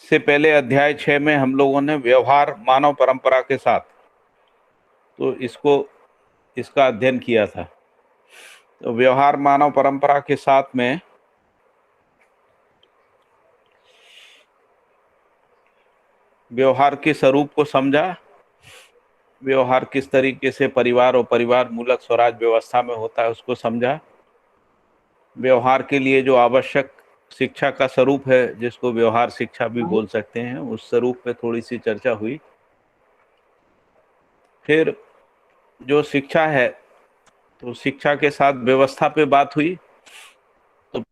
से पहले अध्याय 6 में हम लोगों ने व्यवहार मानव परंपरा के साथ, तो इसका अध्ययन किया था। तो व्यवहार मानव परंपरा के साथ में व्यवहार के स्वरूप को समझा, व्यवहार किस तरीके से परिवार और परिवार मूलक स्वराज व्यवस्था में होता है उसको समझा, व्यवहार के लिए जो आवश्यक शिक्षा का स्वरूप है जिसको व्यवहार शिक्षा भी बोल सकते हैं, उस स्वरूप पे थोड़ी सी चर्चा हुई। फिर जो शिक्षा है तो शिक्षा के साथ व्यवस्था पे बात हुई। तो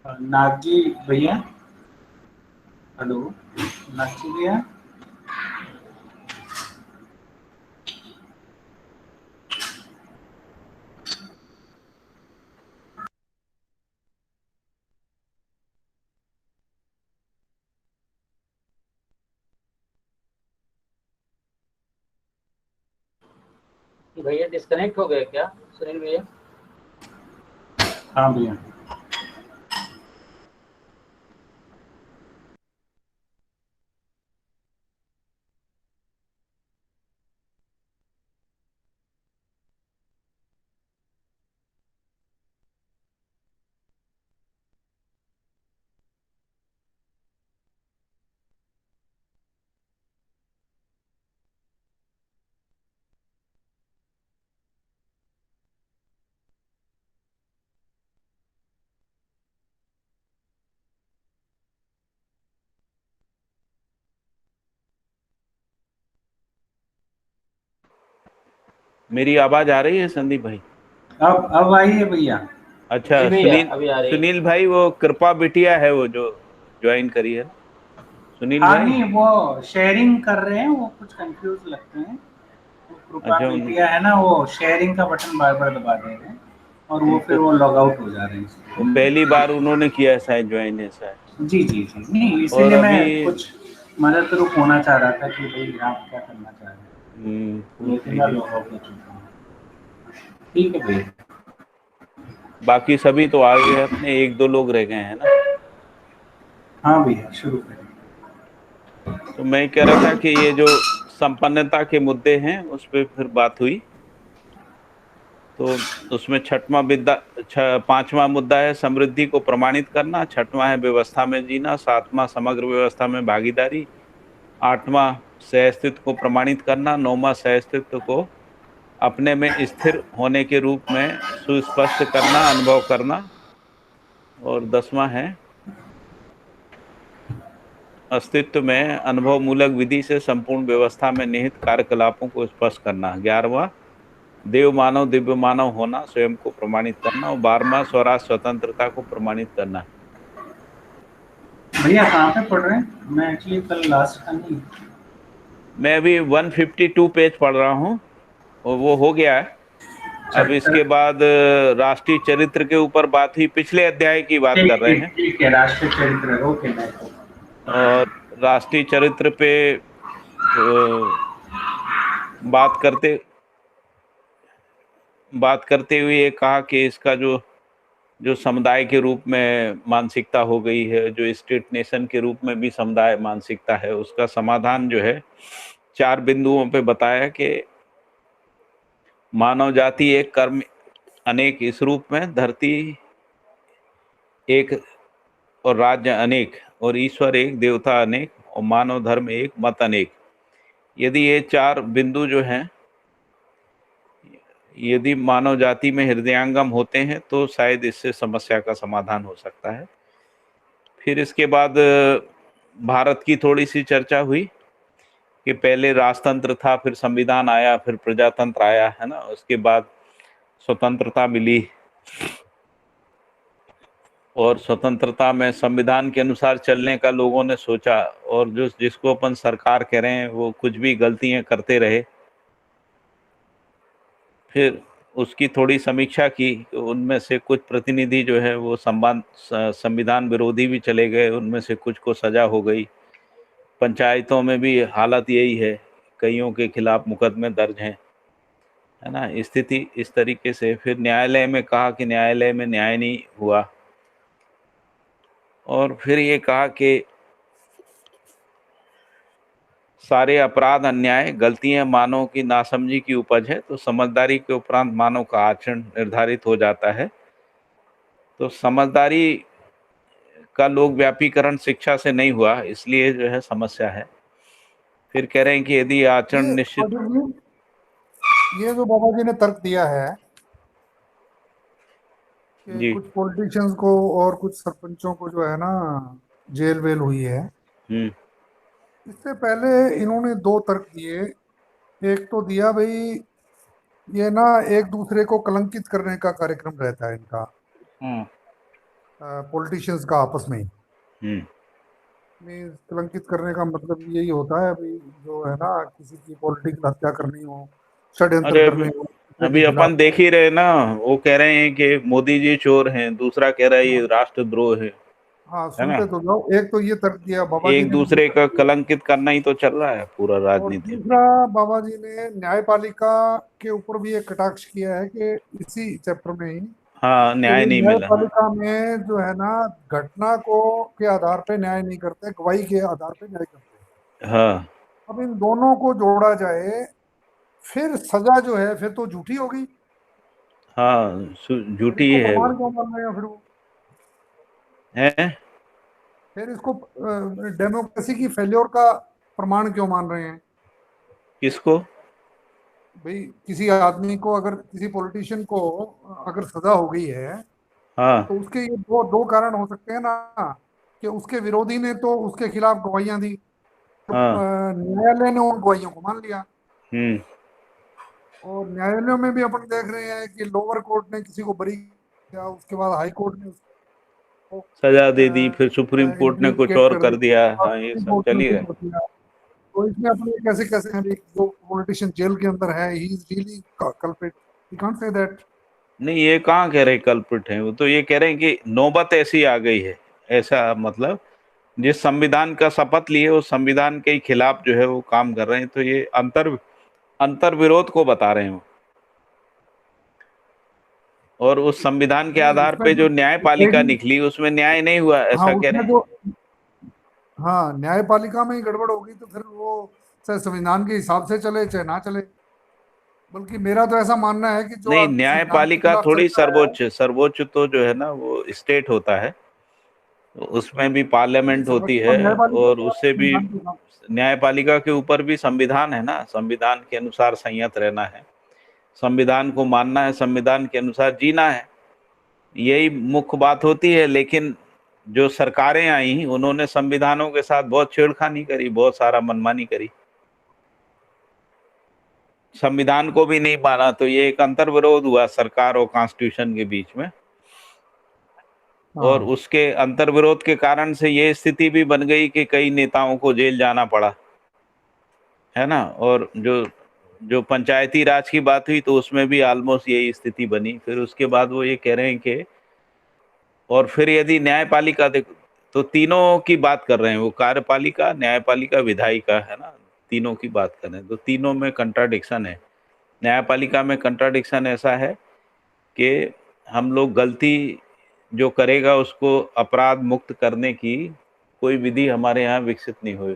नागजी भैया, हेलो नागजी भैया। भैया डिस्कनेक्ट हो गए क्या सुनील भैया? हाँ भैया। मेरी आवाज आ रही है संदीप भाई? अब आई है भैया। अच्छा, जी भैया सुनील अभी आ रही है। सुनील भाई, वो कृपा बिटिया है वो जो ज्वाइन करी है, सुनील हाँ भाई। नहीं, वो शेयरिंग कर रहे हैं, वो कुछ कंफ्यूज लगते हैं। वो कृपा अच्छा, बिटिया है ना, वो शेयरिंग का बटन बार बार दबा दे रहे हैं और वो फिर उनको वो लॉग आउट हो जा रहे वो हैं। पहली बार उन्होंने किया है शायद ज्वाइन, ऐसा है। जी जी जी, नहीं और इसीलिए मैं अभी कुछ मदद रूप होना चाह रहा था कि भाई आप क्या करना चाह रहे हैं, पूछ लेकिन मैं लीजिए। लॉग आउट हो चुका हूँ। ठीक है भैया। बाकी सभी तो आ गए, अपने एक दो लोग रह गए हैं ना। हाँ भैया शुरू करें। तो मैं कह रहा था कि ये जो संपन्नता के मुद्दे हैं उस पर फिर बात हुई। तो उसमें पांचवा मुद्दा है समृद्धि को प्रमाणित करना, छठवां है व्यवस्था में जीना, सातवां समग्र व्यवस्था में भागीदारी, आठवां सहअस्तित्व को प्रमाणित करना, नौवां सहअस्तित्व को अपने में स्थिर होने के रूप में सुस्पष्ट करना, अनुभव करना, और 10वां है अस्तित्व में अनुभव मूलक विधि से संपूर्ण व्यवस्था में निहित कार्यकलापों को स्पष्ट करना, 11वां देव मानव दिव्य मानव होना, स्वयं को प्रमाणित करना, और 12वां स्वराज स्वतंत्रता को प्रमाणित करना। भैया कहाँ पे पढ़ रहे हैं? मैं एक्चुअली कल लास्ट था नहीं। मैं अभी 152 पेज पढ़ रहा हूँ और वो हो गया है। अब चैप्टर। इसके बाद राष्ट्रीय चरित्र के ऊपर बात हुई, पिछले अध्याय की बात ठीक कर रहे ठीक हैं। ठीक है, राष्ट्रीय चरित्र। ओके मैं और राष्ट्रीय चरित्र पे बात करते बात करते हुए ये कहा कि इसका जो जो समुदाय के रूप में मानसिकता हो गई है, जो स्टेट नेशन के रूप में भी समुदाय मानसिकता है, उसका समाधान जो है 4 बिंदुओं पे बताया कि मानव जाति एक, कर्म अनेक, इस रूप में धरती एक और राज्य अनेक, और ईश्वर एक, देवता अनेक, और मानव धर्म एक, मत अनेक। यदि ये 4 बिंदु जो हैं, यदि मानव जाति में हृदयंगम होते हैं तो शायद इससे समस्या का समाधान हो सकता है। फिर इसके बाद भारत की थोड़ी सी चर्चा हुई कि पहले राजतंत्र था, फिर संविधान आया, फिर प्रजातंत्र आया, है ना। उसके बाद स्वतंत्रता मिली और स्वतंत्रता में संविधान के अनुसार चलने का लोगों ने सोचा, और जो जिसको अपन सरकार कह रहे हैं वो कुछ भी गलतियां करते रहे। फिर उसकी थोड़ी समीक्षा की, उनमें से कुछ प्रतिनिधि जो है वो संविधान विरोधी भी चले गए, उनमें से कुछ को सजा हो गई। पंचायतों में भी हालत यही है, कईयों के खिलाफ मुकदमे दर्ज हैं, है ना। स्थिति इस तरीके से फिर न्यायालय में कहा कि न्यायालय में न्याय नहीं हुआ, और फिर ये कहा कि सारे अपराध, अन्याय, गलतियां मानव की नासमझी की उपज है, तो समझदारी के उपरांत मानव का आचरण निर्धारित हो जाता है। तो समझदारी का लोक व्यापीकरण शिक्षा से नहीं हुआ, इसलिए जो है समस्या है। फिर कह रहे हैं कि यदि आचरण ये निश्चित ये जो बाबा जी ने तर्क दिया है कि जी। कुछ पॉलिटिशियंस को और कुछ सरपंचों को जो है ना जेल वेल हुई है, हम्म। इससे पहले इन्होंने दो तर्क दिए। एक तो दिया भाई ये ना एक दूसरे को कलंकित करने का कार्यक्रम रहता है इनका, हम्म। पॉलिटिशियंस का आपस में ही। हम्म। मीन्स कलंकित करने का मतलब यही होता है भाई, जो है ना किसी की पॉलिटिकल हत्या करनी हो, षड्यंत्र अरे करने हो दूसरे अभी के अपन खिलाफ। देख ही रहे ना, वो कह रहे हैं कि मोदी जी चोर हैं, दूसरा कह रहा है ये राष्ट्रद्रोह हाँ है ना। सुनते तो जाओ, एक तो ये तर्क दिया बाबा जी एक ने, दूसरे का कलंकित करना ही तो चल रहा है पूरा और राजनीति में। दूसरा बाबा जी ने न्यायपालिका के ऊपर भी एक कटाक्ष किया है कि इसी चैप्टर में ही हाँ, कि न्याय भाई नहीं मिला। हाँ। न्यायपालिका में जो है ना घटना को के आधार पे न्याय नहीं करते, गवाही के आधार पे न्याय करते हैं। हाँ। अब इन दोनों को जोड़ा जाए फिर सजा जो है फिर तो झूठी होगी। हाँ, फिर झूठी इसको है वो। प्रमाण क्यों मान रहे हैं फिर वो? है। फिर इसको डेमोक्रेसी की फेल्योर का प्रमाण क्यों मान रहे हैं? किसको? भाई किसी आदमी को, अगर किसी पॉलिटिशियन को अगर सजा हो गई है हाँ। तो उसके ये दो दो कारण हो सकते हैं ना, कि उसके विरोधी ने तो उसके खिलाफ गवाहियां दी, तो हाँ। न्यायालय ने उन गवाहियों को मान लिया। हम्म। और न्यायालयों में भी अपन देख रहे हैं कि लोअर कोर्ट ने किसी को बरी किया, उसके बाद हाई कोर्ट ने उसको सजा दे दी, फिर सुप्रीम कोर्ट ने कुछ इम्प्लीकेट और कर कर दिया, दिया। और हाँ, ये सुप्रीम सब कोर्ट चल ने ही कुछ रहा है। कर दिया। तो इसमें अपन ये कैसे कैसे हैं भाई, जो पॉलिटिशियन जेल के अंदर है he is really culprit, we can't say that. नहीं, ये कहाँ कह रहे कल्प्रिट है, वो तो ये कह रहे हैं कि नौबत ऐसी आ गई है। ऐसा मतलब जिस संविधान का शपथ लिए उस संविधान के खिलाफ जो है वो काम कर रहे हैं, तो ये अंतर अंतर विरोध को बता रहे हैं वो। और उस संविधान के नहीं आधार उसमें पे जो जो न्यायपालिका यही, निकली उसमें न्याय नहीं हुआ, हाँ ऐसा कह रहे उसमें हैं। जो, हाँ न्यायपालिका में ही गड़बड़ होगी तो फिर वो चाहे संविधान के हिसाब से चले चाहे ना चले। बल्कि मेरा तो ऐसा मानना है कि जो नहीं, आदमी संविधान के न्यायपालिका खिलाफ थोड़ी चलता है। सर्वोच्च सर्वोच्च तो जो है ना वो स्टेट होता है, तो उसमें भी नहीं पार्लियामेंट सर्वोच्च होती तो है, न्यायपालिका और तो है, उससे भी संविधान के खिलाफ। न्यायपालिका के ऊपर भी संविधान है ना, संविधान के अनुसार संयत रहना है, संविधान को मानना है, संविधान के अनुसार जीना है, यही मुख्य बात होती है। लेकिन जो सरकारें आई उन्होंने संविधानों के साथ बहुत छेड़खानी करी, बहुत सारा मनमानी करी, संविधान को भी नहीं माना, तो ये एक अंतर्विरोध हुआ सरकार और कॉन्स्टिट्यूशन के बीच में। और हाँ उसके अंतर्विरोध के कारण से ये स्थिति भी बन गई कि कई नेताओं को जेल जाना पड़ा, है ना। और जो जो पंचायती राज की बात हुई तो उसमें भी ऑलमोस्ट यही स्थिति बनी। फिर उसके बाद वो ये कह रहे हैं कि, और फिर यदि न्यायपालिका देखो तो तीनों की बात कर रहे हैं वो, कार्यपालिका, न्यायपालिका, विधायिका, है ना, तीनों की बात कर रहे हैं, तो तीनों में कंट्राडिक्शन है। न्यायपालिका में कंट्राडिक्शन ऐसा है कि हम लोग गलती जो करेगा उसको अपराध मुक्त करने की कोई विधि हमारे यहाँ विकसित नहीं हुई।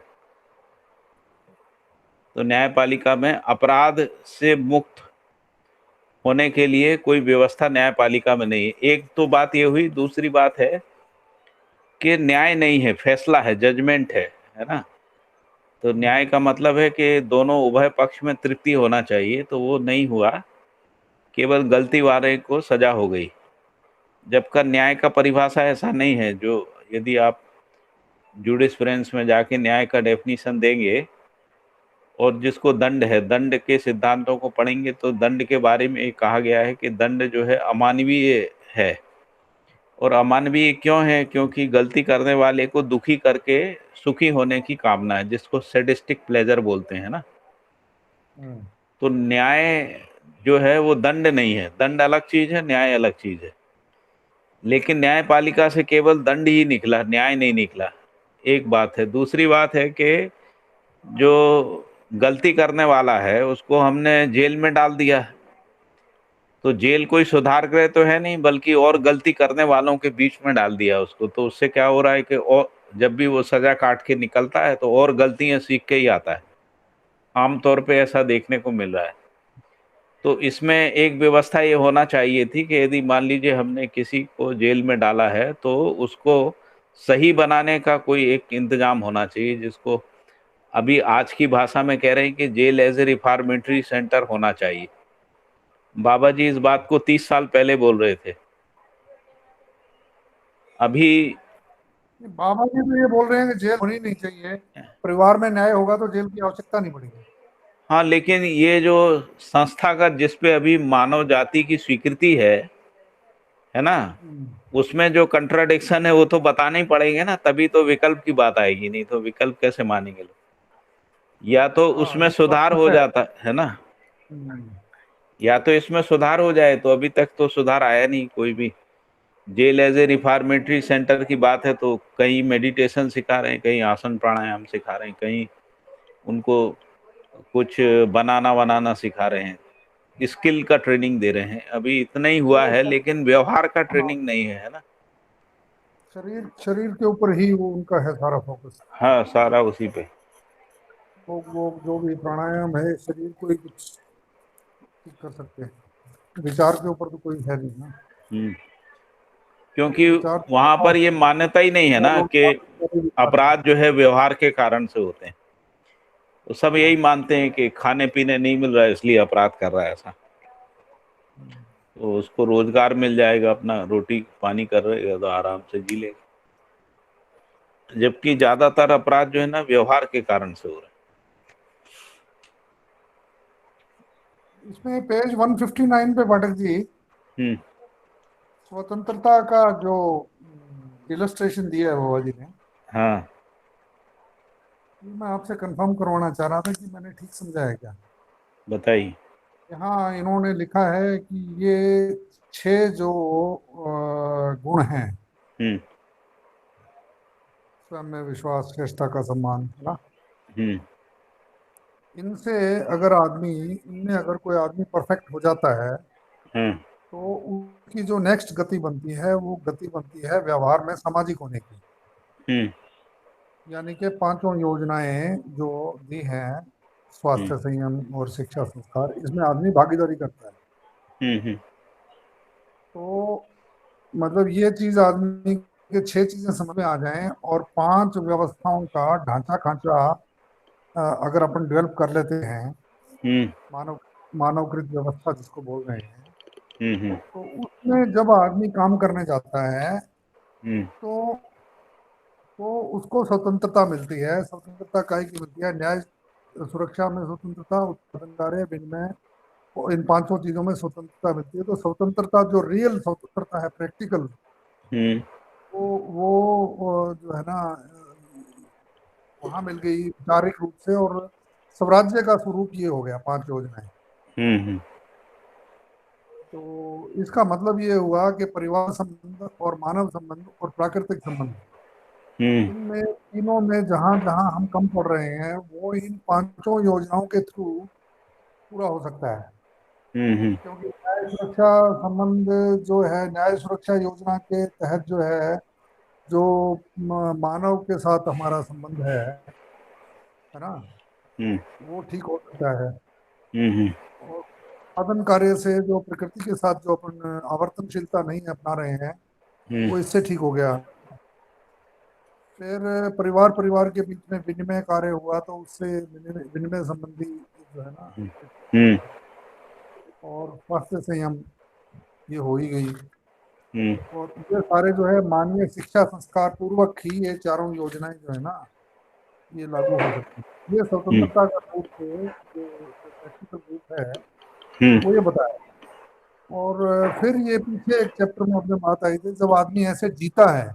तो न्यायपालिका में अपराध से मुक्त होने के लिए कोई व्यवस्था न्यायपालिका में नहीं है। एक तो बात ये हुई, दूसरी बात है कि न्याय नहीं है, फैसला है, जजमेंट है ना। तो न्याय का मतलब है कि दोनों उभय पक्ष में तृप्ति होना चाहिए, तो वो नहीं हुआ, केवल गलती वाले को सजा हो गई। जबकि न्याय का परिभाषा ऐसा नहीं है, जो यदि आप जुडिस्प्रूडेंस में जाके न्याय का डेफिनेशन देंगे और जिसको दंड है, दंड के सिद्धांतों को पढ़ेंगे तो दंड के बारे में कहा गया है कि दंड जो है अमानवीय है। और अमानवीय क्यों है? क्योंकि गलती करने वाले को दुखी करके सुखी होने की कामना है, जिसको सैडिस्टिक प्लेजर बोलते हैं ना। तो न्याय जो है वो दंड नहीं है, दंड अलग चीज है, न्याय अलग चीज है। लेकिन न्यायपालिका से केवल दंड ही निकला, न्याय नहीं निकला, एक बात है। दूसरी बात है कि जो गलती करने वाला है उसको हमने जेल में डाल दिया, तो जेल कोई सुधार गृह तो है नहीं, बल्कि और गलती करने वालों के बीच में डाल दिया उसको। तो उससे क्या हो रहा है कि और जब भी वो सजा काट के निकलता है तो और गलतियां सीख के ही आता है, आमतौर पे ऐसा देखने को मिल रहा है। तो इसमें एक व्यवस्था ये होना चाहिए थी कि यदि मान लीजिए हमने किसी को जेल में डाला है तो उसको सही बनाने का कोई एक इंतजाम होना चाहिए, जिसको अभी आज की भाषा में कह रहे हैं कि jail as a reformatory centre होना चाहिए। बाबा जी इस बात को 30 साल पहले बोल रहे थे। अभी बाबा जी तो ये बोल रहे हैं कि जेल होनी नहीं चाहिए, परिवार में न्याय होगा तो जेल की आवश्यकता नहीं पड़ेगी। हाँ, लेकिन ये जो संस्थागत जिस पे अभी मानव जाति की स्वीकृति है ना, उसमें जो कंट्राडिक्शन है वो तो बताने ही पड़ेंगे ना, तभी तो विकल्प की बात आएगी, नहीं तो विकल्प कैसे मानेंगे लोग? या तो हाँ, उसमें ये बात सुधार तो हो है। जाता है ना, या तो इसमें सुधार हो जाए, तो अभी तक तो सुधार आया नहीं कोई भी। Jail as a reformatory centre की बात है तो कहीं मेडिटेशन सिखा रहे हैं, कहीं आसन प्राणायाम सिखा रहे हैं, कहीं उनको कुछ बनाना बनाना सिखा रहे हैं, स्किल का ट्रेनिंग दे रहे हैं। अभी इतना ही हुआ है, लेकिन व्यवहार का ट्रेनिंग नहीं है ना। शरीर शरीर के ऊपर ही वो उनका है सारा फोकस। हाँ, सारा उसी पे। वो जो भी प्राणायाम है शरीर को ही कुछ ठीक कर सकते हैं, विचार के ऊपर तो कोई है नहीं ना। हम्म, क्योंकि विचार वहां पर ये मान्यता ही नहीं है ना कि विचार अपराध जो है व्यवहार के कारण से होते हैं। तो सब यही मानते हैं कि खाने पीने नहीं मिल रहा है इसलिए अपराध कर रहा है ऐसा, तो उसको रोजगार मिल जाएगा, अपना रोटी पानी कर रहेगा तो आराम से जी लेगा। जबकि ज्यादातर अपराध जो है ना व्यवहार के कारण से हो रहे इसमें पेज 159 पे पाठक जी हैं। स्वतंत्रता का जो इलस्ट्रेशन दिया है बाबा जी ने, हाँ, ये मैं आपसे कंफर्म करवाना चाह रहा था कि मैंने ठीक समझा है क्या। बताइए। यहाँ इन्होंने लिखा है कि ये 6 जो गुण हैं, हम्म स्वयं में विश्वास, श्रेष्ठता का सम्मान, है ना, हम्म इनसे इनमें अगर कोई आदमी परफेक्ट हो जाता है हम्म तो उसकी जो नेक्स्ट गति बनती है वो गति बनती है व्यवहार में सामाजिक होने की। हम्म यानी कि 5 योजनाएं जो दी हैं, हम्म स्वास्थ्य, संयम और शिक्षा संस्कार, इसमें आदमी भागीदारी करता है। हम्म तो मतलब ये चीज आदमी के 6 चीजें समझ में आ जाएं और 5 व्यवस्थाओं का ढांचा खांचा अगर अपन डेवलप कर लेते हैं, हम्म मानवकृत व्यवस्था जिसको बोल रहे हैं, हम्म तो उसमें जब आदमी काम करने जाता है हम्म तो उसको स्वतंत्रता मिलती है। स्वतंत्रता काहे की मिलती है? न्याय, सुरक्षा में स्वतंत्रता, उत्पादन कार्य, विनिमय, और इन 5 चीजों में स्वतंत्रता मिलती है। तो स्वतंत्रता जो रियल स्वतंत्रता है, प्रैक्टिकल, हम्म वो जो है ना वहां मिल गई वैचारिक रूप से। और स्वराज्य का स्वरूप ये हो गया 5 योजनाएं। हम्म तो इसका मतलब ये हुआ कि परिवार संबंध और मानव संबंध और प्राकृतिक संबंध, हम्म इनमें तीनों में जहां जहां हम कम पड़ रहे हैं वो इन 5 योजनाओं के थ्रू पूरा हो सकता है। हम्म क्योंकि न्याय सुरक्षा संबंध जो है, न्याय सुरक्षा योजना के तहत जो है, जो मानव के साथ हमारा संबंध है ना, हम्म वो ठीक हो सकता है। हम्म और उत्पादन कार्य से जो प्रकृति के साथ जो अपन आवर्तनशीलता नहीं अपना रहे हैं, हम्म वो इससे ठीक हो गया। फिर परिवार परिवार के बीच में विनिमय कार्य हुआ तो उससे विनिमय संबंधी जो है ना, हम्म और स्वास्थ्य संयम ये हो ही गई। और ये सारे जो है मानवीय शिक्षा संस्कार पूर्वक ही ये चारों योजनाएं जो है ना ये लागू हो सकती है। ये हम्म स्वतंत्रता का रूप जो प्रैक्टिकल रूप है हम्म वो ये बताया। और फिर ये पीछे एक चैप्टर में अपने बात आई थी, जब आदमी ऐसे जीता है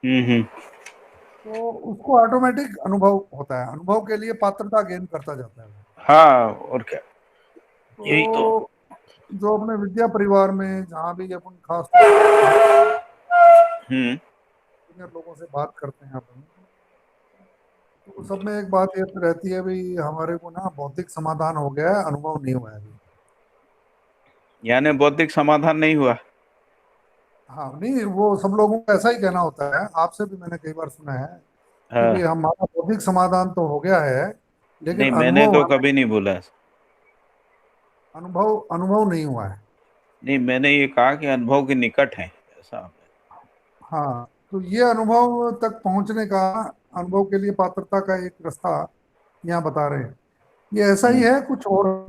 हम्म। तो उसको ऑटोमेटिक अनुभव होता है, अनुभव के लिए पात्रता गेन करता जाता है वो। हाँ, और क्या, यही तो। तो जो अपने विद्या परिवार में जहाँ भी अपन खास तौर से हम्म सीनियर लोगों से बात करते हैं अपन, तो सब में एक बात ये रहती है भाई हमारे को ना बौद्धिक समाधान हो गया है, अनुभव नहीं हुआ है अभी। यानी बौद्धिक समाधान नहीं हुआ। हाँ नहीं, वो सब लोगों का ऐसा ही कहना होता है, आपसे भी मैंने कई बार सुना है कि भाई हाँ, हमारा बौद्धिक समाधान तो हो गया है लेकिन नहीं, मैंने अनुभव तो कभी नहीं बोला ऐसा। अनुभव अनुभव नहीं हुआ है। नहीं, मैंने ये कहा कि अनुभव के निकट है ऐसा। हाँ तो ये अनुभव तक पहुंचने का, अनुभव के लिए पात्रता का एक रास्ता यहाँ बता रहे हैं। ये ऐसा ही हम्म है कुछ और?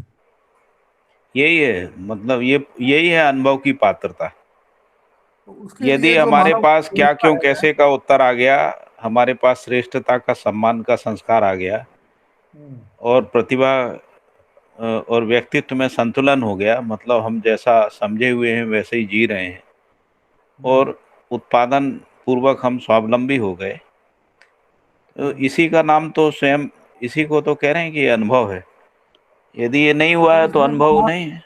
यही है, मतलब ये यही है अनुभव की पात्रता। तो उसके यदि लिए जो हमारे मानव पास क्या क्षमता क्यों है। कैसे का उत्तर आ गया, हमारे पास श्रेष्ठता का सम्मान का संस्कार आ गया, हम्म, और प्रतिभा और व्यक्तित्व में संतुलन हो गया, मतलब हम जैसा समझे हुए हैं वैसे ही जी रहे हैं, हम्म, और उत्पादन पूर्वक हम स्वावलंबी हो गए, तो हम्म। इसी का नाम तो स्वयं, इसी को तो कह रहे हैं कि ये अनुभव है। यदि ये नहीं हुआ तो है तो इसमें जो अनुभव नहीं है।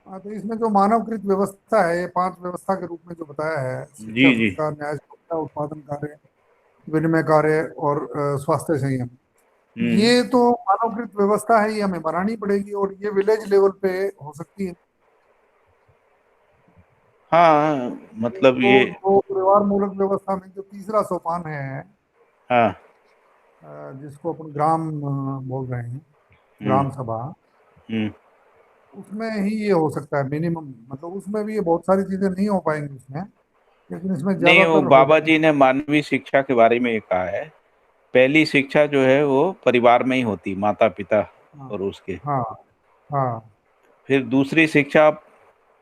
हाँ, तो इसमें जो मानवकृत व्यवस्था है, ये 5 व्यवस्था के रूप में जो बताया है, शिक्षा जी जी। संस्कार न्याय सुरक्षा उत्पादन कार्य विनिमय कार्य और स्वास्थ्य संयम, हम्म ये तो मानवकृत व्यवस्था है, ये हमें बनानी पड़ेगी और ये विलेज लेवल पे हो सकती है। हाँ, मतलब तो ये। जो परिवार मूलक व्यवस्था में जो तीसरा सोपान है, हाँ। जिसको अपन ग्राम बोल रहे हैं, हम्म ग्राम सभा, हम्म उसमें ही ये हो सकता है मिनिमम, मतलब उसमें भी ये बहुत सारी चीजें नहीं हो पाएंगी उसमें, लेकिन इसमें नहीं, वो ज्यादातर हो बाबा जाएंगी। जी ने मानवीय शिक्षा के बारे में ये कहा है। पहली शिक्षा जो है वो परिवार में ही होती, माता पिता हाँ और उसके। हाँ हाँ फिर दूसरी शिक्षा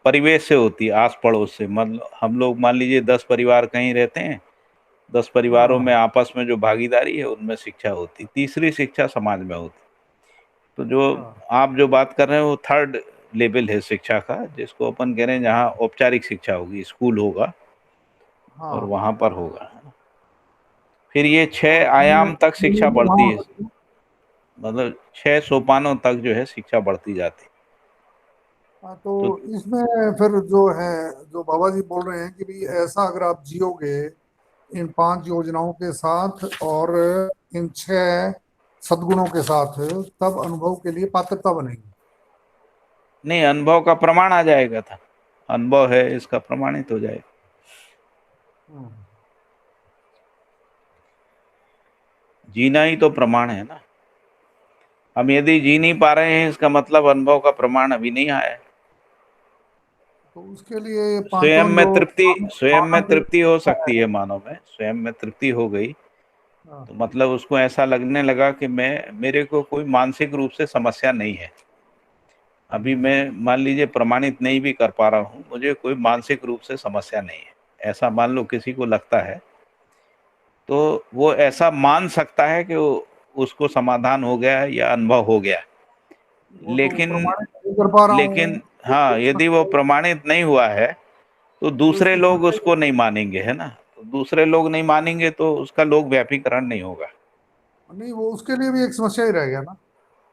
परिवेश से होती, आस पड़ोस से, मतलब हम लोग मान लीजिए 10 परिवार कहीं रहते हैं, 10 परिवारों में हाँ आपस में जो भागीदारी है उनमें शिक्षा होती। तीसरी शिक्षा समाज में होती। तो जो हाँ आप जो बात कर रहे हैं वो थर्ड लेवल है शिक्षा का, जिसको अपन कह रहे हैं जहाँ औपचारिक शिक्षा होगी, स्कूल होगा और हाँ। वहां पर होगा। फिर ये और 6 आयाम तक शिक्षा बढ़ती है, हाँ मतलब 6 सोपानों तक जो है शिक्षा बढ़ती जाती है। हाँ, तो तो इसमें फिर जो है, जो बाबा जी बोल रहे हैं कि भाई ऐसा अगर आप जियोगे इन 5 योजनाओं के साथ और इन 6 सद्गुणों के साथ, तब अनुभव के लिए पात्रता बनेगी। नहीं, अनुभव का प्रमाण आ जाएगा था, अनुभव है इसका प्रमाणित हो जाएगा। हम्म, जीना ही तो प्रमाण है ना। हम यदि जी नहीं पा रहे हैं, इसका मतलब अनुभव का प्रमाण अभी नहीं आया है। तो उसके लिए ये स्वयं पांचों में जो तृप्ति, स्वयं में मानव की तृप्ति हो व्यवस्था सकती है। है, मानव में स्वयं में तृप्ति हो गई, हाँ, तो मतलब उसको ऐसा लगने लगा कि मैं, मेरे को कोई मानसिक रूप से समस्या नहीं है। अभी हम्म, मैं मान लीजिए प्रमाणित नहीं भी कर पा रहा हूँ, मुझे कोई मानसिक रूप से समस्या नहीं है, ऐसा मान लो किसी को लगता है, तो वो ऐसा मान सकता है कि उसको समाधान हो गया है या अनुभव हो गया है। वो तो लेकिन प्रमाणित नहीं कर पा रहा हूँ, लेकिन तो हाँ, एक यदि वो समस्या प्रमाणित नहीं हुआ है तो तो दूसरे इसकी लोग समस्या उसको नहीं मानेंगे, है ना। तो दूसरे लोग नहीं मानेंगे तो उसका लोक व्यापीकरण नहीं होगा। नहीं, वो उसके लिए भी एक समस्या ही रह गया ना,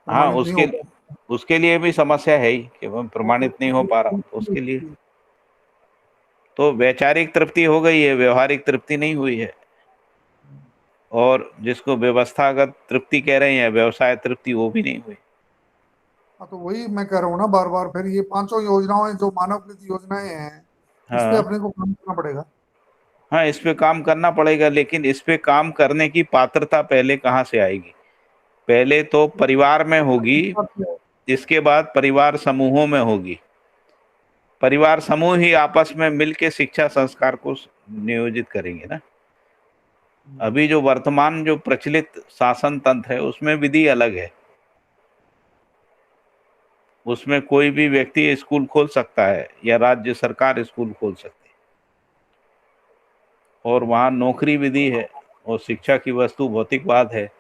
हाँ, प्रमाणित नहीं उसके हो पा उसके लिए भी समस्या है ही कि मैं प्रमाणित नहीं हो पा रहा हूँ, तो उसके लिए रहा। तो वैचारिक तृप्ति हो गई है, व्यवहारिक तृप्ति नहीं हुई है। और जिसको व्यवस्थागत तृप्ति कह रहे हैं, व्यवसाय तृप्ति, वो भी नहीं हुई। हाँ तो वही मैं कह रहा हूँ ना बार बार, फिर ये पांचों योजनाएं जो मानव कृत योजनाएं हैं, इस पे हाँ अपने को काम करना पड़ेगा। हाँ, इस पे काम करना पड़ेगा, लेकिन इस पे काम करने की पात्रता पहले कहाँ से आएगी? पहले तो परिवार में होगी, इसके बाद परिवार समूहों में होगी। परिवार समूह ही आपस में मिलके शिक्षा संस्कार को नियोजित करेंगे ना। अभी जो वर्तमान जो प्रचलित शासन तंत्र है उसमें विधि अलग है। उसमें कोई भी व्यक्ति स्कूल खोल सकता है या राज्य सरकार स्कूल खोल सकती है। और वहाँ नौकरी विधि है, और शिक्षा की वस्तु भौतिकवाद है,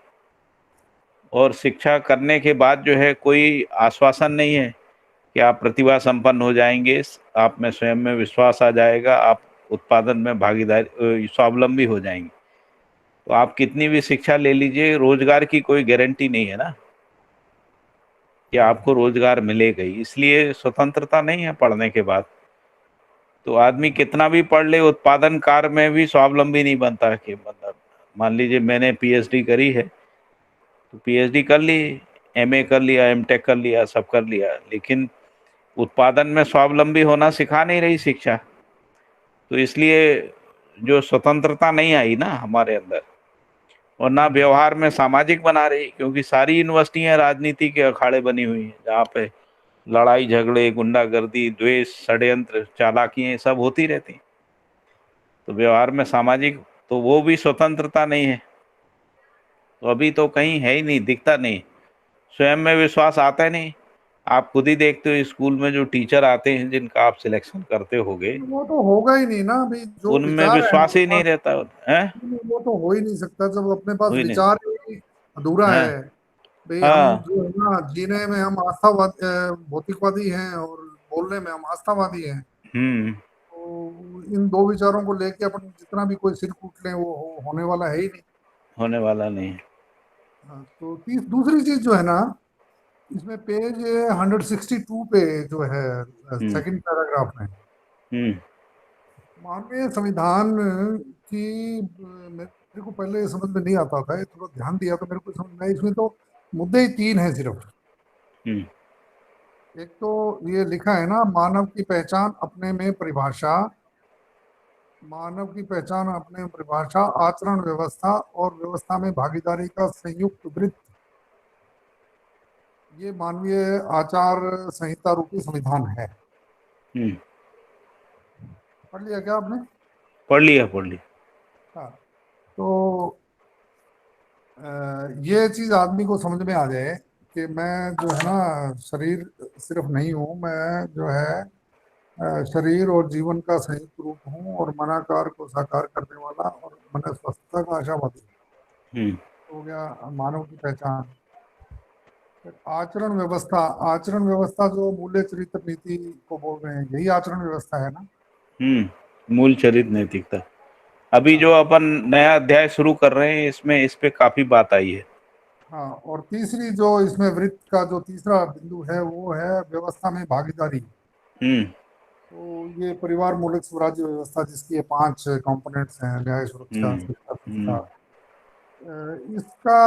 और शिक्षा करने के बाद जो है कोई आश्वासन नहीं है कि आप प्रतिभा संपन्न हो जाएंगे, आप में स्वयं में विश्वास आ जाएगा, आप उत्पादन में भागीदारी स्वावलंबी हो जाएंगे। तो आप कितनी भी शिक्षा ले लीजिए, रोजगार की कोई गारंटी नहीं है ना कि आपको रोजगार मिलेगा ही। इसलिए स्वतंत्रता नहीं है पढ़ने के बाद। तो आदमी कितना भी पढ़ ले, उत्पादन कार्य में भी स्वावलंबी नहीं बनता। कि मतलब मान लीजिए मैंने पीएचडी करी है, तो पीएचडी कर ली, एमए कर लिया, एमटेक कर लिया, सब कर लिया, लेकिन उत्पादन में स्वावलंबी होना सिखा नहीं रही शिक्षा। तो इसलिए जो स्वतंत्रता नहीं आई ना हमारे अंदर, और ना व्यवहार में सामाजिक बना रही, क्योंकि सारी यूनिवर्सिटियां राजनीति के अखाड़े बनी हुई हैं, जहाँ पे लड़ाई झगड़े, गुंडागर्दी, द्वेष, षड्यंत्र, चालाकियां सब होती रहती। तो व्यवहार में सामाजिक, तो वो भी स्वतंत्रता नहीं है। तो अभी तो कहीं है ही नहीं, दिखता नहीं, स्वयं में विश्वास आता ही नहीं। आप खुद ही देखते हो स्कूल में जो टीचर आते हैं, जिनका आप सिलेक्शन करते होगे, वो तो होगा ही नहीं ना अभी, जो उनमें विचार है विश्वास हमारे ही नहीं पास, रहता है। वो तो हो ही नहीं सकता जब अपने पास हो ही नहीं। विचार ही अधूरा हाँ है। भाई हम हाँ। जो है ना, जीने में हम आस्थावाद भौतिकवादी हैं और बोलने में हम आस्थावादी हैं। हम्म। तो इन दो विचारों को लेके अपन जितना भी कोई सिर कूट ले, वो होने वाला है ही नहीं। होने वाला नहीं है। हाँ, तो दूसरी चीज जो है ना, इसमें पेज 162 पे जो है हम्म सेकंड पैराग्राफ में, हम्म मानवीय संविधान की मेरे को पहले समझ में नहीं आता था, ये थोड़ा ध्यान दिया तो मेरे को समझ में आया। इसमें तो मुद्दे ही तीन हैं सिर्फ। हम्म एक तो ये लिखा है ना, मानव की पहचान अपने में परिभाषा, मानव की पहचान अपने में परिभाषा, आचरण व्यवस्था और व्यवस्था में भागीदारी का संयुक्त वृत्त, ये मानवीय आचार संहिता रूपी संविधान है। हम्म। पढ़ लिया क्या आपने? पढ़ लिया, पढ़ लिया। हाँ, तो ये चीज आदमी को समझ में आ जाए कि मैं जो है ना शरीर सिर्फ नहीं हूँ, मैं जो है शरीर और जीवन का संयुक्त रूप हूँ, और मनाकार को साकार करने वाला और मन स्वस्थता का आशावादी। हम्म हो गया मानव की पहचान। फिर आचरण व्यवस्था, आचरण व्यवस्था जो मूल्य चरित्र नीति को बोल रहे हैं, यही आचरण व्यवस्था है ना। मूल चरित्र नैतिकता। अभी जो हाँ अपन नया अध्याय शुरू कर रहे हैं, इसमें इस पे काफी बात आई है। हाँ, और तीसरी जो इसमें वृत्त का जो तीसरा बिंदु है, वो है व्यवस्था में भागीदारी। हम्म तो ये परिवार मूलक स्वराज्य व्यवस्था, जिसकी ये 5 कंपोनेंट्स हैं, न्याय, सुरक्षा, हम्म शिक्षा, हम्म संस्कार, इसका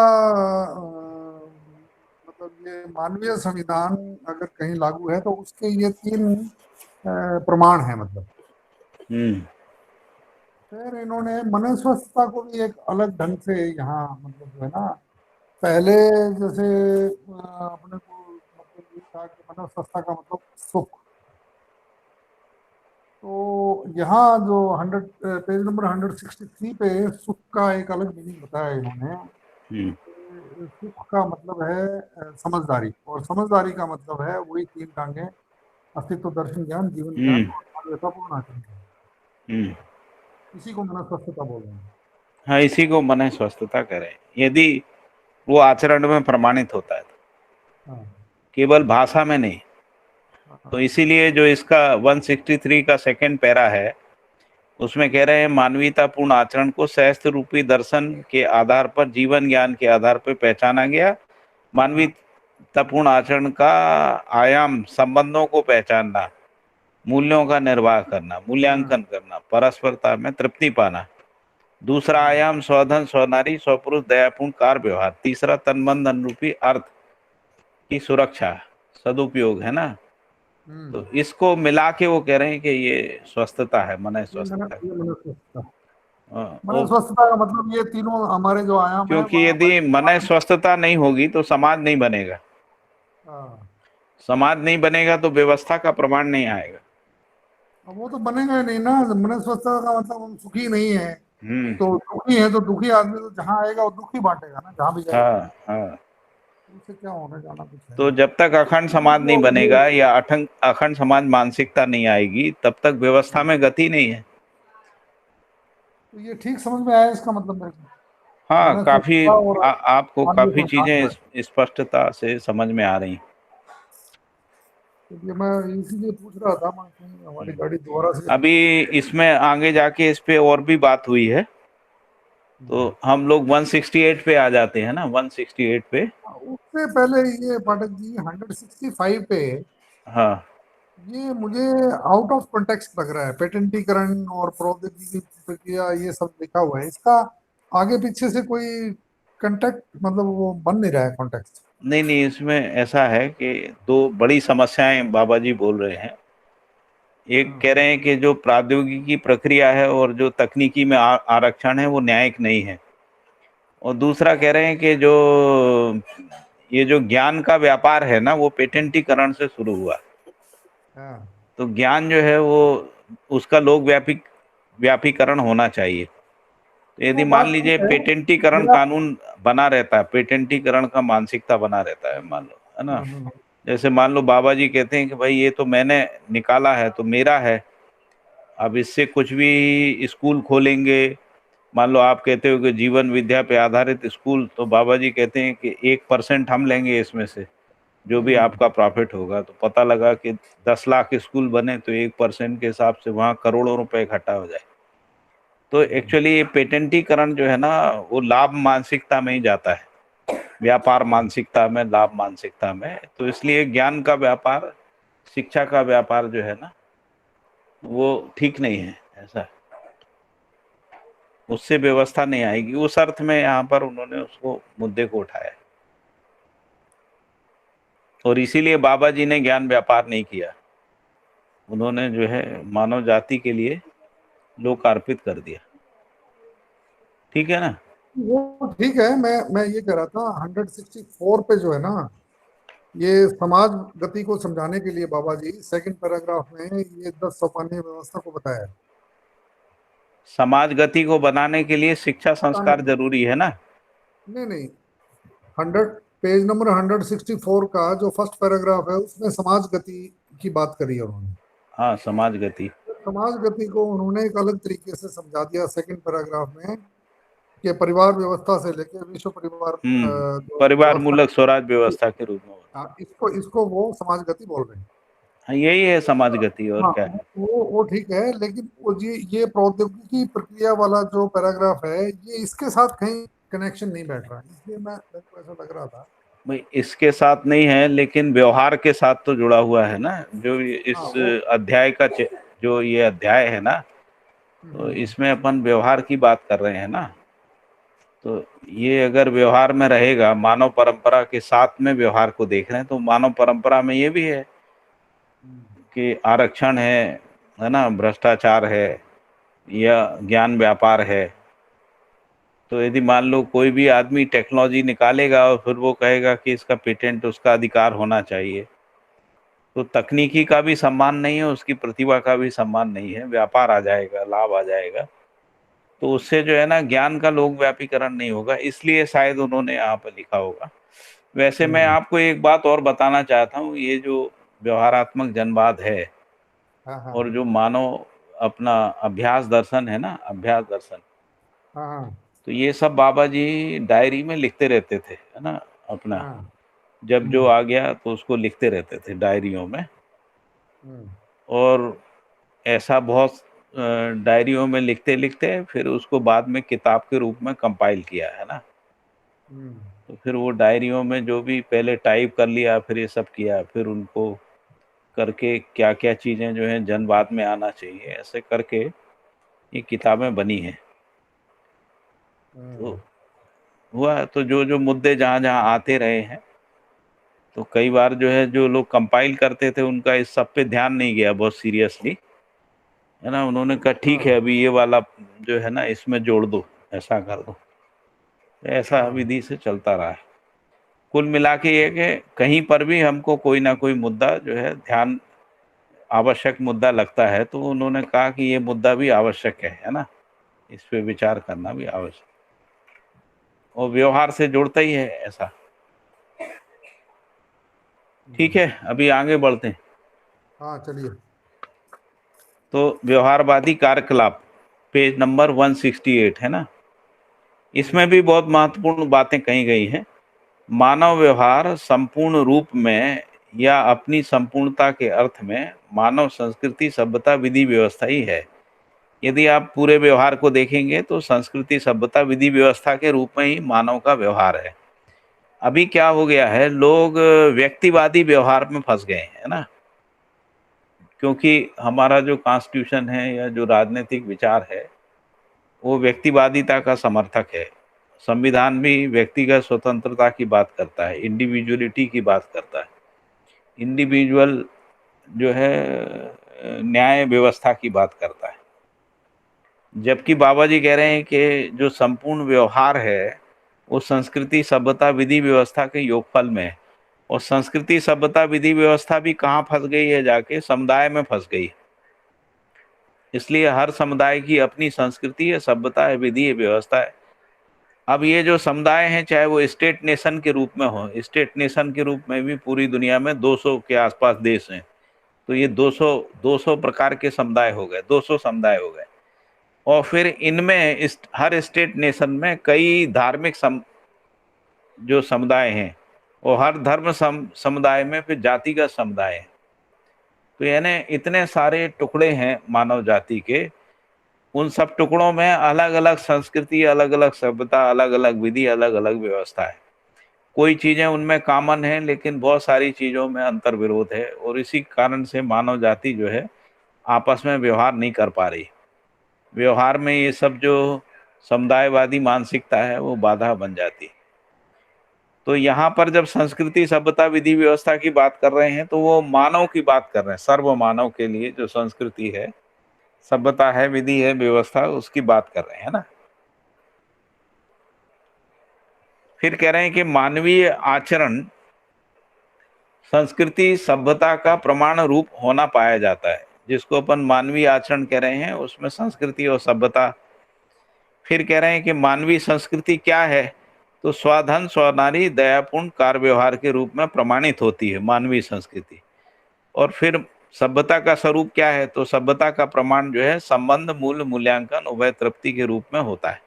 मतलब ये मानवीय संविधान अगर कहीं लागू है तो उसके ये 3 प्रमाण हैं मतलब। हम्म फिर इन्होंने मनस्वस्थता को भी एक अलग ढंग से यहाँ मतलब जो है ना, पहले जैसे अपने को मतलब ये था कि मनस्वस्थता का मतलब सुख, तो यहाँ जो 100 पेज नंबर 163 पे सुख का एक अलग मीनिंग बताया इन्होंने। हम्म सुख का मतलब है समझदारी, और समझदारी का मतलब है वही 3 टांगे, अस्तित्व, दर्शन, ज्ञान, जीवन ज्ञान हम्म और मानवतापूर्ण आचरण। हम्म। इसी को मनस्वस्थता बोल रहे हैं। हाँ, इसी को मन स्वस्थता करें, यदि वो आचरण में प्रमाणित होता है, हाँ केवल भाषा में नहीं। तो हाँ इसीलिए जो इसका 163 का सेकंड पैरा है, उसमें कह रहे हैं मानवीयतापूर्ण आचरण को सहस्त्र रूपी दर्शन के आधार पर, जीवन ज्ञान के आधार पर पहचाना गया। मानवीयतापूर्ण आचरण का आयाम संबंधों को पहचानना, मूल्यों का निर्वाह करना, मूल्यांकन करना, परस्परता में तृप्ति पाना। दूसरा आयाम स्वधन, स्वनारी, स्वपुरुष, दयापूर्ण कार्य व्यवहार। तीसरा तन मन धन रूपी अर्थ की सुरक्षा, सदुपयोग है ना। तो इसको मिला के वो कह रहे हैं कि ये स्वस्थता है, मन स्वस्थता है। ये मनस्वस्थता, वो मनस्वस्थता का मतलब ये तीनों हमारे जो आयाम है क्योंकि वहाँ यदि मन स्वस्थता नहीं होगी तो समाज नहीं बनेगा। हाँ, समाज नहीं बनेगा तो व्यवस्था का प्रमाण नहीं आएगा। अब वो तो बनेगा ही नहीं ना। मनस्वस्थता का मतलब हम सुखी नहीं है, हम्म। तो दुखी है, तो दुखी आदमी तो जहाँ आएगा वो दुखी बांटेगा ना, जहाँ भी जाएगा। हाँ हाँ। उससे क्या होने जाना कुछ है तो नहीं। जब तक अखंड समाज नहीं बनेगा या अखंड समाज मानसिकता नहीं आएगी, तब तक व्यवस्था में गति नहीं है। तो ये ठीक समझ में आया इसका मतलब मेरे को। हाँ, मैंने काफी सोचा और आपको मान लिया काफी तो ध्यान चीजें हुआ। स्पष्टता से समझ में आ रही। क्योंकि मैं इसीलिए पूछ रहा था, मैं कहीं हमारी गाड़ी दोबारा से। अभी इसमें आगे जाके इस पे और भी बात हुई है, तो हम लोग 168 पे आ जाते हैं ना, 168 पे। उससे पहले ये पाठक जी 165 पे, हाँ, ये मुझे आउट ऑफ कॉन्टेक्स्ट लग रहा है। पेटेंटीकरण और प्रौद्योगिकी की प्रक्रिया ये सब लिखा हुआ है, इसका आगे पीछे से कोई कंटेक्ट मतलब वो बन नहीं रहा है कॉन्टेक्स्ट। नहीं नहीं, इसमें ऐसा है कि दो बड़ी समस्याएं बाबा जी बोल रहे हैं। एक कह रहे हैं कि जो प्रौद्योगिकी प्रक्रिया है और जो तकनीकी में आरक्षण है वो न्यायिक नहीं है, और दूसरा कह रहे हैं कि जो ये जो ज्ञान का व्यापार है ना, वो पेटेंटीकरण से शुरू हुआ। हाँ तो ज्ञान जो है वो उसका लोक व्यापीकरण होना चाहिए। तो यदि वो मान बात ठीक लीजिए है। पेटेंटीकरण मेरा कानून बना रहता है, पेटेंटीकरण का मानसिकता बना रहता है, मान लो, है ना। जैसे मान लो बाबा जी कहते हैं कि भाई ये तो मैंने निकाला है तो मेरा है, अब इससे कुछ भी स्कूल खोलेंगे। मान लो आप कहते हो कि जीवन विद्या पे आधारित स्कूल, तो बाबा जी कहते हैं कि 1% हम लेंगे इसमें से, जो भी आपका प्रॉफिट होगा। तो पता लगा कि 10 लाख स्कूल बने, तो 1% के हिसाब से वहाँ करोड़ों रुपए इकट्ठा हो जाए। तो एक्चुअली ये पेटेंटीकरण जो है ना, वो लाभ मानसिकता में ही जाता है, व्यापार मानसिकता में, लाभ मानसिकता में। तो इसलिए ज्ञान का व्यापार, शिक्षा का व्यापार जो है ना, वो ठीक नहीं है। ऐसा उससे व्यवस्था नहीं आएगी, उस अर्थ में यहाँ पर उन्होंने उसको मुद्दे को उठाया है। और इसीलिए बाबा जी ने ज्ञान व्यापार नहीं किया, उन्होंने जो है मानव जाति के लिए लोकार्पित कर दिया। ठीक है ना। वो ठीक है। मैं ये कह रहा था 164 पे जो है ना, ये समाज गति को समझाने के लिए बाबा जी सेकंड पैराग्राफ में ये 10 सोपानी व्यवस्था को बताया है। समाज गति को बनाने के लिए शिक्षा बताने संस्कार जरूरी है ना। नहीं नहीं, 100 पेज नंबर 164 का जो फर्स्ट पैराग्राफ है उसमें समाज गति की बात करी है उन्होंने। हाँ, समाज गति। समाज गति को उन्होंने एक अलग तरीके से समझा दिया सेकंड पैराग्राफ में, कि परिवार व्यवस्था से लेकर विश्व परिवार जो परिवार व्यवस्था, मूलक स्वराज व्यवस्था के रूप में। इसको इसको वो समाज गति बोल रहे हैं। हाँ, यही है समाज गति, और हाँ, क्या है। वो ठीक है, लेकिन वो ये प्रौद्योगिकी प्रक्रिया वाला जो पैराग्राफ है ये इसके साथ कहीं कनेक्शन नहीं बैठ रहा है, इसलिए मैं मेरे को ऐसा लग रहा था। भाई इसके साथ नहीं है, लेकिन व्यवहार के साथ तो जुड़ा हुआ है ना, जो हाँ इस वो अध्याय का जो ये अध्याय है ना, तो हम्म, इसमें अपन व्यवहार की बात कर रहे हैं ना। तो ये अगर व्यवहार में रहेगा, मानव परंपरा के साथ में व्यवहार को देख रहे हैं, तो मानव परंपरा में ये भी है कि आरक्षण है ना, भ्रष्टाचार है, या ज्ञान व्यापार है। तो यदि मान लो कोई भी आदमी टेक्नोलॉजी निकालेगा और फिर वो कहेगा कि इसका पेटेंट उसका अधिकार होना चाहिए, तो तकनीकी का भी सम्मान नहीं है, उसकी प्रतिभा का भी सम्मान नहीं है, व्यापार आ जाएगा, लाभ आ जाएगा। तो उससे जो है ना, ज्ञान का लोक व्यापीकरण नहीं होगा, इसलिए शायद उन्होंने यहाँ पर लिखा होगा। वैसे मैं आपको एक बात और बताना चाहता हूँ, ये जो व्यवहारात्मक जनवाद है हाँ हाँ और जो मानव अपना अभ्यास दर्शन है ना, अभ्यास दर्शन, हाँ हाँ तो ये सब बाबा जी डायरी में लिखते रहते थे, है ना, अपना हाँ जब जो आ गया तो उसको लिखते रहते थे डायरियों में। हम्म, और ऐसा बहुत डायरियों में लिखते लिखते फिर उसको बाद में किताब के रूप में कंपाइल किया, है ना। हम्म, तो फिर वो डायरियों में जो भी पहले टाइप कर लिया, फिर ये सब किया, फिर उनको करके क्या क्या चीज़ें जो हैं जनवाद में आना चाहिए, ऐसे करके ये किताबें बनी हैं। तो हुआ तो जो जो मुद्दे जहाँ जहाँ आते रहे हैं, तो कई बार जो है जो लोग कंपाइल करते थे उनका इस सब पे ध्यान नहीं गया बहुत सीरियसली, है ना। उन्होंने कहा ठीक है, हाँ अभी ये वाला जो है ना इसमें जोड़ दो, ऐसा कर दो। ऐसा हाँ विधि से चलता रहा है। कुल मिला के ये कि कहीं पर भी हमको कोई ना कोई मुद्दा जो है ध्यान आवश्यक मुद्दा लगता है, तो उन्होंने कहा कि ये मुद्दा भी आवश्यक है ना, इस पे विचार करना भी आवश्यक, और व्यवहार से जुड़ता ही है ऐसा। ठीक है, अभी आगे बढ़ते हैं। हाँ चलिए। तो व्यवहारवादी कार्यकलाप, पेज नंबर 168 है ना। इसमें भी बहुत महत्वपूर्ण बातें कही गई हैं। मानव व्यवहार संपूर्ण रूप में या अपनी संपूर्णता के अर्थ में मानव संस्कृति सभ्यता विधि व्यवस्था ही है। यदि आप पूरे व्यवहार को देखेंगे तो संस्कृति सभ्यता विधि व्यवस्था के रूप में ही मानव का व्यवहार है। अभी क्या हो गया है, लोग व्यक्तिवादी व्यवहार में फंस गए हैं, है ना। क्योंकि हमारा जो कॉन्स्टिट्यूशन है या जो राजनीतिक विचार है वो व्यक्तिवादिता का समर्थक है। संविधान भी व्यक्तिगत स्वतंत्रता की बात करता है, इंडिविजुअलिटी की बात करता है, इंडिविजुअल जो है न्याय व्यवस्था की बात करता है। जबकि बाबा जी कह रहे हैं कि जो संपूर्ण व्यवहार है वो संस्कृति सभ्यता विधि व्यवस्था के योगफल में है। और संस्कृति सभ्यता विधि व्यवस्था भी कहाँ फंस गई है, जाके समुदाय में फंस गई। इसलिए हर समुदाय की अपनी संस्कृति है, सभ्यता है, विधि है, व्यवस्था है। अब ये जो समुदाय हैं, चाहे वो स्टेट नेशन के रूप में हो, स्टेट नेशन के रूप में भी पूरी दुनिया में 200 के आसपास देश हैं। तो ये 200 प्रकार के समुदाय हो गए, 200 समुदाय हो गए। और फिर इनमें हर स्टेट नेशन में कई धार्मिक जो समुदाय हैं, और हर धर्म समुदाय में फिर जातिगत समुदाय है। तो यानी इतने सारे टुकड़े हैं मानव जाति के। उन सब टुकड़ों में अलग अलग संस्कृति, अलग अलग सभ्यता, अलग अलग विधि, अलग अलग व्यवस्था है। कोई चीजें उनमें कॉमन है लेकिन बहुत सारी चीजों में अंतर विरोध है। और इसी कारण से मानव जाति जो है आपस में व्यवहार नहीं कर पा रही। व्यवहार में ये सब जो समुदायवादी मानसिकता है वो बाधा बन जाती। तो यहाँ पर जब संस्कृति सभ्यता विधि व्यवस्था की बात कर रहे हैं तो वो मानव की बात कर रहे हैं, सर्व मानव के लिए जो संस्कृति है, सभ्यता है, विधि है, व्यवस्था, उसकी बात कर रहे हैं ना। फिर कह रहे हैं कि मानवीय आचरण संस्कृति सभ्यता का प्रमाण रूप होना पाया जाता है। जिसको अपन मानवीय आचरण कह रहे हैं उसमें संस्कृति और सभ्यता। फिर कह रहे हैं कि मानवीय संस्कृति क्या है, तो स्वधन स्वनारी दयापूर्ण कार्य व्यवहार के रूप में प्रमाणित होती है मानवीय संस्कृति। और फिर सभ्यता का स्वरूप क्या है, तो सभ्यता का प्रमाण जो है संबंध मूल्य मूल्यांकन उभय तृप्ति के रूप में होता है।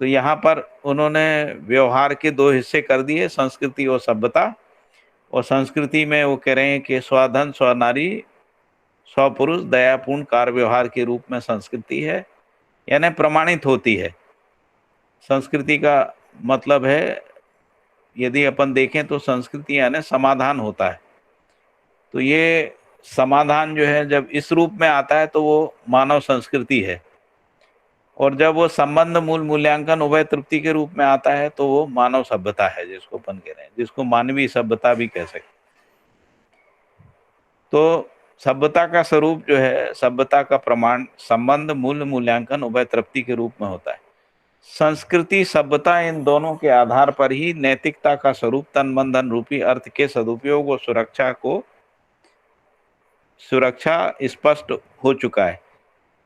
तो यहाँ पर उन्होंने व्यवहार के दो हिस्से कर दिए, संस्कृति और सभ्यता। और संस्कृति में वो कह रहे हैं कि स्वधन स्वनारी स्वपुरुष दयापूर्ण कार्य व्यवहार के रूप में संस्कृति है, यानी प्रमाणित होती है। संस्कृति का मतलब है, यदि अपन देखें तो संस्कृति यानी समाधान होता है। तो ये समाधान जो है जब इस रूप में आता है तो वो मानव संस्कृति है। और जब वो संबंध मूल मूल्यांकन उभय तृप्ति के रूप में आता है तो वो मानव सभ्यता है, जिसको अपन कह रहे हैं, जिसको मानवीय सभ्यता भी कह सकते। तो सभ्यता का स्वरूप जो है, सभ्यता का प्रमाण संबंध मूल्य मूल्यांकन उभय तृप्ति के रूप में होता है। संस्कृति सभ्यता इन दोनों के आधार पर ही नैतिकता का स्वरूप तन मन धन रूपी अर्थ के सदुपयोग और सुरक्षा स्पष्ट हो चुका है।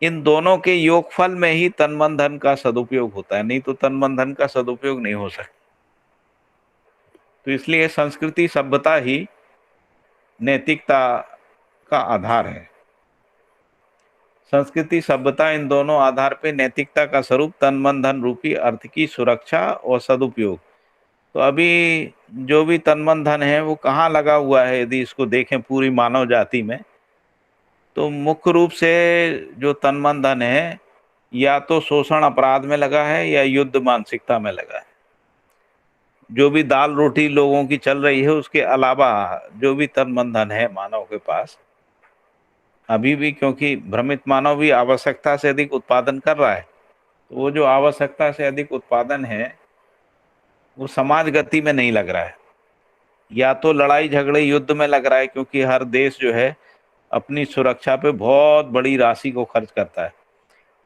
इन दोनों के योगफल में ही तन मन धन का सदुपयोग होता है, नहीं तो तन मन धन का सदुपयोग नहीं हो सकता। तो इसलिए संस्कृति सभ्यता ही नैतिकता का आधार है। संस्कृति सभ्यता इन दोनों आधार पे नैतिकता का स्वरूप तन मन धन रूपी अर्थ की सुरक्षा और सदुपयोग। तो अभी जो भी तन मन धन है वो कहाँ लगा हुआ है, यदि इसको देखें पूरी मानव जाति में, तो मुख्य रूप से जो तन मन धन है या तो शोषण अपराध में लगा है या युद्ध मानसिकता में लगा है। जो भी दाल रोटी लोगों की चल रही है उसके अलावा जो भी तन मन धन है मानव के पास अभी भी, क्योंकि भ्रमित मानव भी आवश्यकता से अधिक उत्पादन कर रहा है, तो वो जो आवश्यकता से अधिक उत्पादन है वो समाज गति में नहीं लग रहा है, या तो लड़ाई झगड़े युद्ध में लग रहा है, क्योंकि हर देश जो है अपनी सुरक्षा पे बहुत बड़ी राशि को खर्च करता है।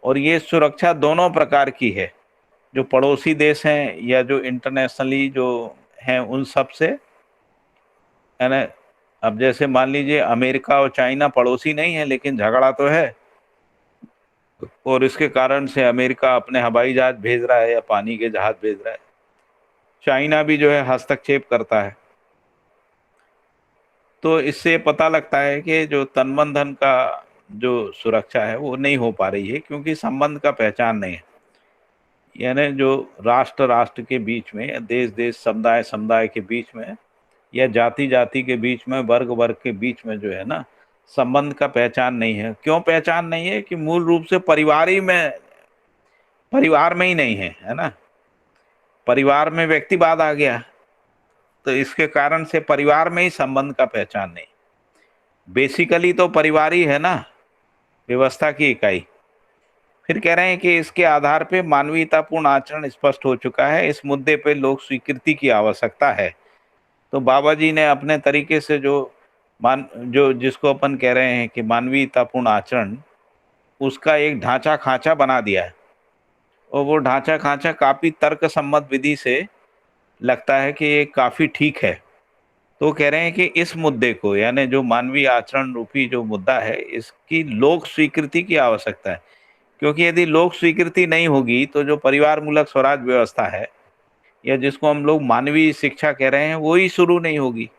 और ये सुरक्षा दोनों प्रकार की है, जो पड़ोसी देश हैं या जो इंटरनेशनली जो हैं उन सब से, है ना। अब जैसे मान लीजिए अमेरिका और चाइना पड़ोसी नहीं है लेकिन झगड़ा तो है, और इसके कारण से अमेरिका अपने हवाई जहाज भेज रहा है या पानी के जहाज भेज रहा है, चाइना भी जो है हस्तक्षेप करता है। तो इससे पता लगता है कि जो तन मन धन का जो सुरक्षा है वो नहीं हो पा रही है, क्योंकि संबंध का पहचान नहीं है। यानी जो राष्ट्र राष्ट्र के बीच में, देश देश, समुदाय समुदाय के बीच में, या जाति जाति के बीच में, वर्ग वर्ग के बीच में जो है ना, संबंध का पहचान नहीं है। क्यों पहचान नहीं है? कि मूल रूप से परिवार में ही नहीं है ना। परिवार में व्यक्तिवाद आ गया, तो इसके कारण से परिवार में ही संबंध का पहचान नहीं। बेसिकली तो परिवार ही है ना व्यवस्था की इकाई। फिर कह रहे हैं कि इसके आधार पे मानवीयतापूर्ण आचरण स्पष्ट हो चुका है, इस मुद्दे पे लोक स्वीकृति की आवश्यकता है। तो बाबा जी ने अपने तरीके से जो जिसको अपन कह रहे हैं कि मानवीयतापूर्ण आचरण, उसका एक ढांचा खांचा बना दिया है, और वो ढांचा खांचा काफी तर्क सम्मत विधि से लगता है कि ये काफी ठीक है। तो कह रहे हैं कि इस मुद्दे को, यानी जो मानवीय आचरण रूपी जो मुद्दा है, इसकी लोक स्वीकृति की आवश्यकता है। क्योंकि यदि लोक स्वीकृति नहीं होगी तो जो परिवार मूलक स्वराज व्यवस्था है, या जिसको हम लोग मानवीय शिक्षा कह रहे हैं, वो ही शुरू नहीं होगी,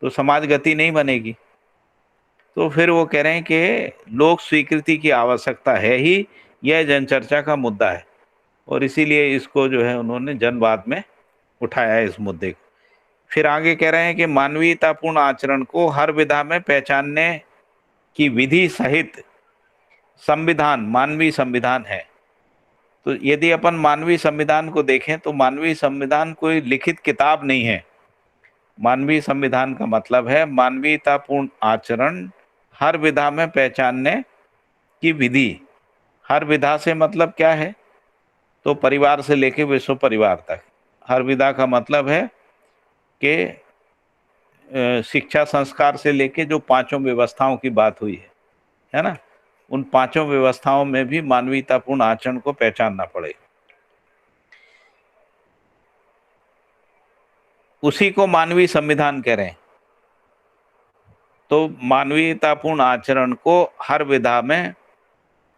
तो समाज गति नहीं बनेगी। तो फिर वो कह रहे हैं कि लोक स्वीकृति की आवश्यकता है ही, यह जनचर्चा का मुद्दा है, और इसीलिए इसको जो है उन्होंने जनवाद में उठाया है इस मुद्दे को। फिर आगे कह रहे हैं कि मानवीयतापूर्ण आचरण को हर विधा में पहचानने की विधि सहित संविधान, मानवीय संविधान है। तो यदि अपन मानवीय संविधान को देखें तो मानवीय संविधान कोई लिखित किताब नहीं है। मानवीय संविधान का मतलब है मानवीयतापूर्ण आचरण हर विधा में पहचानने की विधि। हर विधा से मतलब क्या है? तो परिवार से लेकर विश्व परिवार तक। हर विधा का मतलब है कि शिक्षा संस्कार से लेके जो पांचों व्यवस्थाओं की बात हुई है ना, उन पांचों व्यवस्थाओं में भी मानवीयतापूर्ण आचरण को पहचानना पड़ेगा। उसी को मानवीय संविधान कह रहे हैं। तो मानवीयतापूर्ण आचरण को हर विधा में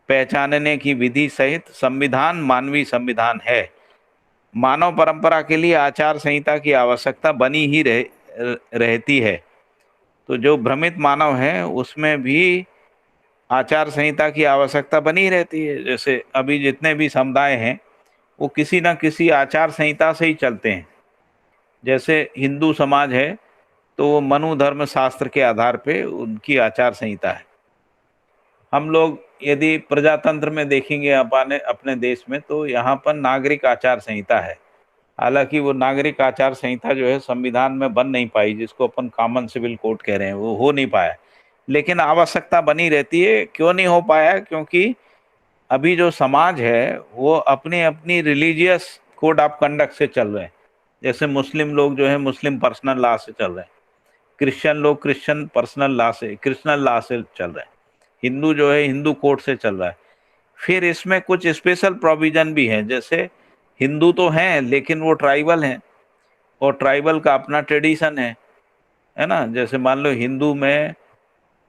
पहचानने की विधि सहित संविधान मानवीय संविधान है। मानव परंपरा के लिए आचार संहिता की आवश्यकता बनी ही रहती है। तो जो भ्रमित मानव है उसमें भी आचार संहिता की आवश्यकता बनी रहती है। जैसे अभी जितने भी समुदाय हैं वो किसी न किसी आचार संहिता से ही चलते हैं। जैसे हिंदू समाज है तो वो मनु धर्म शास्त्र के आधार पे उनकी आचार संहिता है। हम लोग यदि प्रजातंत्र में देखेंगे अपने देश में, तो यहाँ पर नागरिक आचार संहिता है। हालांकि वो नागरिक आचार संहिता जो है संविधान में बन नहीं पाई, जिसको अपन कॉमन सिविल कोड कह रहे हैं, वो हो नहीं पाया। लेकिन आवश्यकता बनी रहती है। क्यों नहीं हो पाया? क्योंकि अभी जो समाज है वो अपनी अपनी रिलीजियस कोड ऑफ कंडक्ट से चल रहे हैं। जैसे मुस्लिम लोग जो है मुस्लिम पर्सनल लॉ से चल रहे हैं, क्रिश्चियन लोग क्रिश्चियन पर्सनल लॉ से, क्रिश्चियन लॉ से चल रहे हैं, हिंदू जो है हिंदू कोड से चल रहा है। फिर इसमें कुछ स्पेशल प्रोविजन भी हैं। जैसे हिंदू तो हैं लेकिन वो ट्राइबल हैं, और ट्राइबल का अपना ट्रेडिशन है ना। जैसे मान लो हिंदू में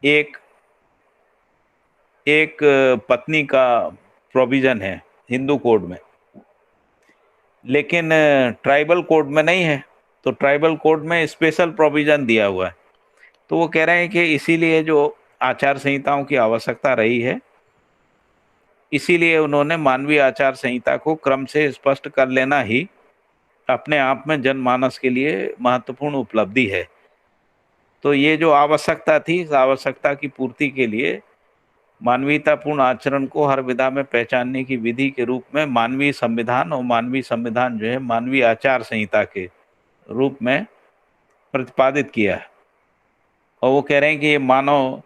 एक पत्नी का प्रोविजन है हिंदू कोड में, लेकिन ट्राइबल कोड में नहीं है। तो ट्राइबल कोड में स्पेशल प्रोविजन दिया हुआ है। तो वो कह रहे हैं कि इसीलिए जो आचार संहिताओं की आवश्यकता रही है, इसीलिए उन्होंने मानवीय आचार संहिता को क्रम से स्पष्ट कर लेना ही अपने आप में जनमानस के लिए महत्वपूर्ण उपलब्धि है। तो ये जो आवश्यकता थी, इस आवश्यकता की पूर्ति के लिए मानवीयतापूर्ण आचरण को हर विधा में पहचानने की विधि के रूप में मानवीय संविधान, और मानवीय संविधान जो है मानवीय आचार संहिता के रूप में प्रतिपादित किया है। और वो कह रहे हैं कि ये मानव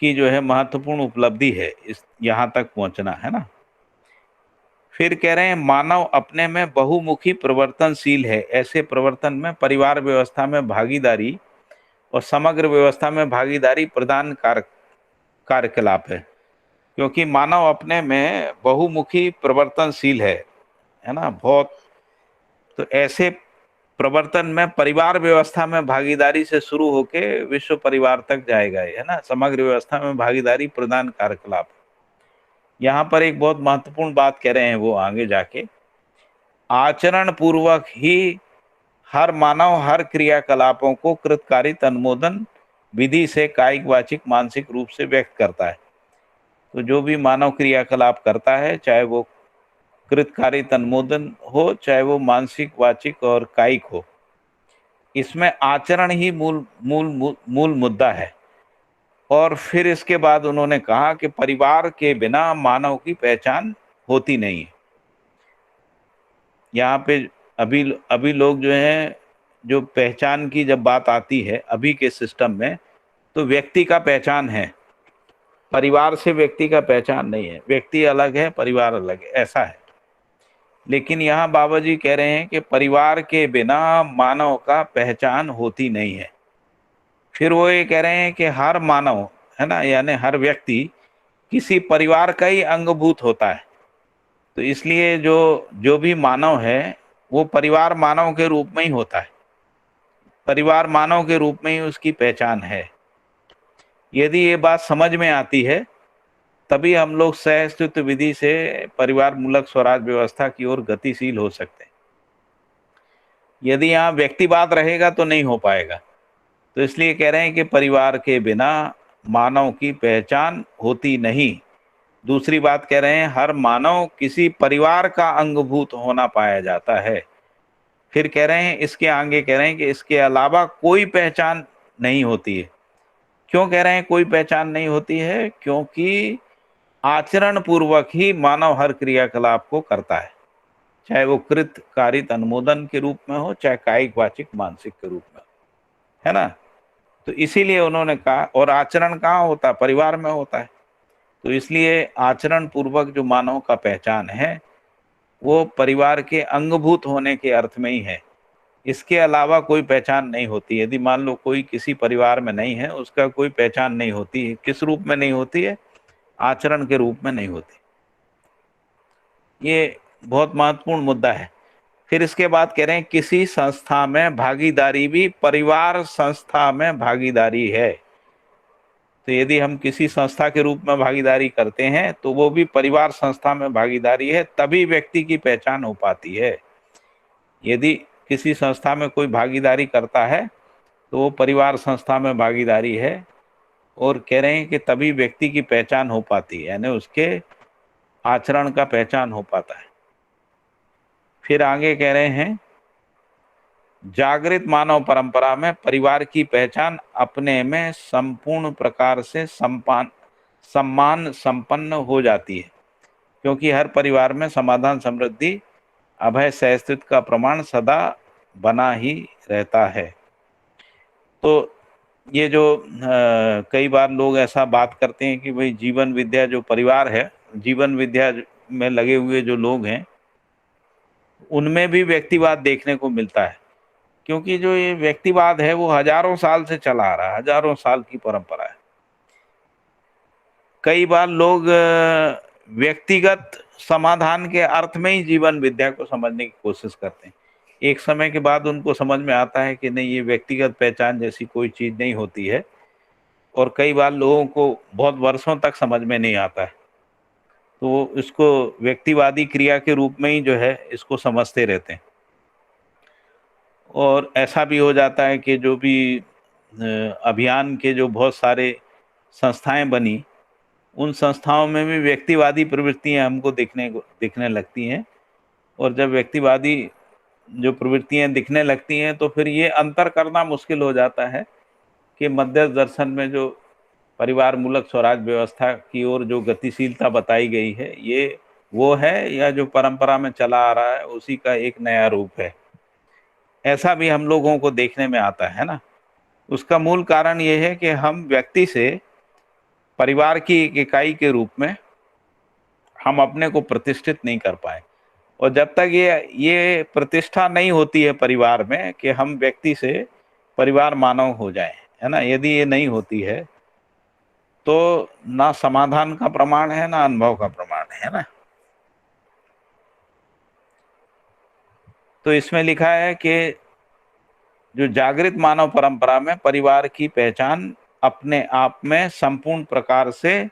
की जो है महत्वपूर्ण उपलब्धि है इस यहाँ तक पहुंचना, है ना। फिर कह रहे हैं मानव अपने में बहुमुखी परिवर्तनशील है। ऐसे परिवर्तन में परिवार व्यवस्था में भागीदारी और समग्र व्यवस्था में भागीदारी प्रधान कार्यकलाप है। क्योंकि मानव अपने में बहुमुखी परिवर्तनशील है ना, बहुत। तो ऐसे प्रवर्तन में परिवार व्यवस्था में भागीदारी से शुरू होके विश्व परिवार तक जाएगा, है ना। समग्र व्यवस्था में भागीदारी प्रधान कार्यकलाप। यहाँ पर एक बहुत महत्वपूर्ण बात कह रहे हैं वो आगे जाके, आचरण पूर्वक ही हर मानव हर क्रियाकलापों को कृतकारित अनुमोदन विधि से कायिक वाचिक मानसिक रूप से व्यक्त करता है। तो जो भी मानव क्रियाकलाप करता है, चाहे वो कृतकारी तन्मोदन हो, चाहे वो मानसिक वाचिक और कायिक हो, इसमें आचरण ही मूल मुद्दा है। और फिर इसके बाद उन्होंने कहा कि परिवार के बिना मानव की पहचान होती नहीं है। यहाँ पे अभी लोग जो हैं, जो पहचान की जब बात आती है अभी के सिस्टम में, तो व्यक्ति का पहचान है, परिवार से व्यक्ति का पहचान नहीं है। व्यक्ति अलग है, परिवार अलग है, ऐसा है। लेकिन यहाँ बाबा जी कह रहे हैं कि परिवार के बिना मानव का पहचान होती नहीं है। फिर वो ये कह रहे हैं कि हर मानव, है ना, यानी हर व्यक्ति किसी परिवार का ही अंगभूत होता है। तो इसलिए जो भी मानव है वो परिवार मानव के रूप में ही होता है, परिवार मानव के रूप में ही उसकी पहचान है। यदि ये बात समझ में आती है तभी हम लोग सहअस्तित्व विधि से परिवार मूलक स्वराज व्यवस्था की ओर गतिशील हो सकते हैं। यदि यहाँ व्यक्तिवाद रहेगा तो नहीं हो पाएगा। तो इसलिए कह रहे हैं कि परिवार के बिना मानव की पहचान होती नहीं। दूसरी बात कह रहे हैं, हर मानव किसी परिवार का अंगभूत होना पाया जाता है। फिर कह रहे हैं, इसके आगे कह रहे हैं कि इसके अलावा कोई पहचान नहीं होती है। क्यों कह रहे हैं कोई पहचान नहीं होती है? क्योंकि आचरण पूर्वक ही मानव हर क्रियाकलाप को करता है, चाहे वो कृत कारित अनुमोदन के रूप में हो, चाहे कायिक वाचिक मानसिक के रूप में, है ना। तो इसीलिए उन्होंने कहा, और आचरण कहाँ होता है? परिवार में होता है। तो इसलिए आचरण पूर्वक जो मानव का पहचान है वो परिवार के अंगभूत होने के अर्थ में ही है। इसके अलावा कोई पहचान नहीं होती। यदि मान लो कोई किसी परिवार में नहीं है, उसका कोई पहचान नहीं होती है। किस रूप में नहीं होती है? आचरण के रूप में नहीं होती। ये बहुत महत्वपूर्ण मुद्दा है। फिर इसके बाद कह रहे हैं, किसी संस्था में भागीदारी भी परिवार संस्था में भागीदारी है। तो यदि हम किसी संस्था के रूप में भागीदारी करते हैं तो वो भी परिवार संस्था में भागीदारी है, तभी व्यक्ति की पहचान हो पाती है। यदि किसी संस्था में कोई भागीदारी करता है तो वो परिवार संस्था में भागीदारी है, और कह रहे हैं कि तभी व्यक्ति की पहचान हो पाती है, यानी उसके आचरण का पहचान हो पाता है। फिर आगे कह रहे हैं, जागृत मानव परंपरा में परिवार की पहचान अपने में संपूर्ण प्रकार से सम्मान संपन्न हो जाती है, क्योंकि हर परिवार में समाधान, समृद्धि, अभय, सहअस्तित्व का प्रमाण सदा बना ही रहता है। तो ये जो कई बार लोग ऐसा बात करते हैं कि भाई जीवन विद्या जो परिवार है, जीवन विद्या में लगे हुए जो लोग हैं उनमें भी व्यक्तिवाद देखने को मिलता है, क्योंकि जो ये व्यक्तिवाद है वो हजारों साल से चला आ रहा है, हजारों साल की परंपरा है। कई बार लोग व्यक्तिगत समाधान के अर्थ में ही जीवन विद्या को समझने की कोशिश करते हैं। एक समय के बाद उनको समझ में आता है कि नहीं, ये व्यक्तिगत पहचान जैसी कोई चीज नहीं होती है, और कई बार लोगों को बहुत वर्षों तक समझ में नहीं आता है, तो इसको व्यक्तिवादी क्रिया के रूप में ही जो है इसको समझते रहते हैं। और ऐसा भी हो जाता है कि जो भी अभियान के जो बहुत सारे संस्थाएं बनी, उन संस्थाओं में भी व्यक्तिवादी प्रवृत्तियां हमको दिखने लगती हैं। और जब व्यक्तिवादी जो प्रवृत्तियां दिखने लगती हैं तो फिर ये अंतर करना मुश्किल हो जाता है कि मध्यस्थ दर्शन में जो परिवार मूलक स्वराज व्यवस्था की ओर जो गतिशीलता बताई गई है, ये वो है या जो परंपरा में चला आ रहा है उसी का एक नया रूप है। ऐसा भी हम लोगों को देखने में आता है ना। उसका मूल कारण ये है कि हम व्यक्ति से परिवार की एक इकाई के रूप में हम अपने को प्रतिष्ठित नहीं कर पाए। और जब तक ये प्रतिष्ठा नहीं होती है परिवार में कि हम व्यक्ति से परिवार मानव हो जाए, है ना, यदि ये नहीं होती है तो ना समाधान का प्रमाण है ना अनुभव का प्रमाण है ना। तो इसमें लिखा है कि जो जागृत मानव परंपरा में परिवार की पहचान अपने आप में संपूर्ण प्रकार से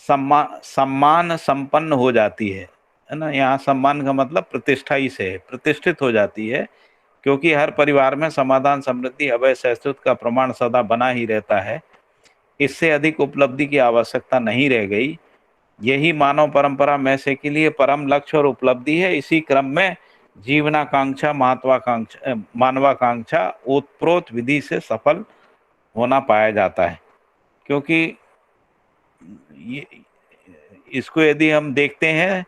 सम्मान संपन्न हो जाती है ना। यहाँ सम्मान का मतलब प्रतिष्ठा ही से है, प्रतिष्ठित हो जाती है, क्योंकि हर परिवार में समाधान, समृद्धि, अभय, सहस्त्रत्व का प्रमाण सदा बना ही रहता है। इससे अधिक उपलब्धि की आवश्यकता नहीं रह गई। यही मानव परंपरा में से के लिए परम लक्ष्य और उपलब्धि है। इसी क्रम में जीवनाकांक्षा, महत्वाकांक्षा, मानवाकांक्षा ओतप्रोत विधि से सफल होना पाया जाता है। क्योंकि ये इसको यदि हम देखते हैं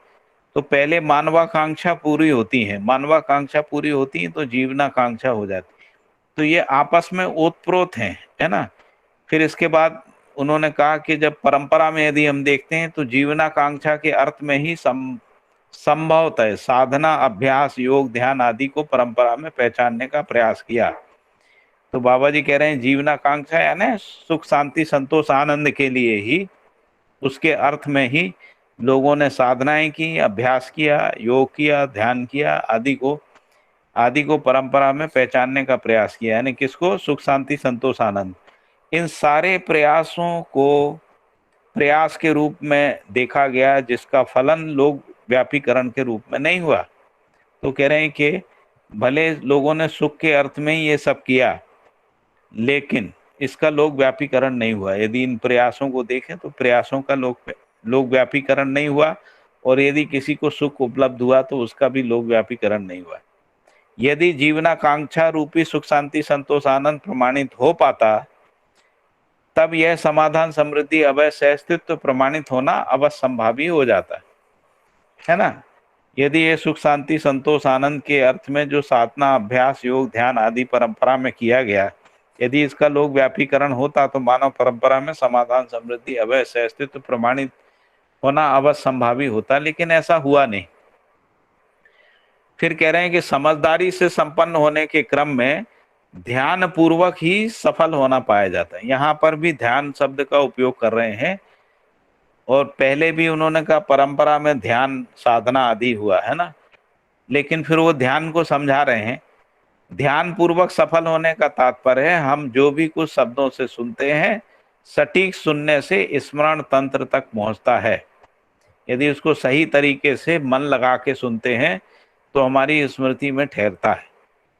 तो पहले मानवाकांक्षा पूरी होती है, मानवाकांक्षा पूरी होती है तो जीवनाकांक्षा हो जाती है। तो ये आपस में ओतप्रोत हैं, है ना। फिर इसके बाद उन्होंने कहा कि जब परंपरा में यदि हम देखते हैं तो जीवनाकांक्षा के अर्थ में ही संभवतः साधना, अभ्यास, योग, ध्यान आदि को परंपरा में पहचानने का प्रयास किया। तो बाबा जी कह रहे हैं जीवनाकांक्षा यानी सुख, शांति, संतोष, आनंद के लिए ही, उसके अर्थ में ही लोगों ने साधनाएं की, अभ्यास किया, योग किया, ध्यान किया, आदि को परंपरा में पहचानने का प्रयास किया। यानी किसको? सुख, शांति, संतोष, आनंद। इन सारे प्रयासों को प्रयास के रूप में देखा गया, जिसका फलन लोक व्यापीकरण के रूप में नहीं हुआ। तो कह रहे हैं कि भले लोगों ने सुख के अर्थ में ही ये सब किया, लेकिन इसका लोक व्यापीकरण नहीं हुआ। यदि इन प्रयासों को देखें तो प्रयासों का लोक व्यापीकरण नहीं हुआ, और यदि किसी को सुख उपलब्ध हुआ तो उसका भी लोक व्यापीकरण नहीं हुआ। यदि जीवनाकांक्षा रूपी सुख, शांति, संतोष, आनंद प्रमाणित हो पाता, तब यह समाधान, समृद्धि, अभय, सहस्तित्व प्रमाणित होना अवश्यंभावी हो जाता है ना। यदि ये सुख, शांति, संतोष, आनंद के अर्थ में जो साधना, अभ्यास, योग, ध्यान आदि परंपरा में किया गया, यदि इसका लोक व्यापीकरण होता तो मानव परंपरा में समाधान, समृद्धि, अभय, सहस्तित्व प्रमाणित होना अवश्यंभावी होता, लेकिन ऐसा हुआ नहीं। फिर कह रहे हैं कि समझदारी से संपन्न होने के क्रम में ध्यान पूर्वक ही सफल होना पाया जाता है। यहाँ पर भी ध्यान शब्द का उपयोग कर रहे हैं, और पहले भी उन्होंने कहा परंपरा में ध्यान, साधना आदि हुआ है ना, लेकिन फिर वो ध्यान को समझा रहे हैं। ध्यान पूर्वक सफल होने का तात्पर्य है हम जो भी कुछ शब्दों से सुनते हैं, सटीक सुनने से स्मरण तंत्र तक पहुंचता है। यदि उसको सही तरीके से मन लगा के सुनते हैं तो हमारी स्मृति में ठहरता है।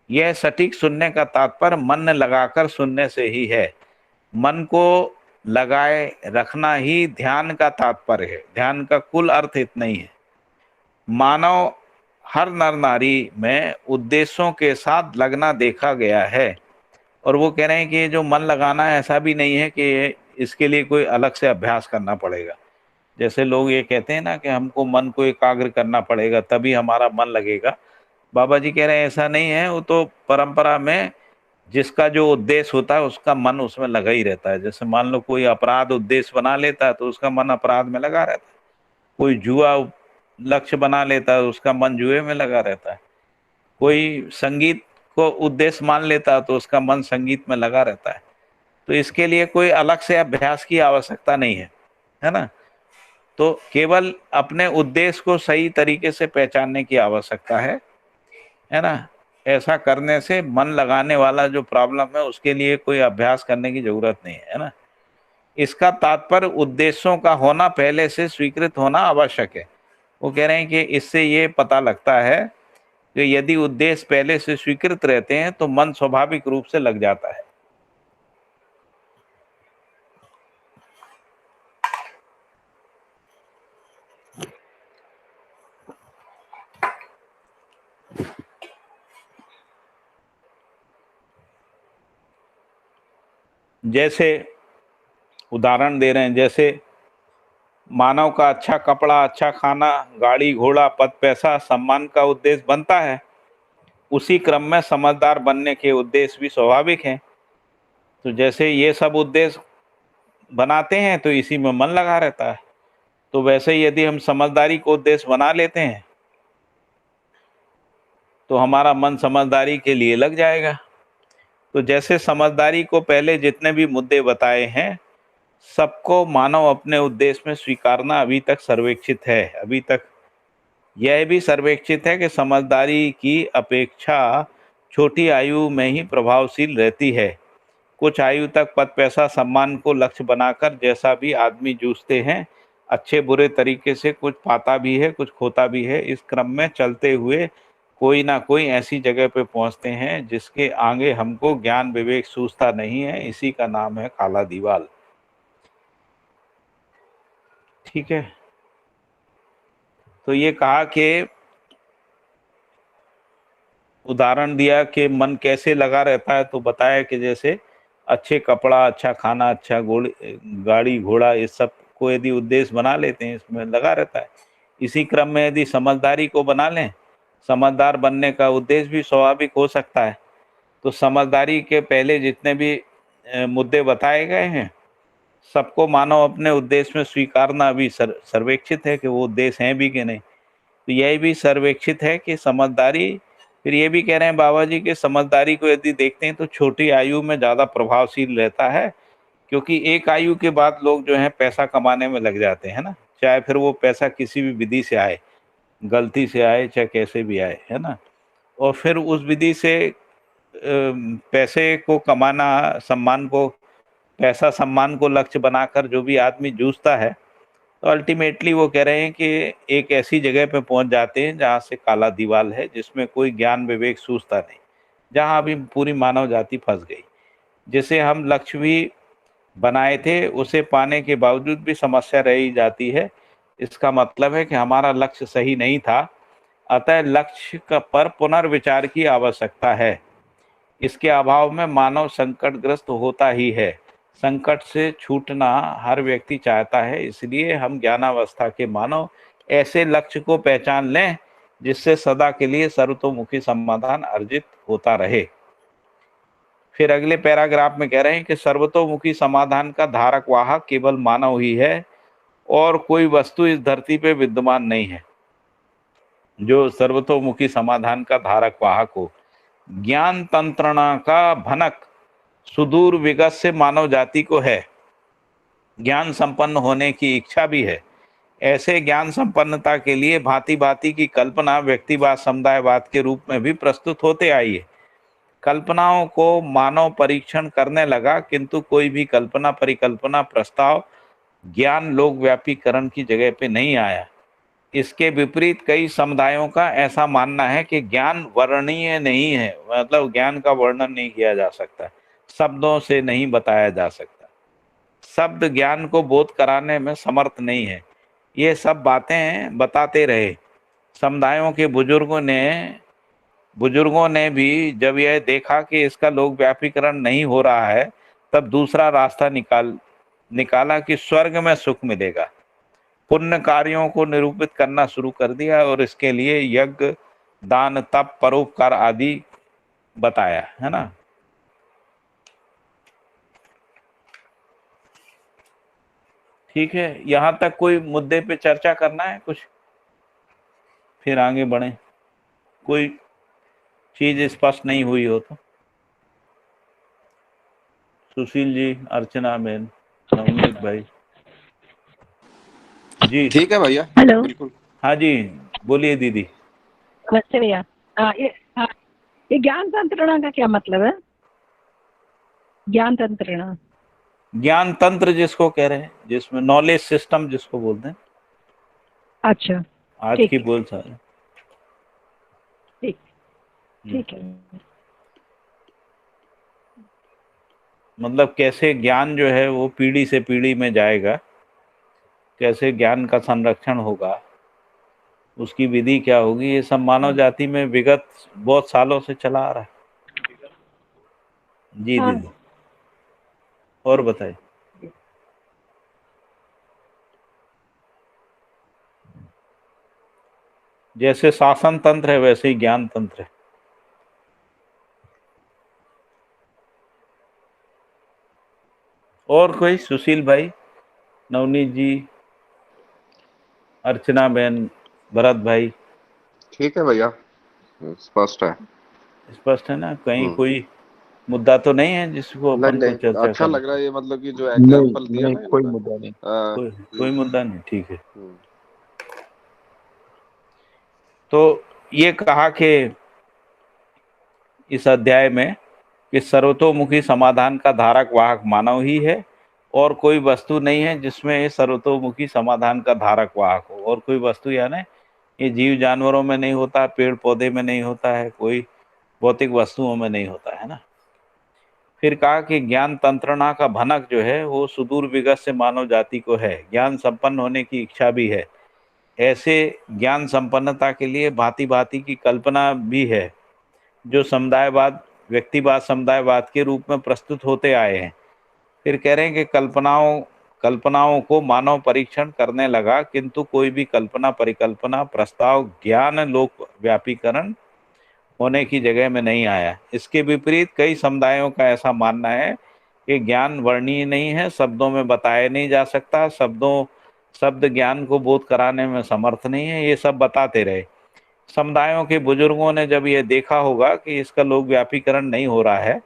यह सटीक सुनने का तात्पर्य मन लगाकर सुनने से ही है। मन को लगाए रखना ही ध्यान का तात्पर्य है। ध्यान का कुल अर्थ इतना ही है। मानव हर नर नारी में उद्देश्यों के साथ लगना देखा गया है, और वो कह रहे हैं कि ये जो मन लगाना है, ऐसा भी नहीं है कि इसके लिए कोई अलग से अभ्यास करना पड़ेगा। जैसे लोग ये कहते हैं ना कि हमको मन को एकाग्र करना पड़ेगा तभी हमारा मन लगेगा। बाबा जी कह रहे हैं ऐसा नहीं है। वो तो परंपरा में जिसका जो उद्देश्य होता है उसका मन उसमें लगा ही रहता है। जैसे मान लो कोई अपराध उद्देश्य बना लेता है तो उसका मन अपराध में लगा रहता है। कोई जुआ लक्ष्य बना लेता है उसका मन जुए में लगा रहता है। कोई संगीत को उद्देश्य मान लेता है तो उसका मन संगीत में लगा रहता है। तो इसके लिए कोई अलग से अभ्यास की आवश्यकता नहीं है ना। तो केवल अपने उद्देश्य को सही तरीके से पहचानने की आवश्यकता है ना। ऐसा करने से मन लगाने वाला जो प्रॉब्लम है उसके लिए कोई अभ्यास करने की जरूरत नहीं है ना। इसका तात्पर्य उद्देश्यों का होना पहले से स्वीकृत होना आवश्यक है। वो कह रहे हैं कि इससे ये पता लगता है कि यदि उद्देश्य पहले से स्वीकृत रहते हैं तो मन स्वाभाविक रूप से लग जाता है। जैसे उदाहरण दे रहे हैं, जैसे मानव का अच्छा कपड़ा, अच्छा खाना, गाड़ी घोड़ा, पद पैसा, सम्मान का उद्देश्य बनता है, उसी क्रम में समझदार बनने के उद्देश्य भी स्वाभाविक हैं। तो जैसे ये सब उद्देश्य बनाते हैं तो इसी में मन लगा रहता है। तो वैसे ही यदि हम समझदारी को उद्देश्य बना लेते हैं तो हमारा मन समझदारी के लिए लग जाएगा। तो जैसे समझदारी को पहले जितने भी मुद्दे बताए हैं, सबको मानव अपने उद्देश्य में स्वीकारना अभी तक सर्वेक्षित है। अभी तक यह भी सर्वेक्षित है कि समझदारी की अपेक्षा छोटी आयु में ही प्रभावशील रहती है। कुछ आयु तक पद पैसा सम्मान को लक्ष्य बनाकर जैसा भी आदमी जूझते हैं, अच्छे बुरे तरीके से कुछ पाता भी है कुछ खोता भी है। इस क्रम में चलते हुए कोई ना कोई ऐसी जगह पे पहुंचते हैं जिसके आगे हमको ज्ञान विवेक सूझता नहीं है, इसी का नाम है काला दीवाल। ठीक है, तो ये कहा कि उदाहरण दिया कि मन कैसे लगा रहता है, तो बताया कि जैसे अच्छे कपड़ा, अच्छा खाना, अच्छा गाड़ी घोड़ा, इस सब को यदि उद्देश्य बना लेते हैं, इसमें लगा रहता है। इसी क्रम में यदि समझदारी को बना लें, समझदार बनने का उद्देश्य भी स्वाभाविक हो सकता है। तो समझदारी के पहले जितने भी मुद्दे बताए गए हैं, सबको मानव अपने उद्देश्य में स्वीकारना अभी सर्वेक्षित है कि वो उद्देश्य हैं भी कि नहीं। तो यही भी सर्वेक्षित है कि समझदारी, फिर ये भी कह रहे हैं बाबा जी कि समझदारी को यदि देखते हैं तो छोटी आयु में ज़्यादा प्रभावशील रहता है, क्योंकि एक आयु के बाद लोग जो है पैसा कमाने में लग जाते हैं ना, चाहे फिर वो पैसा किसी भी विधि से आए, गलती से आए चाहे कैसे भी आए, है ना। और फिर उस विधि से पैसे को कमाना, सम्मान को, पैसा सम्मान को लक्ष्य बनाकर जो भी आदमी जूझता है, तो अल्टीमेटली वो कह रहे हैं कि एक ऐसी जगह पे पहुंच जाते हैं जहां से काला दीवाल है, जिसमें कोई ज्ञान विवेक सूझता नहीं, जहां अभी पूरी मानव जाति फंस गई। जिसे हम लक्ष्य भी बनाए थे, उसे पाने के बावजूद भी समस्या रही जाती है। इसका मतलब है कि हमारा लक्ष्य सही नहीं था, अतः लक्ष्य का पर पुनर्विचार की आवश्यकता है। इसके अभाव में मानव संकटग्रस्त होता ही है। संकट से छूटना हर व्यक्ति चाहता है, इसलिए हम ज्ञानावस्था के मानव ऐसे लक्ष्य को पहचान लें जिससे सदा के लिए सर्वतोमुखी समाधान अर्जित होता रहे। फिर अगले पैराग्राफ में कह रहे हैं कि सर्वतोमुखी समाधान का धारक वाहक केवल मानव ही है और कोई वस्तु इस धरती पे विद्यमान नहीं है जो सर्वतोमुखी समाधान का धारक वाहक हो। ज्ञान तंत्रणा का भनक सुदूर विगत से मानव जाति को है, ज्ञान संपन्न होने की इच्छा भी है। ऐसे ज्ञान संपन्नता के लिए भांति भांति की कल्पना व्यक्तिवाद समुदायवाद के रूप में भी प्रस्तुत होते आई है। कल्पनाओं को मानव परीक्षण करने लगा, किंतु कोई भी कल्पना, परिकल्पना, प्रस्ताव ज्ञान लोकव्यापीकरण की जगह पे नहीं आया। इसके विपरीत कई समुदायों का ऐसा मानना है कि ज्ञान वर्णनीय नहीं है, मतलब ज्ञान का वर्णन नहीं किया जा सकता, शब्दों से नहीं बताया जा सकता, शब्द ज्ञान को बोध कराने में समर्थ नहीं है। ये सब बातें बताते रहे। समुदायों के बुजुर्गों ने भी जब यह देखा कि इसका लोक व्यापीकरण नहीं हो रहा है, तब दूसरा रास्ता निकाला कि स्वर्ग में सुख मिलेगा। पुण्य कार्यों को निरूपित करना शुरू कर दिया और इसके लिए यज्ञ, दान, तप, परोपकार आदि बताया, है ना। ठीक है, यहाँ तक कोई मुद्दे पे चर्चा करना है कुछ, फिर आगे बढ़े। कोई चीज स्पष्ट नहीं हुई हो तो। सुशील जी, अर्चना बहन, नवनीत भाई जी। ठीक है भैया, हेलो। बिल्कुल। हाँ जी, बोलिए दीदी। नमस्ते भैया। ये ज्ञान तंत्रणा का क्या मतलब है? ज्ञान तंत्रणा, ज्ञान तंत्र जिसको कह रहे हैं, जिसमें नॉलेज सिस्टम जिसको बोलते हैं। अच्छा, आज ठीक की है। बोल सारे। ठीक ठीक है। मतलब कैसे ज्ञान जो है वो पीढ़ी से पीढ़ी में जाएगा, कैसे ज्ञान का संरक्षण होगा, उसकी विधि क्या होगी, ये सब मानव जाति में विगत बहुत सालों से चला आ रहा है। जी हाँ। दीदी, और बताइए। जैसे शासन तंत्र है वैसे ही ज्ञान तंत्र है। और कोई? सुशील भाई, नवनीत जी, अर्चना बहन, भरत भाई। ठीक है भैया, स्पष्ट है। स्पष्ट है ना? कहीं कोई मुद्दा तो नहीं है जिसको अपन को नहीं, चर्चा अच्छा करना? लग रहा है ये, मतलब कि जो एग्जाम्पल दिया ना कोई इन्होंने। मुद्दा नहीं। कोई मुद्दा नहीं, ठीक है। हम्म। तो ये कहा कि इस अध्याय में कि सर्वतोमुखी समाधान का धारक वाहक मानव ही है और कोई वस्तु नहीं है जिसमें ये सर्वतोमुखी समाधान का धारक वाहक हो। और कोई वस्तु यानी ये जीव जानवरों में नहीं होता, पेड़ पौधे में नहीं होता है, कोई भौतिक वस्तुओं में नहीं होता है ना। फिर कहा कि ज्ञान तंत्रणा का भनक जो है वो सुदूर विगत से मानव जाति को है, ज्ञान संपन्न होने की इच्छा भी है। ऐसे ज्ञान संपन्नता के लिए भांति भांति की कल्पना भी है, जो समुदायवाद, व्यक्तिवाद, समुदायवाद के रूप में प्रस्तुत होते आए हैं। फिर कह रहे हैं कि कल्पनाओं को मानव परीक्षण करने लगा, किंतु कोई भी कल्पना, परिकल्पना, प्रस्ताव ज्ञान लोक व्यापीकरण होने की जगह में नहीं आया। इसके विपरीत कई समुदायों का ऐसा मानना है कि ज्ञान वर्णनीय नहीं है, शब्दों में बताया नहीं जा सकता, शब्द ज्ञान को बोध कराने में समर्थ नहीं है, ये सब बताते रहे। समुदायों के बुजुर्गों ने जब ये देखा होगा कि इसका लोक व्यापीकरण नहीं हो रहा है,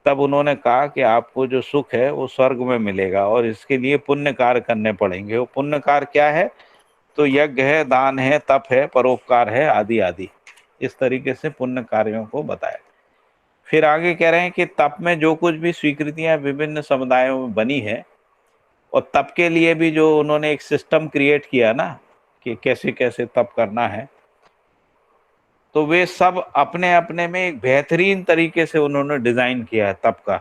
तब उन्होंने कहा कि आपको जो सुख है वो स्वर्ग में मिलेगा और इसके लिए पुण्य कार्य करने पड़ेंगे। वो पुण्य कार्य क्या है? तो यज्ञ है, दान है, तप है, परोपकार है, आदि आदि। इस तरीके से पुण्य कार्यों को बताया। फिर आगे कह रहे हैं कि तप में जो कुछ भी स्वीकृतियां विभिन्न समुदायों में बनी है, और तप के लिए भी जो उन्होंने एक सिस्टम क्रिएट किया ना कि कैसे कैसे तप करना है, तो वे सब अपने अपने में एक बेहतरीन तरीके से उन्होंने डिजाइन किया है तप का,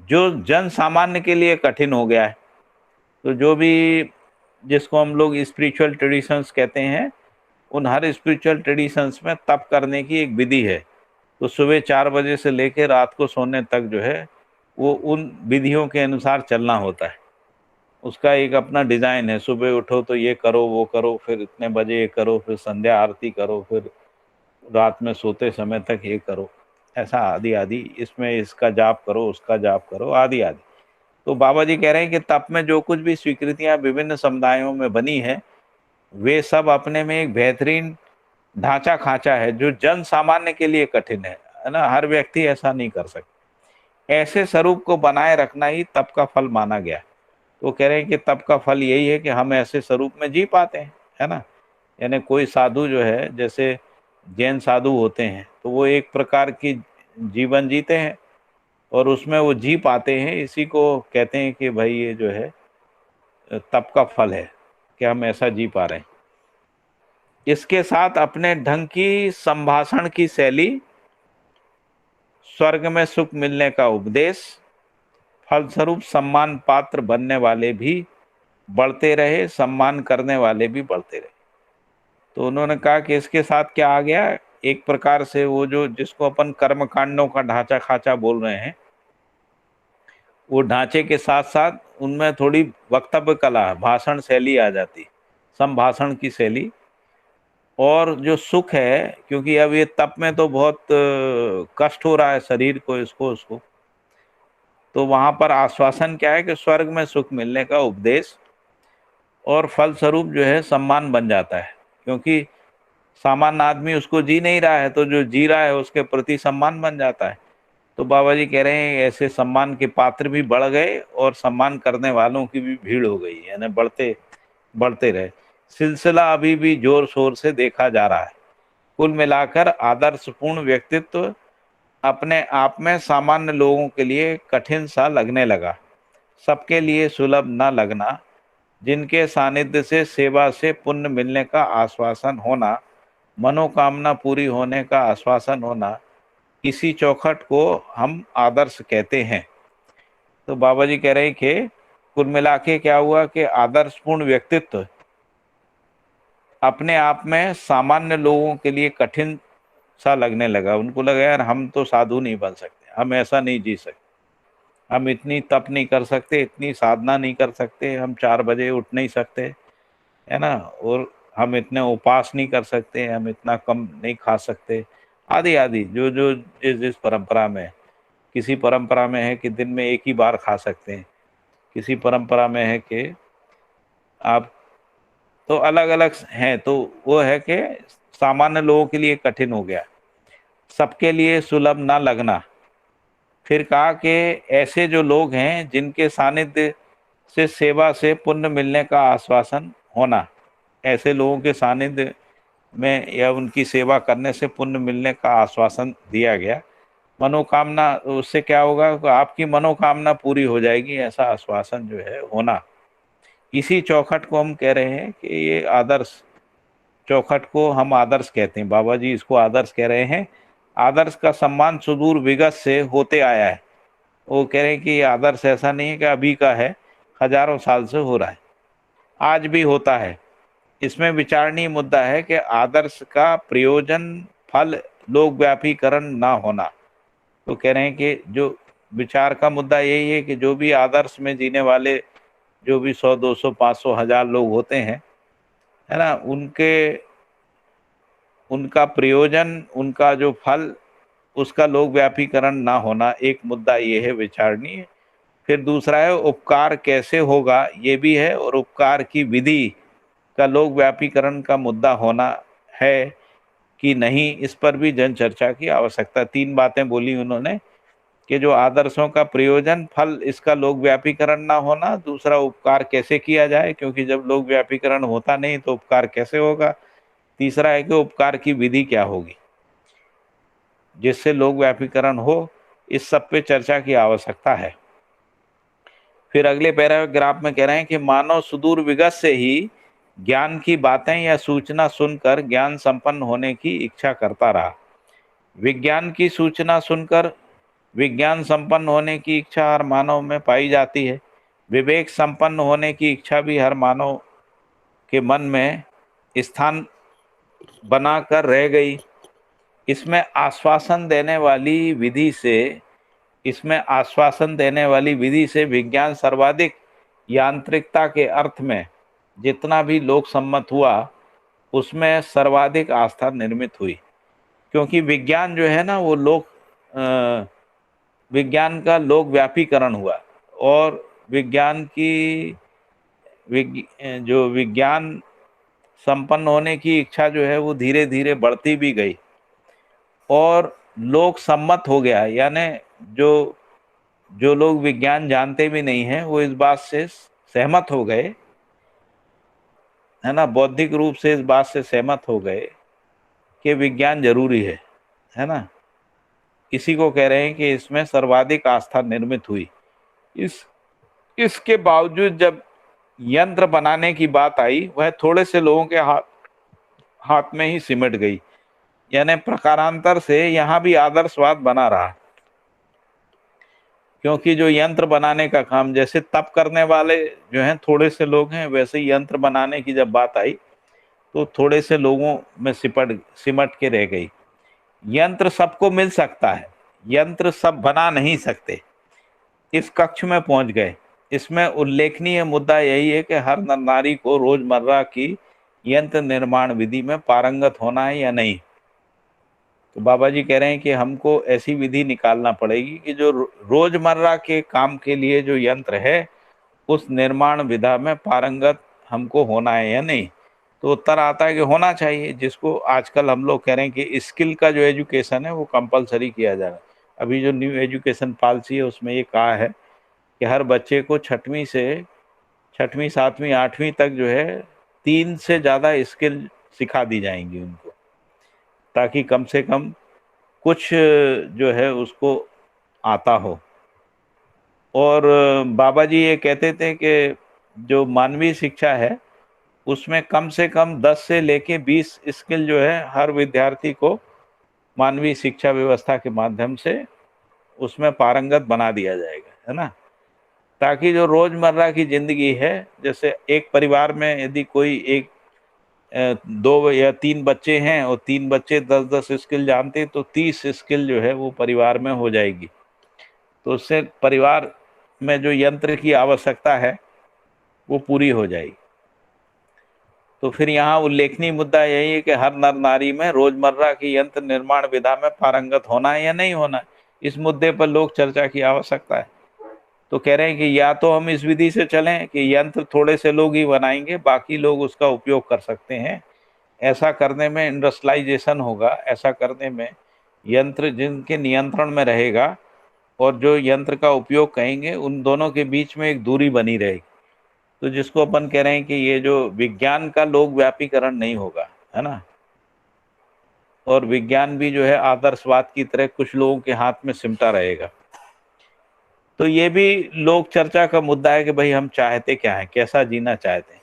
जो जन सामान्य के लिए कठिन हो गया है। तो जो भी, जिसको हम लोग स्पिरिचुअल ट्रेडिशंस कहते हैं, उन हर स्पिरिचुअल ट्रेडिशंस में तप करने की एक विधि है। तो सुबह 4 बजे से लेकर रात को सोने तक जो है वो उन विधियों के अनुसार चलना होता है। उसका एक अपना डिजाइन है, सुबह उठो तो ये करो, वो करो, फिर इतने बजे ये करो, फिर संध्या आरती करो, फिर रात में सोते समय तक ये करो, ऐसा आदि आदि। इसमें इसका जाप करो, उसका जाप करो, आदि आदि। तो बाबा जी कह रहे हैं कि तप में जो कुछ भी स्वीकृतियां विभिन्न समुदायों में बनी है, वे सब अपने में एक बेहतरीन ढांचा खांचा है, जो जन सामान्य के लिए कठिन है ना। हर व्यक्ति ऐसा नहीं कर सकता। ऐसे स्वरूप को बनाए रखना ही तप का फल माना गया। तो कह रहे हैं कि तप का फल यही है कि हम ऐसे स्वरूप में जी पाते हैं, है ना। यानी कोई साधु जो है, जैसे जैन साधु होते हैं, तो वो एक प्रकार की जीवन जीते हैं और उसमें वो जी पाते हैं। इसी को कहते हैं कि भाई ये जो है तप का फल है कि हम ऐसा जी पा रहे हैं। इसके साथ अपने ढंग की संभाषण की शैली, स्वर्ग में सुख मिलने का उपदेश, फलस्वरूप सम्मान पात्र बनने वाले भी बढ़ते रहे, सम्मान करने वाले भी बढ़ते रहे। तो उन्होंने कहा कि इसके साथ क्या आ गया, एक प्रकार से वो जो जिसको अपन कर्म कांडों का ढांचा खाचा बोल रहे हैं, वो ढांचे के साथ साथ उनमें थोड़ी वक्तव्य कला, भाषण शैली आ जाती, संभाषण की शैली। और जो सुख है, क्योंकि अब ये तप में तो बहुत कष्ट हो रहा है शरीर को, इसको उसको, तो वहां पर आश्वासन क्या है कि स्वर्ग में सुख मिलने का उपदेश, और फलस्वरूप जो है सम्मान बन जाता है। क्योंकि सामान्य आदमी उसको जी नहीं रहा है, तो जो जी रहा है उसके प्रति सम्मान बन जाता है। तो बाबा जी कह रहे हैं ऐसे सम्मान के पात्र भी बढ़ गए और सम्मान करने वालों की भी भीड़ हो गई, यानी बढ़ते रहे। सिलसिला अभी भी जोर शोर से देखा जा रहा है। कुल मिलाकर आदर्शपूर्ण व्यक्तित्व अपने आप में सामान्य लोगों के लिए कठिन सा लगने लगा, सबके लिए सुलभ न लगना, जिनके सानिध्य से सेवा से पुण्य मिलने का आश्वासन होना, मनोकामना पूरी होने का आश्वासन होना, इसी चौखट को हम आदर्श कहते हैं। तो बाबा जी कह रहे हैं कि कुल मिला के क्या हुआ कि आदर्शपूर्ण व्यक्तित्व अपने आप में सामान्य लोगों के लिए कठिन सा लगने लगा। उनको लगा यार हम तो साधु नहीं बन सकते, हम ऐसा नहीं जी सकते, हम इतनी तप नहीं कर सकते, इतनी साधना नहीं कर सकते, हम 4 बजे उठ नहीं सकते, है ना, और हम इतने उपास नहीं कर सकते, हम इतना कम नहीं खा सकते, आदि आदि। जो जो जिस परंपरा में, किसी परंपरा में है कि दिन में एक ही बार खा सकते हैं, किसी परंपरा में है कि आप, तो अलग अलग हैं। तो वो है कि सामान्य लोगों के लिए कठिन हो गया, सबके लिए सुलभ ना लगना। फिर कहा कि ऐसे जो लोग हैं जिनके सानिध्य से सेवा से पुण्य मिलने का आश्वासन होना, ऐसे लोगों के सानिध्य में या उनकी सेवा करने से पुण्य मिलने का आश्वासन दिया गया। मनोकामना, उससे क्या होगा, आपकी मनोकामना पूरी हो जाएगी, ऐसा आश्वासन जो है होना। इसी चौखट को हम कह रहे हैं कि ये आदर्श चौखट को हम आदर्श कहते हैं, बाबा जी इसको आदर्श कह रहे हैं। आदर्श का सम्मान सुदूर विगत से होते आया है। वो कह रहे हैं कि ये आदर्श ऐसा नहीं है कि अभी का है, हजारों साल से हो रहा है, आज भी होता है। इसमें विचारणीय मुद्दा है कि आदर्श का प्रयोजन फल लोकव्यापीकरण ना होना। तो कह रहे हैं कि जो विचार का मुद्दा यही है कि जो भी आदर्श में जीने वाले जो भी 100, 200, 500, 1000 लोग होते हैं, है ना, उनका प्रयोजन, उनका जो फल, उसका लोकव्यापीकरण ना होना, एक मुद्दा ये है विचारणीय। फिर दूसरा है उपकार कैसे होगा, ये भी है, और उपकार की विधि का लोकव्यापीकरण का मुद्दा होना है कि नहीं, इस पर भी जन चर्चा की आवश्यकता। 3 बातें बोली उन्होंने कि जो आदर्शों का प्रयोजन फल, इसका लोकव्यापीकरण ना होना, दूसरा उपकार कैसे किया जाए, क्योंकि जब लोकव्यापीकरण होता नहीं तो उपकार कैसे होगा, तीसरा है कि उपकार की विधि क्या होगी जिससे लोकव्यापीकरण हो। इस सब पे चर्चा की आवश्यकता है। फिर अगले पैराग्राफ में कह रहे हैं कि मानव सुदूर विगत से ही ज्ञान की बातें या सूचना सुनकर ज्ञान संपन्न होने की इच्छा करता रहा। विज्ञान की सूचना सुनकर विज्ञान संपन्न होने की इच्छा हर मानव में पाई जाती है। विवेक संपन्न होने की इच्छा भी हर मानव के मन में स्थान बनाकर रह गई। इसमें आश्वासन देने वाली विधि से विज्ञान सर्वाधिक यांत्रिकता के अर्थ में जितना भी लोक सम्मत हुआ, उसमें सर्वाधिक आस्था निर्मित हुई। क्योंकि विज्ञान जो है ना, वो विज्ञान का लोक व्यापीकरण हुआ, और जो विज्ञान संपन्न होने की इच्छा जो है वो धीरे धीरे बढ़ती भी गई और लोक सम्मत हो गया। यानी जो लोग विज्ञान जानते भी नहीं हैं, वो इस बात से सहमत हो गए, है ना, बौद्धिक रूप से इस बात से सहमत हो गए कि विज्ञान जरूरी है ना। इसी को कह रहे हैं कि इसमें सर्वाधिक आस्था निर्मित हुई। इसके बावजूद जब यंत्र बनाने की बात आई, वह थोड़े से लोगों के हाथ में ही सिमट गई। यानी प्रकारांतर से यहाँ भी आदर्शवाद बना रहा, क्योंकि जो यंत्र बनाने का काम, जैसे तप करने वाले जो हैं थोड़े से लोग हैं, वैसे ही यंत्र बनाने की जब बात आई तो थोड़े से लोगों में सिमट के रह गई। यंत्र सबको मिल सकता है, यंत्र सब बना नहीं सकते, इस कक्ष में पहुंच गए। इसमें उल्लेखनीय मुद्दा यही है कि हर नर नारी को रोजमर्रा की यंत्र निर्माण विधि में पारंगत होना है या नहीं। तो बाबा जी कह रहे हैं कि हमको ऐसी विधि निकालना पड़ेगी कि जो रोजमर्रा के काम के लिए जो यंत्र है, उस निर्माण विधा में पारंगत हमको होना है या नहीं। तो उत्तर आता है कि होना चाहिए, जिसको आजकल हम लोग कह रहे हैं कि स्किल का जो एजुकेशन है वो कंपलसरी किया जा रहा है। अभी जो न्यू एजुकेशन पॉलिसी है उसमें ये कहा है कि हर बच्चे को 6वीं से 6वीं 7वीं 8वीं तक जो है 3 से ज़्यादा स्किल सिखा दी जाएंगी उनको, ताकि कम से कम कुछ जो है उसको आता हो। और बाबा जी ये कहते थे कि जो मानवीय शिक्षा है उसमें कम से कम 10 से लेके 20 स्किल जो है हर विद्यार्थी को मानवीय शिक्षा व्यवस्था के माध्यम से उसमें पारंगत बना दिया जाएगा, है ना, ताकि जो रोजमर्रा की जिंदगी है, जैसे एक परिवार में यदि कोई 2 या 3 बच्चे हैं और 3 बच्चे 10-10 स्किल जानते हैं, तो 30 स्किल जो है वो परिवार में हो जाएगी। तो उससे परिवार में जो यंत्र की आवश्यकता है वो पूरी हो जाएगी। तो फिर यहाँ उल्लेखनीय मुद्दा यही है कि हर नर नारी में रोजमर्रा की यंत्र निर्माण विधा में पारंगत होना है या नहीं होना है। इस मुद्दे पर लोक चर्चा की आवश्यकता है। तो कह रहे हैं कि या तो हम इस विधि से चलें कि यंत्र थोड़े से लोग ही बनाएंगे, बाकी लोग उसका उपयोग कर सकते हैं। ऐसा करने में इंडस्ट्रियलाइजेशन होगा, ऐसा करने में यंत्र जिनके नियंत्रण में रहेगा और जो यंत्र का उपयोग करेंगे, उन दोनों के बीच में एक दूरी बनी रहेगी। तो जिसको अपन कह रहे हैं कि ये जो विज्ञान का लोक व्यापीकरण नहीं होगा, है ना, और विज्ञान भी जो है आदर्शवाद की तरह कुछ लोगों के हाथ में सिमटा रहेगा। तो ये भी लोक चर्चा का मुद्दा है कि भाई हम चाहते क्या हैं, कैसा जीना चाहते हैं।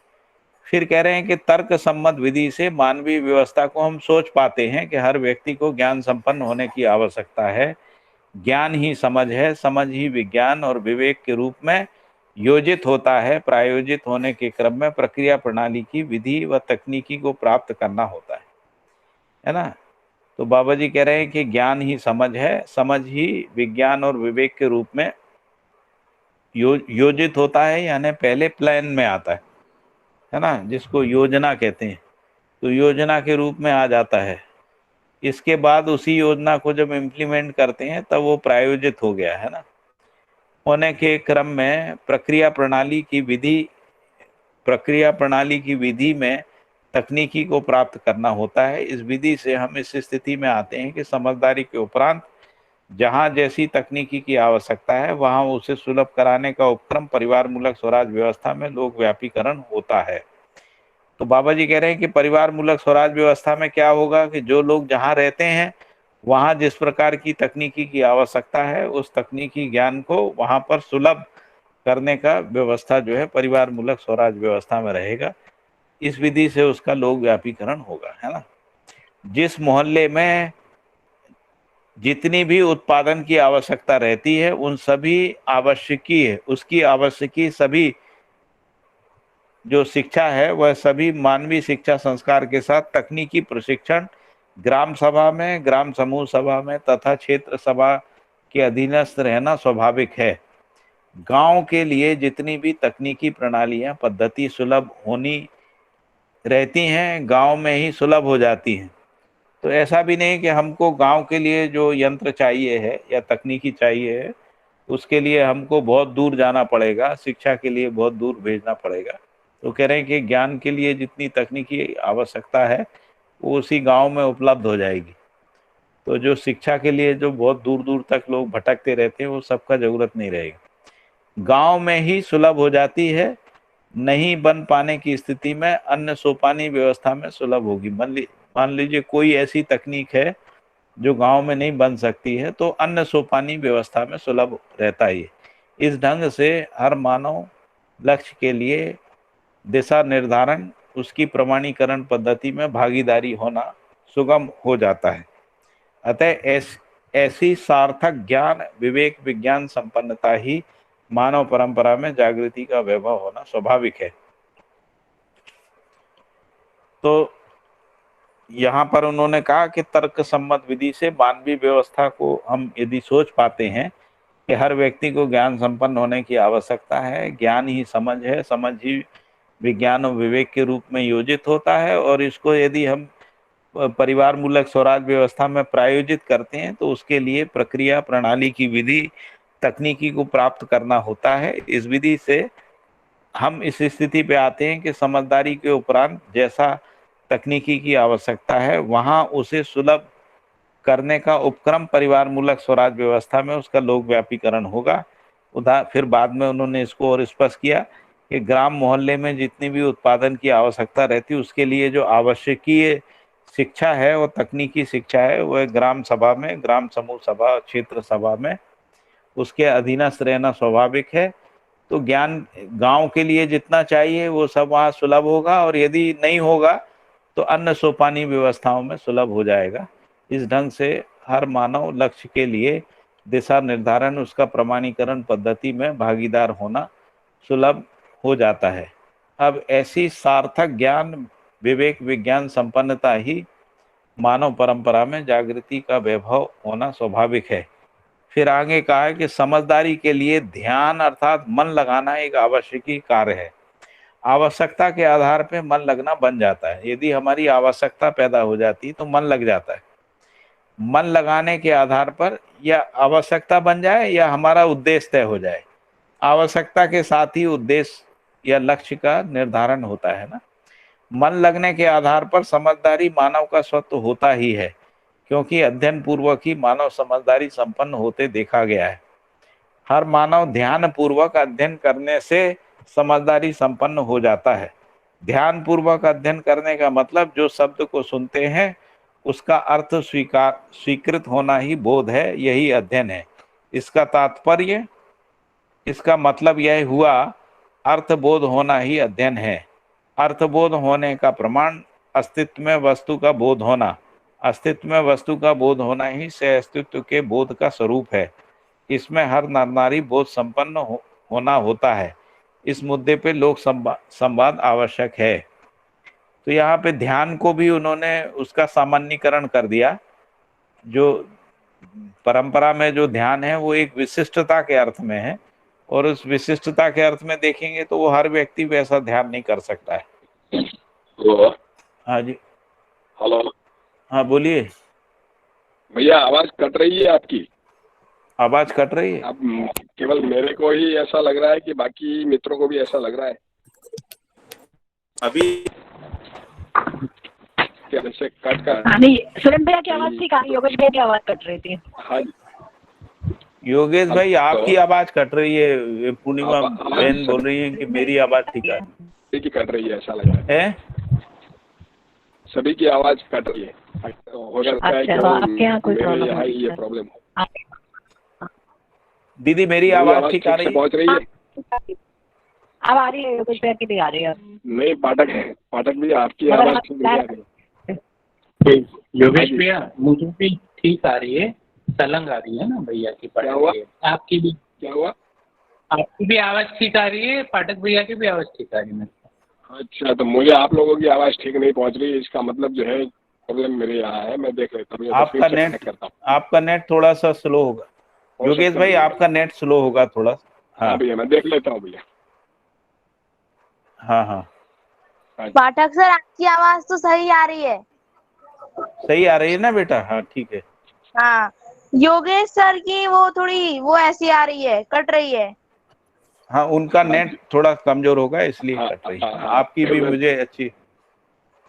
फिर कह रहे हैं कि तर्क सम्मत विधि से मानवीय व्यवस्था को हम सोच पाते हैं कि हर व्यक्ति को ज्ञान संपन्न होने की आवश्यकता है। ज्ञान ही समझ है, समझ ही विज्ञान और विवेक के रूप में योजित होता है। प्रायोजित होने के क्रम में प्रक्रिया प्रणाली की विधि व तकनीकी को प्राप्त करना होता है ना। तो बाबा जी कह रहे हैं कि ज्ञान ही समझ है, समझ ही विज्ञान और विवेक के रूप में योजित होता है, यानी पहले प्लान में आता है ना, जिसको योजना कहते हैं। तो योजना के रूप में आ जाता है। इसके बाद उसी योजना को जब इम्प्लीमेंट करते हैं तब वो प्रायोजित हो गया, है ना। होने के क्रम में प्रक्रिया प्रणाली की विधि में तकनीकी को प्राप्त करना होता है। इस विधि से हम इस स्थिति में आते हैं कि समझदारी के उपरांत जहां जैसी तकनीकी की आवश्यकता है वहां उसे सुलभ कराने का उपक्रम परिवार मूलक स्वराज व्यवस्था में लोक व्यापीकरण होता है। तो बाबा जी कह रहे हैं कि परिवार मूलक स्वराज व्यवस्था में क्या होगा कि जो लोग जहां रहते हैं वहां जिस प्रकार की तकनीकी की आवश्यकता है उस तकनीकी ज्ञान को वहां पर सुलभ करने का व्यवस्था जो है परिवार मूलक स्वराज व्यवस्था में रहेगा। इस विधि से उसका लोक व्यापीकरण होगा, है ना। जिस मोहल्ले में जितनी भी उत्पादन की आवश्यकता रहती है उन सभी उसकी आवश्यकी सभी जो शिक्षा है वह सभी मानवीय शिक्षा संस्कार के साथ तकनीकी प्रशिक्षण ग्राम सभा में, ग्राम समूह सभा में तथा क्षेत्र सभा के अधीनस्थ रहना स्वाभाविक है। गांव के लिए जितनी भी तकनीकी प्रणालियां पद्धति सुलभ होनी रहती हैं गांव में ही सुलभ हो जाती हैं। तो ऐसा भी नहीं कि हमको गांव के लिए जो यंत्र चाहिए है या तकनीकी चाहिए है उसके लिए हमको बहुत दूर जाना पड़ेगा, शिक्षा के लिए बहुत दूर भेजना पड़ेगा। तो कह रहे हैं कि ज्ञान के लिए जितनी तकनीकी आवश्यकता है वो उसी गांव में उपलब्ध हो जाएगी। तो जो शिक्षा के लिए जो बहुत दूर दूर तक लोग भटकते रहते हैं वो सबका जरूरत नहीं रहेगी, गांव में ही सुलभ हो जाती है। नहीं बन पाने की स्थिति में अन्न सोपानी व्यवस्था में सुलभ होगी। मान लीजिए कोई ऐसी तकनीक है जो गांव में नहीं बन सकती है तो अन्न सोपानी व्यवस्था में सुलभ रहता है। इस ढंग से हर मानव लक्ष्य के लिए दिशा निर्धारण उसकी प्रमाणीकरण पद्धति में भागीदारी होना सुगम हो जाता है। अतः ऐसी सार्थक ज्ञान विवेक विज्ञान संपन्नता ही मानव परंपरा में जागृति का वैभव होना स्वाभाविक है। तो यहाँ पर उन्होंने कहा कि तर्क सम्मत विधि से मानवीय व्यवस्था को हम यदि सोच पाते हैं कि हर व्यक्ति को ज्ञान संपन्न होने की आवश्यकता है, ज्ञान ही समझ है, समझ ही विज्ञान और विवेक के रूप में योजित होता है, और इसको यदि हम परिवार मूलक स्वराज व्यवस्था में प्रायोजित करते हैं तो उसके लिए प्रक्रिया प्रणाली की विधि तकनीकी को प्राप्त करना होता है। इस विधि से हम इस स्थिति पे आते हैं कि समझदारी के उपरांत जैसा तकनीकी की आवश्यकता है वहां उसे सुलभ करने का उपक्रम परिवार मूलक स्वराज व्यवस्था में उसका लोक व्यापीकरण होगा। फिर बाद में उन्होंने इसको और स्पष्ट किया कि ग्राम मोहल्ले में जितनी भी उत्पादन की आवश्यकता रहती है उसके लिए जो आवश्यकीय शिक्षा है वो तकनीकी शिक्षा है वह ग्राम सभा में, ग्राम समूह सभा, क्षेत्र सभा में उसके अधीनस्थ रहना स्वाभाविक है। तो ज्ञान गांव के लिए जितना चाहिए वो सब वहाँ सुलभ होगा, और यदि नहीं होगा तो अन्य सोपानी व्यवस्थाओं में सुलभ हो जाएगा। इस ढंग से हर मानव लक्ष्य के लिए दिशा निर्धारण उसका प्रमाणीकरण पद्धति में भागीदार होना सुलभ हो जाता है। अब ऐसी सार्थक ज्ञान विवेक विज्ञान संपन्नता ही मानव परंपरा में जागृति का वैभव होना स्वाभाविक है। फिर आगे कहा है कि समझदारी के लिए ध्यान अर्थात मन लगाना एक आवश्यकी कार्य है। आवश्यकता के आधार पर मन लगना बन जाता है। यदि हमारी आवश्यकता पैदा हो जाती तो मन लग जाता है। मन लगाने के आधार पर या आवश्यकता बन जाए या हमारा उद्देश्य तय हो जाए। आवश्यकता के साथ ही उद्देश्य या लक्ष्य का निर्धारण होता है ना। मन लगने के आधार पर समझदारी मानव का स्वत्व होता ही है, क्योंकि अध्ययन पूर्वक ही मानव समझदारी संपन्न होते देखा गया है। हर मानव ध्यान पूर्वक अध्ययन करने से समझदारी संपन्न हो जाता है। ध्यान पूर्वक अध्ययन करने का मतलब जो शब्द को सुनते हैं उसका अर्थ स्वीकृत होना ही बोध है, यही अध्ययन है। इसका तात्पर्य, इसका मतलब यह हुआ अर्थ बोध होना ही अध्ययन है। अर्थबोध होने का प्रमाण अस्तित्व में वस्तु का बोध होना। अस्तित्व में वस्तु का बोध होना ही सह अस्तित्व के बोध का स्वरूप है। इसमें हर नर नारी बोध संपन्न होना होता है। इस मुद्दे पे लोक संवाद आवश्यक है। तो यहाँ पे ध्यान को भी उन्होंने उसका सामान्यीकरण कर दिया। जो परंपरा में जो ध्यान है वो एक विशिष्टता के अर्थ में है, और उस विशिष्टता के अर्थ में देखेंगे तो वो हर व्यक्ति वैसा ध्यान नहीं कर सकता है। हेलो। हाँ जी। हेलो हाँ बोलिए। भैया, आवाज कट रही है आपकी। आवाज कट रही है? अब केवल मेरे को ही ऐसा लग रहा है कि बाकी मित्रों को भी ऐसा लग रहा है? अभी क्या जैसे कट कर? हाँ नहीं, सुरेंद्र भैया की आवाज ठीक आ रही है, योगेश भैया की आवाज कट रही थी। हाँ जी। योगेश भाई आपकी आवाज कट रही है। ये पूर्णिमा बहन बोल रही है कि मेरी आवाज ठीक है। सभी की कट रही है ऐसा लग रहा है। सभी की आवाज कट रही है। हो सकता है अच्छा, तो आपके यहाँ कोई मेरे प्रॉब्लम यहाँ ही ये प्रॉब्लम हो। दीदी मेरी आवाज ठीक आ रही है? पहुँच रही है? अब आ रही है, योगेश भैया की भी आ रही है। नहीं, पाठक भी आपकी आवाज ठीक नहीं आ रही है। योगेश भैया मुझे भी ठीक आ रही है, तलंग आ रही है ना भैया की। क्या हुआ? आपकी भी क्या हुआ? आपकी भी आवाज ठीक आ रही है, पाठक भैया की भी आवाज ठीक आ रही है। अच्छा, तो मुझे आप लोगों की आवाज ठीक नहीं पहुंच रही है, इसका मतलब जो है प्रॉब्लम मेरे यहाँ है। मैं देख लेता हूँ। आपका नेट थोड़ा सा स्लो होगा योगेश भाई, आपका नेट स्लो होगा थोड़ा। हाँ भैया, मैं देख लेता हूँ भैया। हाँ हाँ पाठक सर, आपकी आवाज तो सही आ रही है। सही आ रही है ना बेटा? हाँ ठीक है। हाँ, योगेश सर की वो थोड़ी वो ऐसी आ रही है, कट रही है। हाँ, उनका नेट थोड़ा कमजोर होगा इसलिए कट रही है। आपकी भी मुझे अच्छी।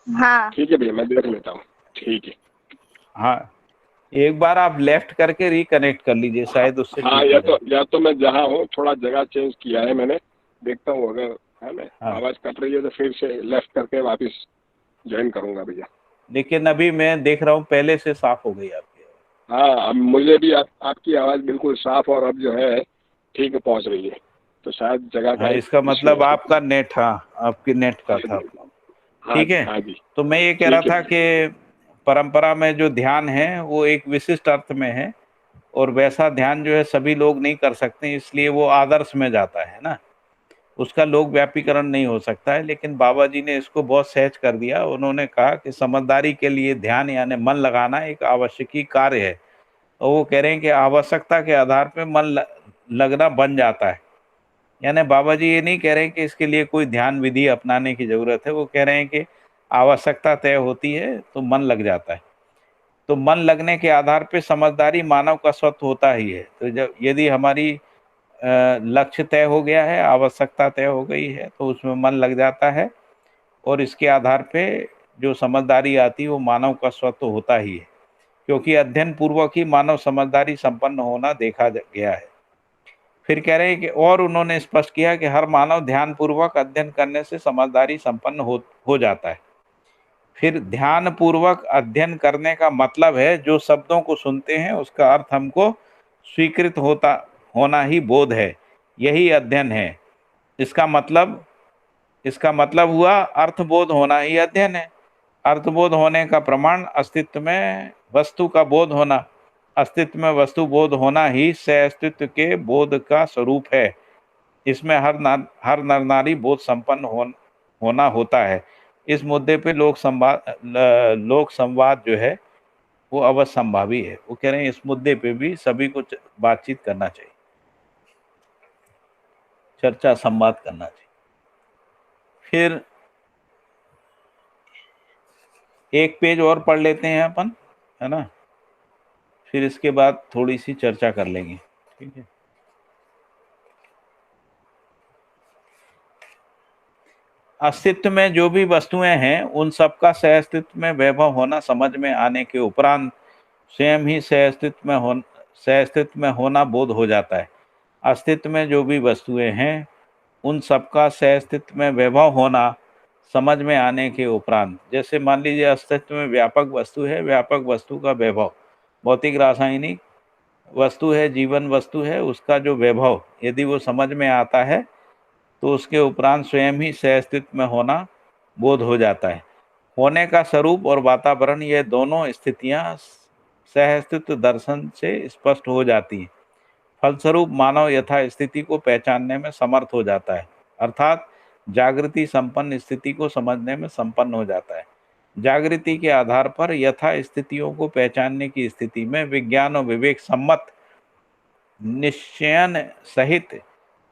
हाँ ठीक है भैया, मैं देख लेता हूँ। ठीक है। हाँ, एक बार आप लेफ्ट करके रिकनेक्ट कर लीजिए, शायद उससे। हाँ, या तो मैं जहाँ हूँ थोड़ा जगह चेंज किया है मैंने, देखता हूँ अगर है ना आवाज कट रही है तो फिर से लेफ्ट करके वापस ज्वाइन करूंगा भैया। लेकिन अभी मैं देख रहा हूँ पहले से साफ हो गई आपकी। हाँ, अब मुझे भी आपकी आवाज बिल्कुल साफ और अब जो है ठीक पहुंच रही है, तो शायद जगह का। हाँ, इसका मतलब आपका नेट, हाँ आपकी नेट का था। ठीक है। हाँ जी। तो मैं ये कह रहा था कि परंपरा में जो ध्यान है वो एक विशिष्ट अर्थ में है, और वैसा ध्यान जो है सभी लोग नहीं कर सकते, इसलिए वो आदर्श में जाता है ना, उसका लोक व्यापीकरण नहीं हो सकता है। लेकिन बाबा जी ने इसको बहुत सहज कर दिया। उन्होंने कहा कि समझदारी के लिए ध्यान यानी मन लगाना एक आवश्यकी कार्य है, और वो कह रहे हैं कि आवश्यकता के आधार पर मन लगना बन जाता है। यानी बाबा जी ये नहीं कह रहे हैं कि इसके लिए कोई ध्यान विधि अपनाने की जरूरत है, वो कह रहे हैं कि आवश्यकता तय होती है तो मन लग जाता है। तो मन लगने के आधार पे समझदारी मानव का स्वत्व होता ही है। तो जब यदि हमारी लक्ष्य तय हो गया है, आवश्यकता तय हो गई है, तो उसमें मन लग जाता है, और इसके आधार पे जो समझदारी आती है वो मानव का स्वत्व होता ही है, क्योंकि अध्ययन पूर्वक ही मानव समझदारी संपन्न होना देखा गया है। फिर कह रहे हैं कि और उन्होंने स्पष्ट किया कि हर मानव ध्यान पूर्वक अध्ययन करने से समझदारी संपन्न हो जाता है। फिर ध्यान पूर्वक अध्ययन करने का मतलब है जो शब्दों को सुनते हैं उसका अर्थ हमको स्वीकृत होना ही बोध है, यही अध्ययन है। इसका मतलब हुआ अर्थबोध होना ही अध्ययन है। अर्थबोध होने का प्रमाण अस्तित्व में वस्तु का बोध होना। अस्तित्व में वस्तु बोध होना ही सह अस्तित्व के बोध का स्वरूप है। इसमें हर नर नारी बोध संपन्न होना होता है। इस मुद्दे पे लोक संवाद जो है वो अवश्य संभावी है। वो कह रहे हैं इस मुद्दे पे भी सभी को बातचीत करना चाहिए, चर्चा संवाद करना चाहिए। फिर एक पेज और पढ़ लेते हैं अपन, है ना, फिर इसके बाद थोड़ी सी चर्चा कर लेंगे। ठीक है। अस्तित्व में जो भी वस्तुएं हैं उन सबका सह अस्तित्व में वैभव होना समझ में आने के उपरांत स्वयं ही सह अस्तित्व में होना बोध हो जाता है। अस्तित्व में जो भी वस्तुएं हैं उन सबका सह अस्तित्व में वैभव होना समझ में आने के उपरांत, जैसे मान लीजिए अस्तित्व में व्यापक वस्तु है, व्यापक वस्तु का वैभव, भौतिक रासायनिक वस्तु है, जीवन वस्तु है, उसका जो वैभव यदि वो समझ में आता है तो उसके उपरांत स्वयं ही सह अस्तित्व में होना बोध हो जाता है। होने का स्वरूप और वातावरण, ये दोनों स्थितियां सहअस्तित्व दर्शन से स्पष्ट हो जाती हैं। फलस्वरूप मानव यथा स्थिति को पहचानने में समर्थ हो जाता है, अर्थात जागृति संपन्न स्थिति को समझने में संपन्न हो जाता है। जागृति के आधार पर यथा स्थितियों को पहचानने की स्थिति में विज्ञान और विवेक सम्मत निश्चयन सहित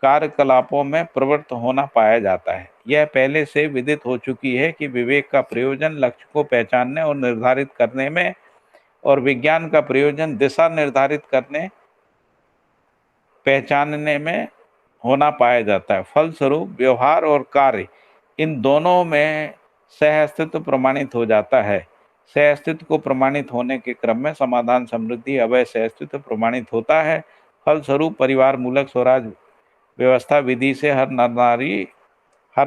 कार्यकलापों में प्रवृत्त होना पाया जाता है। यह पहले से विदित हो चुकी है कि विवेक का प्रयोजन लक्ष्य को पहचानने और निर्धारित करने में, और विज्ञान का प्रयोजन दिशा निर्धारित करने पहचानने में होना पाया जाता है। फलस्वरूप व्यवहार और कार्य, इन दोनों में सहअस्तित्व प्रमाणित हो जाता है। सहअस्तित्व को प्रमाणित होने के क्रम में समाधान, समृद्धि, अभय सहअस्तित्व प्रमाणित होता है। फलस्वरूप परिवार मूलक स्वराज व्यवस्था विधि से हर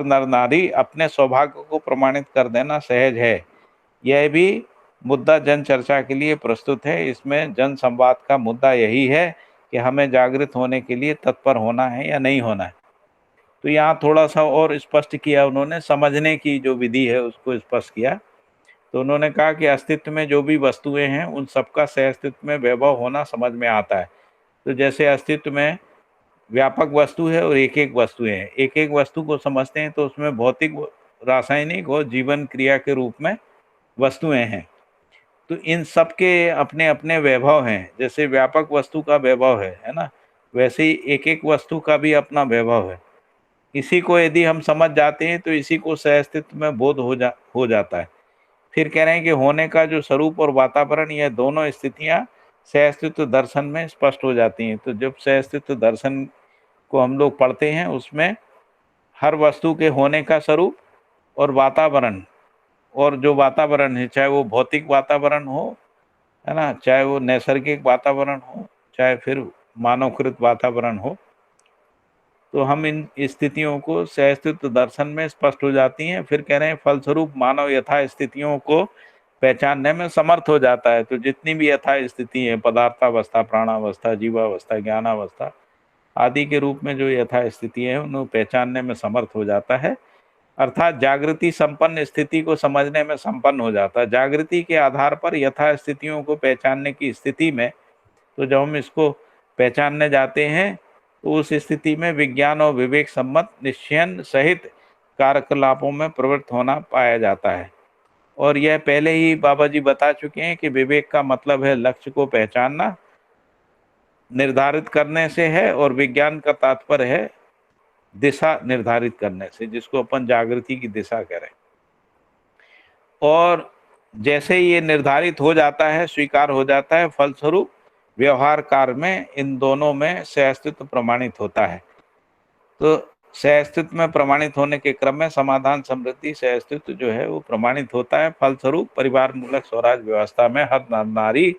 नर नारी अपने सौभाग्य को प्रमाणित कर देना सहज है। यह भी मुद्दा जन चर्चा के लिए प्रस्तुत है। इसमें जन संवाद का मुद्दा यही है कि हमें जागृत होने के लिए तत्पर होना है या नहीं होना है। तो यहाँ थोड़ा सा और स्पष्ट किया उन्होंने, समझने की जो विधि है उसको स्पष्ट किया। तो उन्होंने कहा कि अस्तित्व में जो भी वस्तुएं हैं उन सबका सहअस्तित्व में वैभव होना समझ में आता है। तो जैसे अस्तित्व में व्यापक वस्तु है और एक एक वस्तुएं हैं, एक एक वस्तु को समझते हैं तो उसमें भौतिक, रासायनिक और जीवन क्रिया के रूप में वस्तुएं हैं। तो इन सब के अपने अपने वैभव हैं। जैसे व्यापक वस्तु का वैभव है ना, वैसे ही एक एक वस्तु का भी अपना वैभव है। इसी को यदि हम समझ जाते हैं तो इसी को सहअस्तित्व में बोध हो जाता है। फिर कह रहे हैं कि होने का जो स्वरूप और वातावरण, यह दोनों स्थितियां सहअस्तित्व दर्शन में स्पष्ट हो जाती हैं। तो जब सहअस्तित्व दर्शन को हम लोग पढ़ते हैं उसमें हर वस्तु के होने का स्वरूप और वातावरण, और जो वातावरण है, चाहे वो भौतिक वातावरण हो, है ना, चाहे वो नैसर्गिक वातावरण हो, चाहे फिर मानवकृत वातावरण हो, तो हम इन स्थितियों को सहअस्तित्व दर्शन में स्पष्ट हो जाती हैं। फिर कह रहे हैं फलस्वरूप मानव यथा स्थितियों को पहचानने में समर्थ हो जाता है। तो जितनी भी यथा स्थिति है, पदार्थावस्था, प्राणावस्था, जीवावस्था, ज्ञानावस्था आदि के रूप में जो यथा स्थिति है उन्हें पहचानने में समर्थ हो जाता है, अर्थात जागृति संपन्न स्थिति को समझने में संपन्न हो जाता है। जागृति के आधार पर यथा स्थितियों को पहचानने की स्थिति में, तो जब हम इसको पहचानने जाते हैं तो उस स्थिति में विज्ञान और विवेक सम्मत निश्चयन सहित कार्यकलापों में प्रवृत्त होना पाया जाता है। और यह पहले ही बाबा जी बता चुके हैं कि विवेक का मतलब है लक्ष्य को पहचानना, निर्धारित करने से है, और विज्ञान का तात्पर्य है दिशा निर्धारित करने से, जिसको अपन जागृति की दिशा कह रहे हैं। और जैसे ये निर्धारित हो जाता है, स्वीकार हो जाता है, फलस्वरूप व्यवहार कार्य में इन दोनों में सहअस्तित्व प्रमाणित होता है। तो सहअस्तित्व में प्रमाणित होने के क्रम में समाधान, समृद्धि, सहअस्तित्व जो है वो प्रमाणित होता है। फलस्वरूप परिवार मूलक स्वराज व्यवस्था में हर नर नारी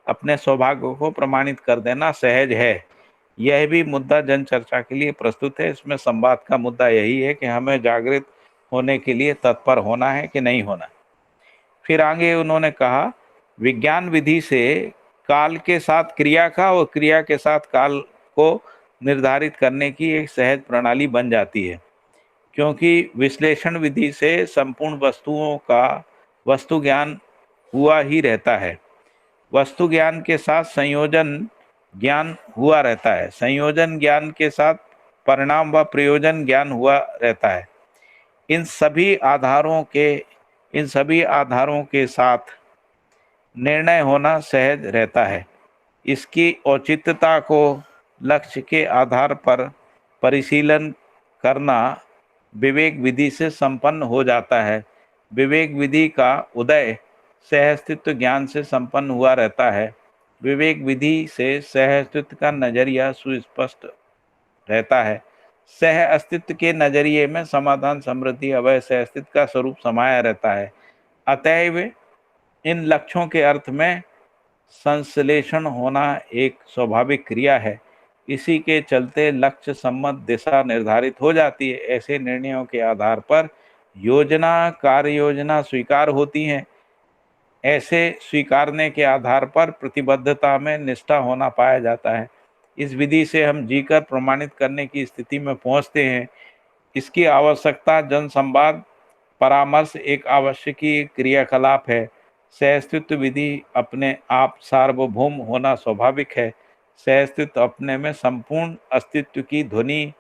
अपने सौभाग्य को प्रमाणित कर देना सहज है। यह भी मुद्दा जन चर्चा के लिए प्रस्तुत है। इसमें संवाद का मुद्दा यही है कि हमें जागृत होने के लिए तत्पर होना है कि नहीं होना। फिर आगे उन्होंने कहा विज्ञान विधि से काल के साथ क्रिया का और क्रिया के साथ काल को निर्धारित करने की एक सहज प्रणाली बन जाती है, क्योंकि विश्लेषण विधि से संपूर्ण वस्तुओं का वस्तु ज्ञान हुआ ही रहता है। वस्तु ज्ञान के साथ संयोजन ज्ञान हुआ रहता है, संयोजन ज्ञान के साथ परिणाम व प्रयोजन ज्ञान हुआ रहता है। इन सभी आधारों के साथ निर्णय होना सहज रहता है। इसकी औचित्यता को लक्ष्य के आधार पर परिशीलन करना विवेक विधि से संपन्न हो जाता है। विवेक विधि का उदय सहअस्तित्व ज्ञान से संपन्न हुआ रहता है। विवेक विधि से सहअस्तित्व का नजरिया सुस्पष्ट रहता है। सह अस्तित्व के नजरिए में समाधान, समृद्धि, अभय सहअस्तित्व का स्वरूप समाया रहता है। अतएव इन लक्ष्यों के अर्थ में संश्लेषण होना एक स्वाभाविक क्रिया है। इसी के चलते लक्ष्य सम्मत दिशा निर्धारित हो जाती है। ऐसे निर्णयों के आधार पर योजना, कार्य योजना स्वीकार होती हैं। ऐसे स्वीकारने के आधार पर प्रतिबद्धता में निष्ठा होना पाया जाता है। इस विधि से हम जीकर प्रमाणित करने की स्थिति में पहुंचते हैं। इसकी आवश्यकता जन संवाद परामर्श एक आवश्यकी क्रियाकलाप है। सहअस्तित्व विधि अपने आप सार्वभौम होना स्वाभाविक है। सहअस्तित्व अपने में संपूर्ण अस्तित्व की ध्वनि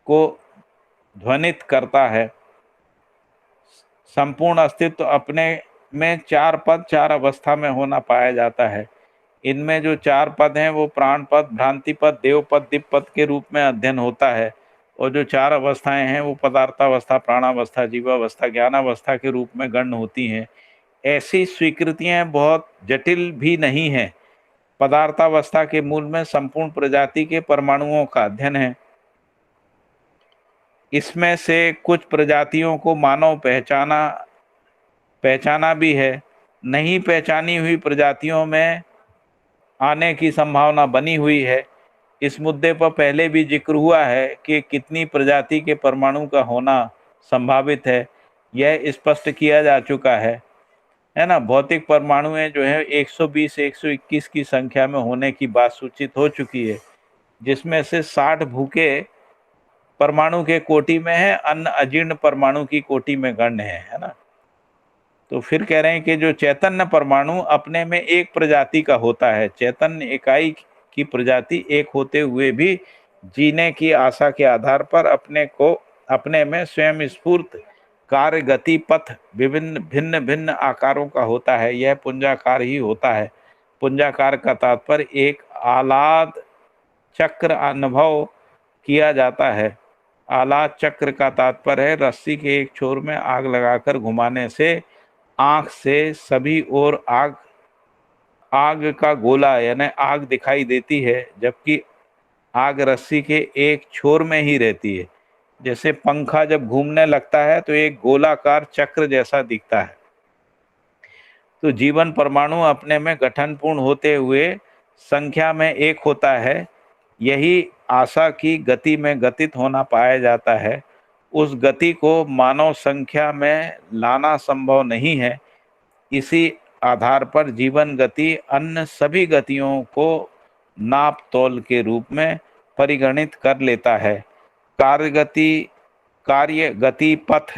को ध्वनित करता है। संपूर्ण अस्तित्व अपने में चार पद चार अवस्था में होना पाया जाता है। इनमें जो चार पद हैं वो प्राण पद, भ्रांति पद, देव पद, दिप पद के रूप में अध्ययन होता है, और जो चार अवस्थाएं हैं वो पदार्थावस्था, प्राणावस्था, जीवावस्था, ज्ञानावस्था के रूप में गण्य होती हैं। ऐसी स्वीकृतियां बहुत जटिल भी नहीं हैं। पदार्थावस्था के मूल में संपूर्ण प्रजाति के परमाणुओं का अध्ययन है। इसमें से कुछ प्रजातियों को मानव पहचाना भी है। नहीं पहचानी हुई प्रजातियों में आने की संभावना बनी हुई है। इस मुद्दे पर पहले भी जिक्र हुआ है कि कितनी प्रजाति के परमाणु का होना संभावित है, यह स्पष्ट किया जा चुका है ना। भौतिक परमाणुएं जो है 120 से 121 की संख्या में होने की बात सूचित हो चुकी है, जिसमें से 60 भूखे परमाणु के कोटि में है, अन्य अजीर्ण परमाणु की कोटि में गण्य है ना। तो फिर कह रहे हैं कि जो चैतन्य परमाणु अपने में एक प्रजाति का होता है, चैतन्य इकाई की प्रजाति एक होते हुए भी जीने की आशा के आधार पर अपने में स्वयं स्फूर्त कार्य, गति, पथ भिन्न भिन्न आकारों का होता है। यह पुंजाकार ही होता है। पुंजाकार का तात्पर्य एक आह्लाद चक्र अनुभव किया जाता है। आह्लाद चक्र का तात्पर्य है रस्सी के एक छोर में आग लगाकर घुमाने से आंख से सभी ओर आग का गोला यानी आग दिखाई देती है, जबकि आग रस्सी के एक छोर में ही रहती है। जैसे पंखा जब घूमने लगता है तो एक गोलाकार चक्र जैसा दिखता है। तो जीवन परमाणु अपने में गठनपूर्ण होते हुए संख्या में एक होता है। यही आशा की गति में गतित होना पाया जाता है। उस गति को मानव संख्या में लाना संभव नहीं है। इसी आधार पर जीवन गति अन्य सभी गतियों को नाप तोल के रूप में परिगणित कर लेता है। कार्य गति पथ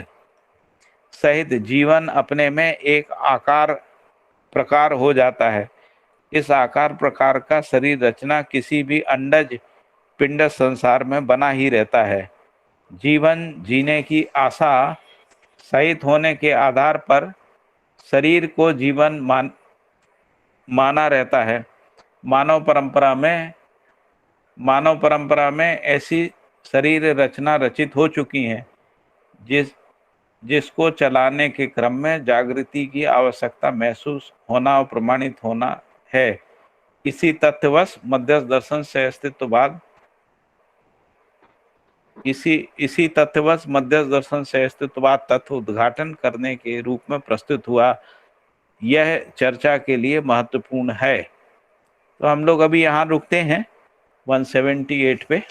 सहित जीवन अपने में एक आकार प्रकार हो जाता है। इस आकार प्रकार का शरीर रचना किसी भी अंडज पिंड संसार में बना ही रहता है। जीवन जीने की आशा सहित होने के आधार पर शरीर को जीवन माना रहता है। मानव परंपरा में ऐसी शरीर रचना रचित हो चुकी हैं जिसको चलाने के क्रम में जागृति की आवश्यकता महसूस होना और प्रमाणित होना है। इसी तथ्यवश मध्यस्थ दर्शन से अस्तित्ववाद तत्व उद्घाटन करने के रूप में प्रस्तुत हुआ। यह चर्चा के लिए महत्वपूर्ण है। तो हम लोग अभी यहाँ रुकते हैं 178 पे,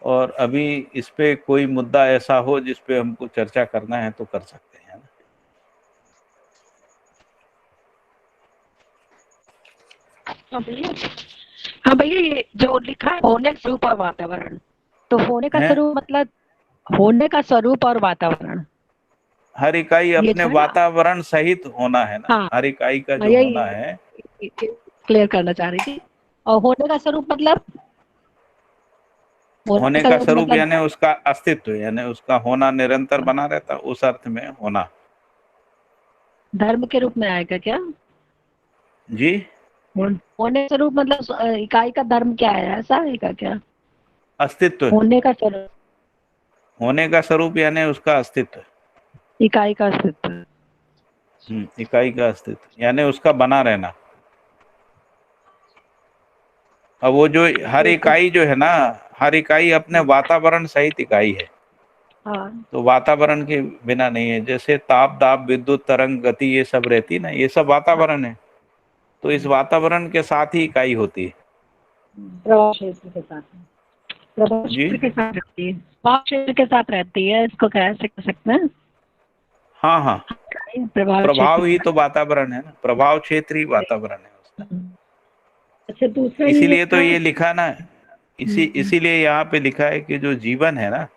और अभी इस पे कोई मुद्दा ऐसा हो जिस पे हमको चर्चा करना है तो कर सकते हैं ना। हाँ भैया, ये जो लिखा है होने का स्वरूप और वातावरण, तो होने का स्वरूप मतलब होने का स्वरूप और वातावरण, हर इकाई अपने वातावरण सहित होना है ना। हाँ, हर इकाई का जो होना है क्लियर करना चाह रही थी। और होने का स्वरूप मतलब होने का स्वरूप यानी उसका अस्तित्व, यानी उसका होना निरंतर बना रहता, उस अर्थ में होना। धर्म के रूप में आएगा क्या जी? होने स्वरूप मतलब इकाई का धर्म क्या है, ऐसा आएगा क्या? अस्तित्व। होने का स्वरूप, होने का स्वरूप यानी उसका अस्तित्व, इकाई का अस्तित्व। इकाई का अस्तित्व यानी उसका बना रहना। अब वो जो हर इकाई जो है ना, हर इकाई अपने वातावरण सहित इकाई है। हाँ। तो वातावरण के बिना नहीं है। जैसे ताप, दाब, विद्युत तरंग, गति, ये सब रहती है ना, ये सब वातावरण है। तो इस वातावरण के साथ ही इकाई होती है। प्रभाव क्षेत्र के साथ, प्रभाव क्षेत्र के साथ रहती है, प्रभाव क्षेत्र के साथ रहती है, इसको कैसे कह सकते हैं? हाँ, प्रभाव ही तो वातावरण है ना, प्रभाव क्षेत्र ही वातावरण है उसका। अच्छा, दूसरा इसीलिए तो ये लिखा ना, इसीलिए यहाँ पे लिखा है कि जो जीवन है ना,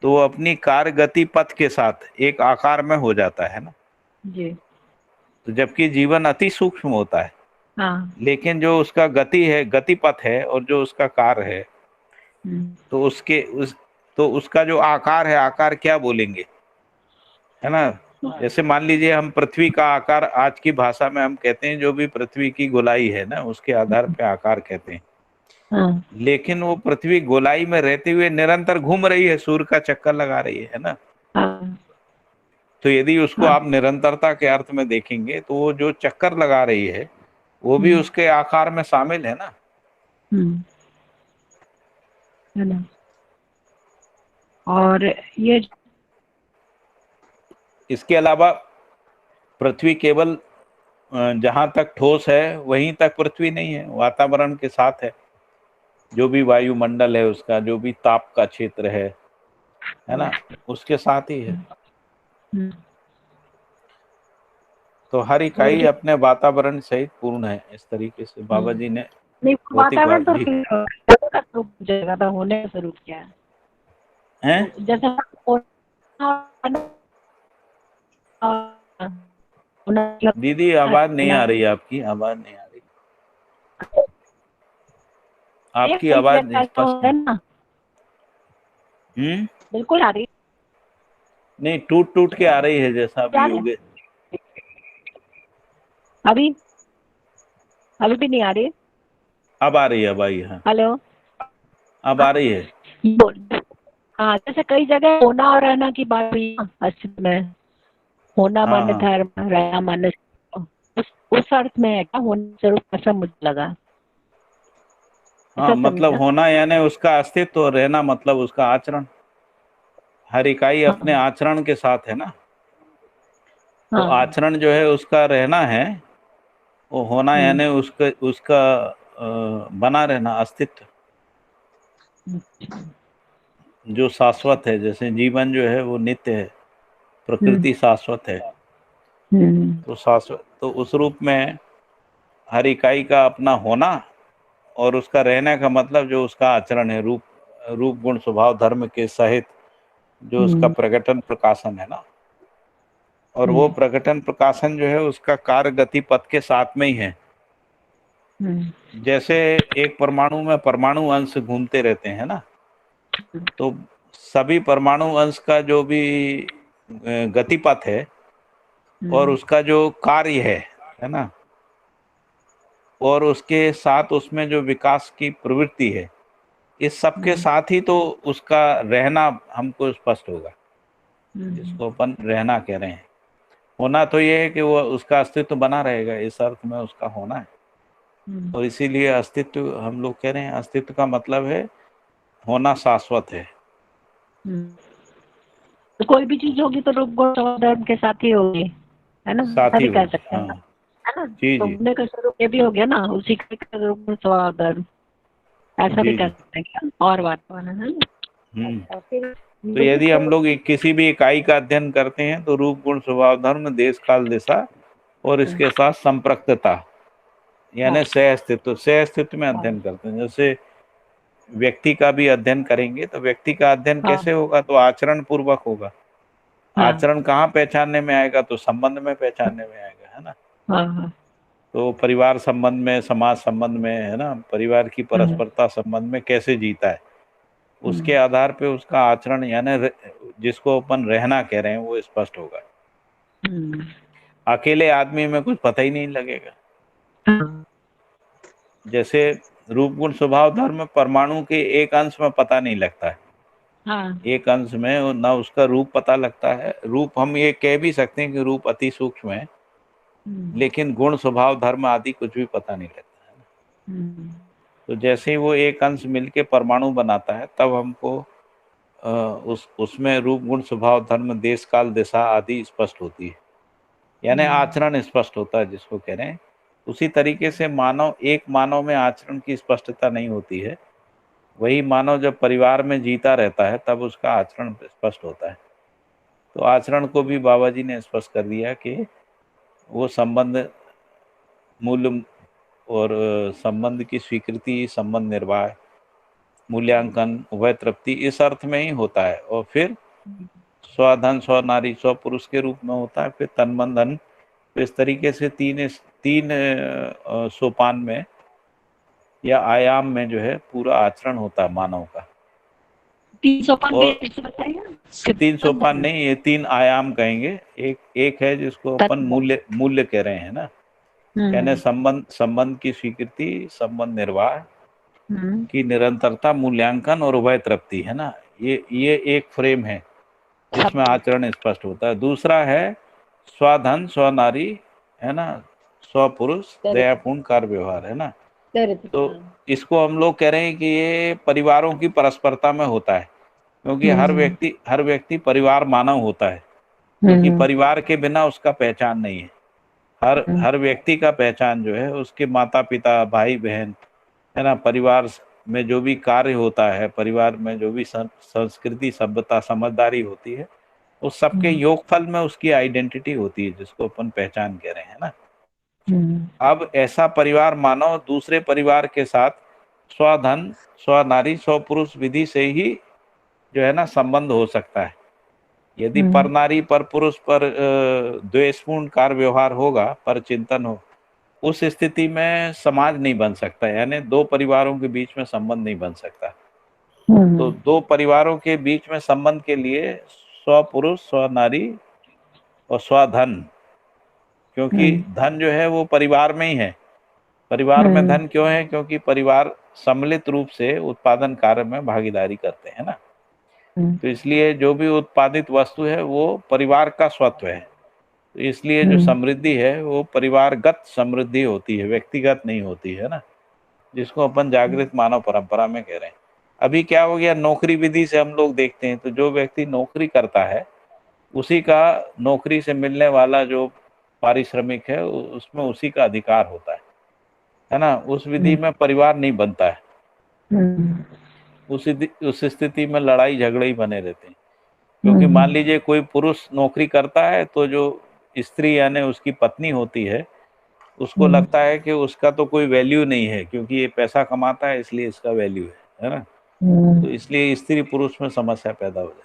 तो वो अपनी कार्य गति पथ के साथ एक आकार में हो जाता है ना। जी। तो जबकि जीवन अति सूक्ष्म होता है, हाँ। लेकिन जो उसका गति है, गति पथ है, और जो उसका कार्य है, तो उसका जो आकार है, आकार क्या बोलेंगे, है ना। जैसे मान लीजिए हम पृथ्वी का आकार, आज की भाषा में हम कहते हैं जो भी पृथ्वी की गोलाई है ना, उसके आधार पे आकार कहते हैं। हाँ। लेकिन वो पृथ्वी गोलाई में रहते हुए निरंतर घूम रही है, सूर्य का चक्कर लगा रही है ना। हाँ। तो यदि उसको आप निरंतरता के अर्थ में देखेंगे तो वो जो चक्कर लगा रही है वो भी उसके आकार में शामिल है ना। है ना। और ये इसके अलावा पृथ्वी केवल जहां तक ठोस है वहीं तक पृथ्वी नहीं है, वातावरण के साथ है। जो भी वायुमंडल है उसका, जो भी ताप का क्षेत्र है ना, उसके साथ ही है। तो हर इकाई अपने वातावरण सहित पूर्ण है। इस तरीके से बाबा जी ने नहीं, वातावरण तो जी का स्वरूप जगह का होने का स्वरूप क्या है? हैं? जैसे दीदी आवाज नहीं आ रही, आपकी आवाज नहीं आ रही, आपकी आवाज स्पष्ट है नहीं। ना, बिल्कुल आ रही। नहीं, टूट टूट के आ रही है, जैसा अभी हो गए। अभी अभी भी नहीं आ रही। अब आ रही है, अब आई है। हेलो, अब आ रही है। हाँ, जैसे कई जगह होना और रहना की बात हुई अस्तित्व में। होना हाँ, माने हाँ। धर्म, रहना माने उस अर्थ में है क्या होना स्वरूप? ऐसा मुझे लगा। हाँ, मतलब होना यानी उसका अस्तित्व, और रहना मतलब उसका आचरण। हर इकाई अपने आचरण के साथ है ना। तो आचरण जो है उसका रहना है, वो होना यानी उसका उसका बना रहना, अस्तित्व जो शाश्वत है। जैसे जीवन जो है वो नित्य है, प्रकृति शाश्वत है। तो शाश्वत, तो उस रूप में हर इकाई का अपना होना और उसका रहने का मतलब जो उसका आचरण है, रूप गुण स्वभाव धर्म के सहित जो उसका प्रकटन प्रकाशन है ना। और वो प्रकटन प्रकाशन जो है उसका कार्य गति पथ के साथ में ही है। जैसे एक परमाणु में परमाणु अंश घूमते रहते हैं ना, तो सभी परमाणु अंश का जो भी गतिपथ है और उसका जो कार्य है ना, और उसके साथ उसमें जो विकास की प्रवृत्ति है, इस सब के साथ ही तो उसका रहना हमको स्पष्ट होगा, जिसको अपन रहना कह रहे हैं। होना तो ये है कि वो उसका अस्तित्व बना रहेगा, इस अर्थ में उसका होना है। और इसीलिए अस्तित्व हम लोग कह रहे हैं, अस्तित्व का मतलब है होना शाश्वत है। तो कोई भी चीज होगी तो रूप गुण स्वभाव धर्म के साथ ही होगी, है ना, साथ ही तभी कह होगी। सकते हैं, हाँ, है ना। जी तो जी होने का स्वरूप ये भी हो गया ना, उसी का रूप गुण स्वभाव धर्म, ऐसा भी जी कह जी। सकते हैं क्या? और बात है ना। हम्म। फिर तो यदि हम लोग किसी भी इकाई का अध्ययन करते हैं तो रूप गुण स्वभाव धर्म देश काल दिशा और इसके साथ संप्रक्तता यानी सह अस्तित्व में अध्ययन करते हैं। जैसे व्यक्ति का भी अध्ययन करेंगे तो व्यक्ति का अध्ययन कैसे होगा, तो आचरण पूर्वक होगा। आचरण कहाँ पहचानने में आएगा, तो संबंध में पहचानने में आएगा, है ना। तो परिवार संबंध में, समाज संबंध में, है ना, परिवार की परस्परता संबंध में कैसे जीता है, उसके आधार पे उसका आचरण यानी जिसको अपन रहना कह रहे हैं वो स्पष्ट होगा। अकेले आदमी में कुछ पता ही नहीं लगेगा। जैसे रूप गुण स्वभाव धर्म परमाणु के एक अंश में पता नहीं लगता है। एक अंश में ना उसका रूप पता लगता है। रूप हम ये कह भी सकते हैं कि रूप अति सूक्ष्म है, लेकिन गुण स्वभाव धर्म आदि कुछ भी पता नहीं लगता है। तो जैसे ही वो एक अंश मिलके परमाणु बनाता है तब हमको उसमें रूप गुण स्वभाव धर्म देश काल दिशा आदि स्पष्ट होती है, यानी आचरण स्पष्ट होता है जिसको कह रहे हैं। उसी तरीके से मानव में आचरण की स्पष्टता नहीं होती है। वही मानव जब परिवार में जीता रहता है तब उसका आचरण स्पष्ट होता है। तो आचरण को भी बाबा जी ने स्पष्ट कर दिया कि वो संबंध मूल्य और संबंध की स्वीकृति, संबंध निर्वाह, मूल्यांकन, उभय तृप्ति इस अर्थ में ही होता है। और फिर स्वधन, स्वनारी, स्वपुरुष के रूप में होता है। फिर तन मन धन, तो इस तरीके से तीन सोपान में या आयाम में जो है पूरा आचरण होता है मानव का। 3 सोपान और फिर से बताइए। 3 सोपान नहीं, ये 3 आयाम कहेंगे। एक है जिसको अपन मूल्य कह रहे हैं ना, यानी संबंध की स्वीकृति, संबंध निर्वाह की निरंतरता, मूल्यांकन और उभय तृप्ति, है ना। ये एक फ्रेम है जिसमें आचरण स्पष्ट होता है। दूसरा है स्वधन, स्वनारी, है ना, स्वपुरुष, दयापूर्ण कार्य व्यवहार, है ना। तो इसको हम लोग कह रहे हैं कि ये परिवारों की परस्परता में होता है, क्योंकि हर व्यक्ति परिवार मानव होता है, क्योंकि परिवार के बिना उसका पहचान नहीं है। हर व्यक्ति का पहचान जो है उसके माता पिता, भाई बहन, है ना, परिवार में जो भी कार्य होता है, परिवार में जो भी संस्कृति, सभ्यता, समझदारी होती है, उस सबके योगफल में उसकी आइडेंटिटी होती है, जिसको अपन पहचान कह रहे हैं ना। अब ऐसा परिवार मानव दूसरे परिवार के साथ स्वधन, स्वनारी, स्वपुरुष विधि से ही जो है ना संबंध हो सकता है। यदि पर नारी पर पुरुष पर द्वेषपूर्ण कार्य व्यवहार होगा, पर चिंतन हो, उस स्थिति में समाज नहीं बन सकता, यानी 2 परिवारों के बीच में संबंध नहीं बन सकता। तो 2 परिवारों के बीच में संबंध के लिए स्वपुरुष, स्वनारी और स्वधन, क्योंकि धन जो है वो परिवार में ही है। परिवार में धन क्यों है? क्योंकि परिवार सम्मिलित रूप से उत्पादन कार्य में भागीदारी करते हैं ना। तो इसलिए जो भी उत्पादित वस्तु है वो परिवार का स्वत्व है। तो इसलिए जो समृद्धि है वो परिवारगत समृद्धि होती है, व्यक्तिगत नहीं होती है ना, जिसको अपन जागृत मानव परंपरा में कह रहे हैं। अभी क्या हो गया, नौकरी विधि से हम लोग देखते हैं तो जो व्यक्ति नौकरी करता है उसी का नौकरी से मिलने वाला जो पारिश्रमिक है उसमें उसी का अधिकार होता है ना। उस विधि में परिवार नहीं बनता है। उस स्थिति में लड़ाई झगड़े ही बने रहते हैं, क्योंकि मान लीजिए कोई पुरुष नौकरी करता है तो जो स्त्री यानी उसकी पत्नी होती है उसको लगता है कि उसका तो कोई वैल्यू नहीं है, क्योंकि ये पैसा कमाता है इसलिए इसका वैल्यू है ना। तो इसलिए स्त्री पुरुष में समस्या पैदा हो जाती है।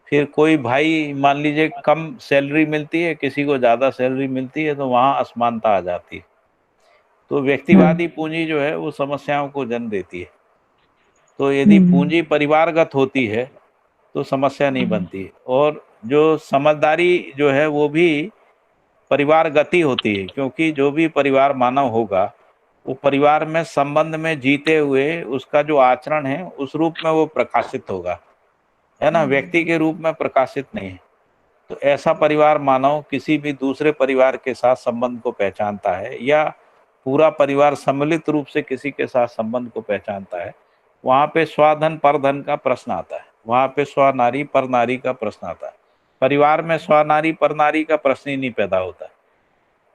फिर कोई भाई मान लीजिए कम सैलरी मिलती है, किसी को ज्यादा सैलरी मिलती है, तो वहां असमानता आ जाती है। तो व्यक्तिवादी पूंजी जो है वो समस्याओं को जन्म देती है। तो यदि पूंजी परिवारगत होती है तो समस्या नहीं बनती। और जो समझदारी जो है वो भी परिवारगति होती है, क्योंकि जो भी परिवार मानव होगा वो परिवार में संबंध में जीते हुए उसका जो आचरण है उस रूप में वो प्रकाशित होगा, है ना, व्यक्ति के रूप में प्रकाशित नहीं है। तो ऐसा परिवार मानव किसी भी दूसरे परिवार के साथ संबंध को पहचानता है, या पूरा परिवार सम्मिलित रूप से किसी के साथ संबंध को पहचानता है, वहां पे स्वधन परधन का प्रश्न आता है, वहां पे स्वनारी पर नारी का प्रश्न आता है। परिवार में स्वनारी पर नारी का प्रश्न ही नहीं पैदा होता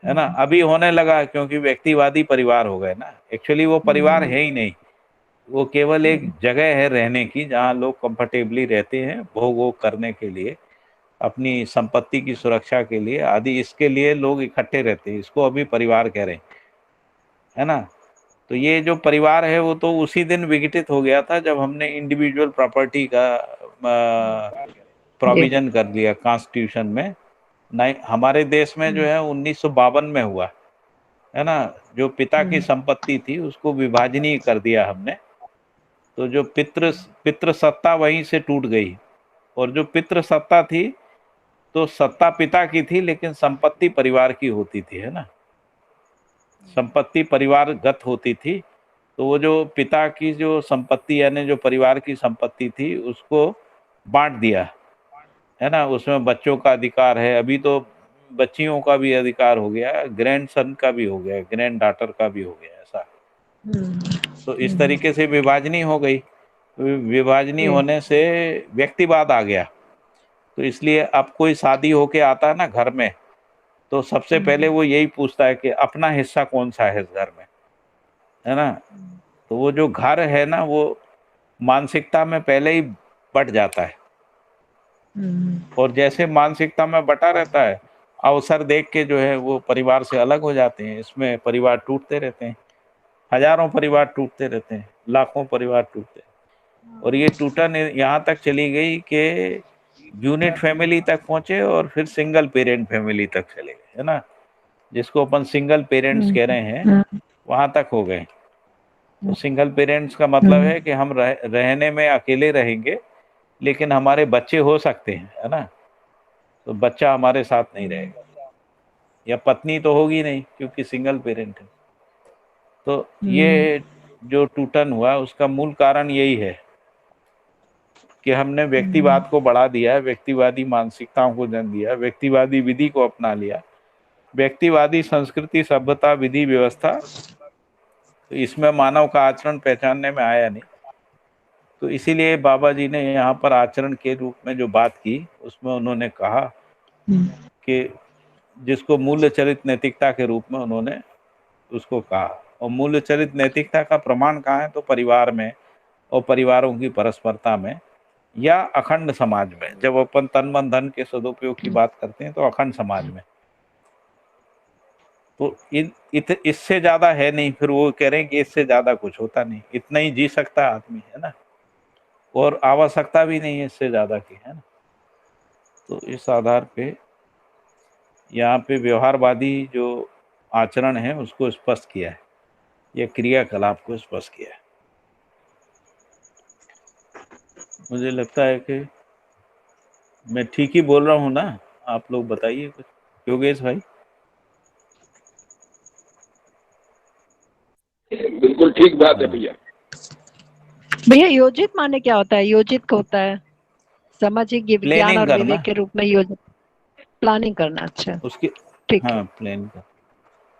है ना। अभी होने लगा क्योंकि व्यक्तिवादी परिवार हो गए ना। एक्चुअली वो परिवार है ही नहीं, वो केवल एक जगह है रहने की जहाँ लोग कंफर्टेबली रहते हैं, भोग वोग करने के लिए, अपनी संपत्ति की सुरक्षा के लिए आदि, इसके लिए लोग इकट्ठे रहते हैं। इसको अभी परिवार कह रहे हैं, है ना। तो ये जो परिवार है वो तो उसी दिन विघटित हो गया था जब हमने इंडिविजुअल प्रॉपर्टी का प्रोविजन कर दिया कॉन्स्टिट्यूशन में। हमारे देश में जो है 1952 में हुआ, है ना। जो पिता की संपत्ति थी उसको विभाजनीय कर दिया हमने। तो जो पितृ सत्ता वहीं से टूट गई, और जो पितृ सत्ता थी तो सत्ता पिता की थी लेकिन संपत्ति परिवार की होती थी, है ना। संपत्ति परिवारगत होती थी। तो वो जो पिता की जो संपत्ति यानी जो परिवार की संपत्ति थी उसको बांट दिया, है ना। उसमें बच्चों का अधिकार है, अभी तो बच्चियों का भी अधिकार हो गया, ग्रैंड सन का भी हो गया, ग्रैंड डॉटर का भी हो गया, ऐसा। तो इस तरीके से विभाजनी हो गई। विभाजनी होने से व्यक्तिवाद आ गया। तो इसलिए अब कोई शादी होके आता है ना घर में, तो सबसे पहले वो यही पूछता है कि अपना हिस्सा कौन सा है इस घर में, है ना। तो वो जो घर है ना वो मानसिकता में पहले ही बट जाता है, और जैसे मानसिकता में बटा रहता है, अवसर देख के जो है वो परिवार से अलग हो जाते हैं। इसमें परिवार टूटते रहते हैं, हजारों परिवार टूटते रहते हैं, लाखों परिवार टूटते हैं। और ये टूटन यहाँ तक चली गई कि यूनिट फैमिली तक पहुंचे और फिर सिंगल पेरेंट फैमिली तक चले गए, है ना, जिसको अपन सिंगल पेरेंट्स कह रहे हैं, वहां तक हो गए। तो सिंगल पेरेंट्स का मतलब है कि हम रहने में अकेले रहेंगे, लेकिन हमारे बच्चे हो सकते हैं, है ना, तो बच्चा हमारे साथ नहीं रहेगा, या पत्नी तो होगी नहीं क्योंकि सिंगल पेरेंट है। तो ये जो टूटन हुआ उसका मूल कारण यही है कि हमने व्यक्तिवाद को बढ़ा दिया है, व्यक्तिवादी मानसिकताओं को जन्म दिया, व्यक्तिवादी विधि को अपना लिया, व्यक्तिवादी संस्कृति, सभ्यता, विधि, व्यवस्था, तो इसमें मानव का आचरण पहचानने में आया नहीं। तो इसीलिए बाबा जी ने यहाँ पर आचरण के रूप में जो बात की, उसमें उन्होंने कहा कि जिसको मूल्य चरित नैतिकता के रूप में उन्होंने उसको कहा। और मूल्य चरित नैतिकता का प्रमाण कहाँ है? तो परिवार में और परिवारों की परस्परता में, या अखंड समाज में। जब अपन तन मन धन के सदुपयोग की बात करते हैं तो अखंड समाज में। तो इससे ज्यादा है नहीं। फिर वो कह रहे हैं कि इससे ज्यादा कुछ होता नहीं, इतना ही जी सकता है आदमी, है ना, और आवश्यकता भी नहीं है इससे ज्यादा की, है ना। तो इस आधार पे यहाँ पे व्यवहारवादी जो आचरण है उसको स्पष्ट किया है, या क्रियाकलाप को स्पष्ट किया है। मुझे लगता है कि मैं ठीक ही बोल रहा हूँ ना, आप लोग बताइए कुछ। योगेश भाई। बिल्कुल ठीक बात है भैया। भैया योजित माने क्या होता है? योजित को होता है सामाजिक विज्ञान प्लानिंग और करना, विवेक के रूप में योजित, प्लानिंग करना। अच्छा, उसकी, ठीक हाँ है। प्लानिंग कर,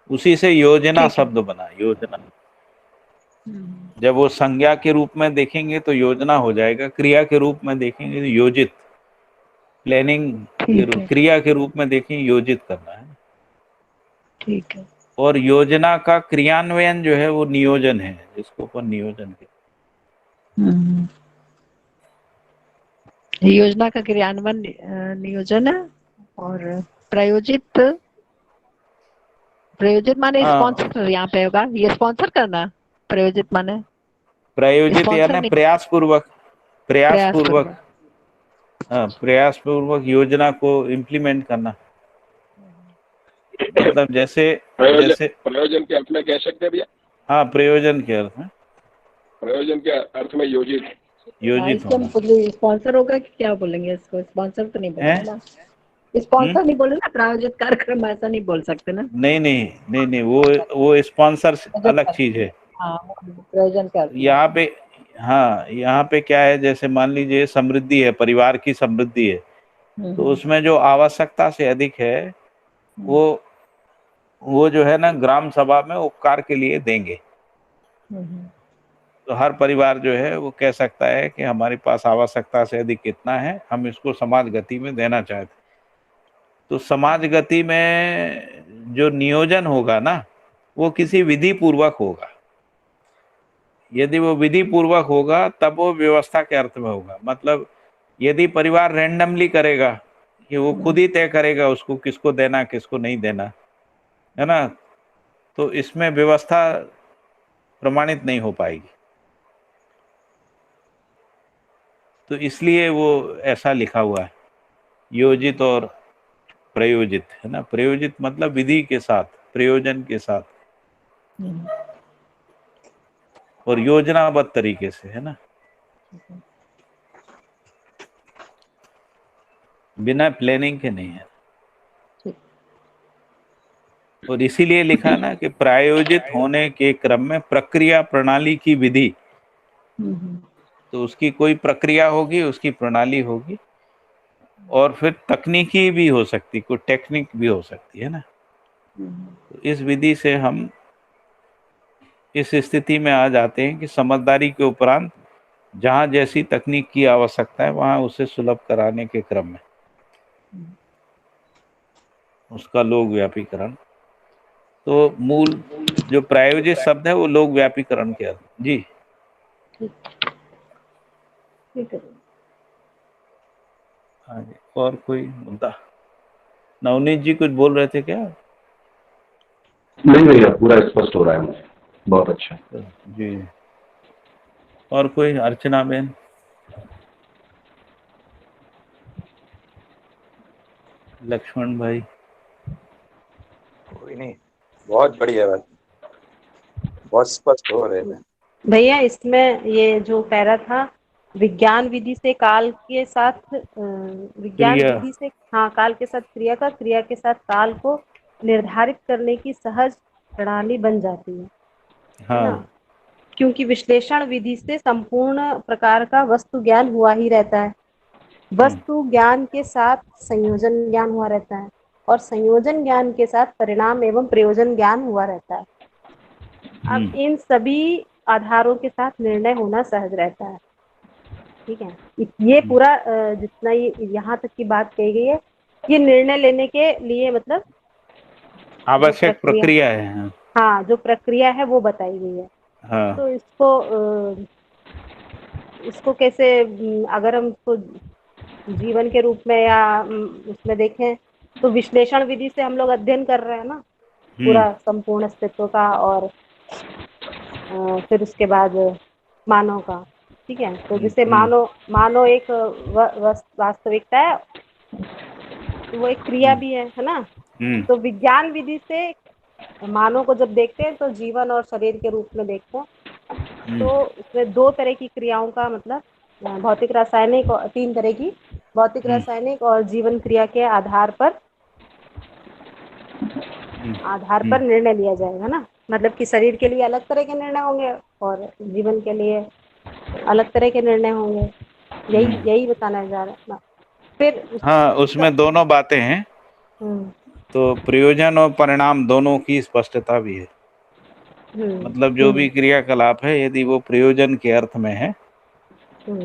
उसी से योजना ठीक है। शब्द बना, योजना। जब वो संज्ञा के रूप में देखेंगे तो योजना हो जाएगा, क्रिया के रूप में देखेंगे तो योजित, प्लानिंग के ठीक रूप, है। क्रिया के रूप में देखेंगे योजित करना है। ठीक है। और योजना का क्रियान्वयन जो है वो नियोजन है, जिसको अपन नियोजन कहते हैं। योजना का क्रियान्वयन नियोजन है। और प्रायोजित, प्रायोजित माने स्पॉन्सर यहाँ पे होगा, ये स्पॉन्सर करना। प्रायोजित माने प्रायोजित यानी नहीं, प्रयास पूर्वक, प्रयास प्रयास पूर्वक, पूर्वक। हाँ प्रयास पूर्वक योजना को इम्प्लीमेंट करना। मतलब जैसे प्रयोजन के अर्थ में कह सकते हैं भैया। हाँ, प्रयोजन के अर्थ में, प्रयोजन के अर्थ में योजित होना। स्पॉन्सर होगा कि क्या बोलेंगे इसको? स्पॉन्सर तो नहीं बोलेंगे ना, स्पॉन्सर नहीं बोले ना, प्रायोजित कार्यक्रम ऐसा नहीं बोल सकते ना। नहीं नहीं नहीं नहीं, वो स्पॉन्सर अलग चीज है। हाँ, प्रयोजन का अर्थ यहाँ पे, हाँ यहाँ पे क्या है, जैसे मान लीजिए समृद्धि है, परिवार की समृद्धि है, तो उसमें जो आवश्यकता से अधिक है वो जो है ना ग्राम सभा में उपकार के लिए देंगे। तो हर परिवार जो है वो कह सकता है कि हमारे पास आवश्यकता से अधिक कितना है, हम इसको समाज गति में देना चाहते। तो समाज गति में जो नियोजन होगा ना, वो किसी विधि पूर्वक होगा। यदि वो विधि पूर्वक होगा तब वो व्यवस्था के अर्थ में होगा। मतलब यदि परिवार रैंडमली करेगा कि वो खुद ही तय करेगा उसको किसको देना किसको नहीं देना, है ना, तो इसमें व्यवस्था प्रमाणित नहीं हो पाएगी। तो इसलिए वो ऐसा लिखा हुआ है, योजित और प्रयोजित, है ना। प्रयोजित मतलब विधि के साथ, प्रयोजन के साथ, और योजनाबद्ध तरीके से, है ना, बिना प्लानिंग के नहीं है। और इसीलिए लिखा ना कि प्रायोजित होने के क्रम में प्रक्रिया प्रणाली की विधि, तो उसकी कोई प्रक्रिया होगी, उसकी प्रणाली होगी, और फिर तकनीकी भी हो सकती, कोई टेक्निक भी हो सकती है ना। तो इस विधि से हम इस स्थिति में आ जाते हैं कि समझदारी के उपरांत जहां जैसी तकनीक की आवश्यकता है वहां उसे सुलभ कराने के क्रम में उसका लोक व्यापीकरण। तो मूल जो प्रायोजित शब्द है वो लोक व्यापीकरण के अर्थ। जी ठीक है। आगे और कोई मुद्दा? नवनीत जी कुछ बोल रहे थे क्या? नहीं भैया, पूरा स्पष्ट हो रहा है मुझे, बहुत अच्छा। जी, और कोई? अर्चना बेन, लक्ष्मण भाई? कोई नहीं, बहुत बढ़िया बात, बहुत स्पष्ट हो रहे थे। भैया इसमें ये जो पैरा था, विज्ञान विधि से काल के साथ विज्ञान क्रिया। विधि से, हाँ, काल के साथ क्रिया का, क्रिया के साथ काल को निर्धारित करने की सहज प्रणाली बन जाती है ना, हाँ। क्योंकि विश्लेषण विधि से संपूर्ण प्रकार का वस्तु ज्ञान हुआ ही रहता है। वस्तु ज्ञान के साथ संयोजन ज्ञान हुआ रहता है, और संयोजन ज्ञान के साथ परिणाम एवं प्रयोजन ज्ञान हुआ रहता है। अब इन सभी आधारों के साथ निर्णय होना सहज रहता है। ठीक है, ये पूरा जितना ये यहाँ तक की बात कही गई है, ये निर्णय लेने के लिए मतलब आवश्यक प्रक्रिया है। हाँ, जो प्रक्रिया है वो बताई गई है। हाँ। तो इसको कैसे, अगर हम इसको जीवन के रूप में या उसमें देखें, तो विश्लेषण विधि से हम लोग अध्ययन कर रहे हैं ना पूरा संपूर्ण अस्तित्व का, और फिर उसके बाद मानव का। ठीक है, तो जैसे मानव एक वास्तविकता है, वो एक क्रिया भी है ना। तो विज्ञान विधि से मानव को जब देखते हैं तो जीवन और शरीर के रूप में देखते हैं, तो उसमें दो तरह की क्रियाओं का मतलब भौतिक रासायनिक, और तीन तरह की भौतिक रासायनिक और जीवन क्रिया के आधार पर निर्णय लिया जाएगा ना। मतलब कि शरीर के लिए अलग तरह के निर्णय होंगे और जीवन के लिए अलग तरह के निर्णय होंगे, यही बताना जा रहा है ना। फिर हाँ, उसमें दोनों बातें हैं। तो प्रयोजन और परिणाम दोनों की स्पष्टता भी है। मतलब जो भी क्रियाकलाप है, यदि वो प्रयोजन के अर्थ में है, तो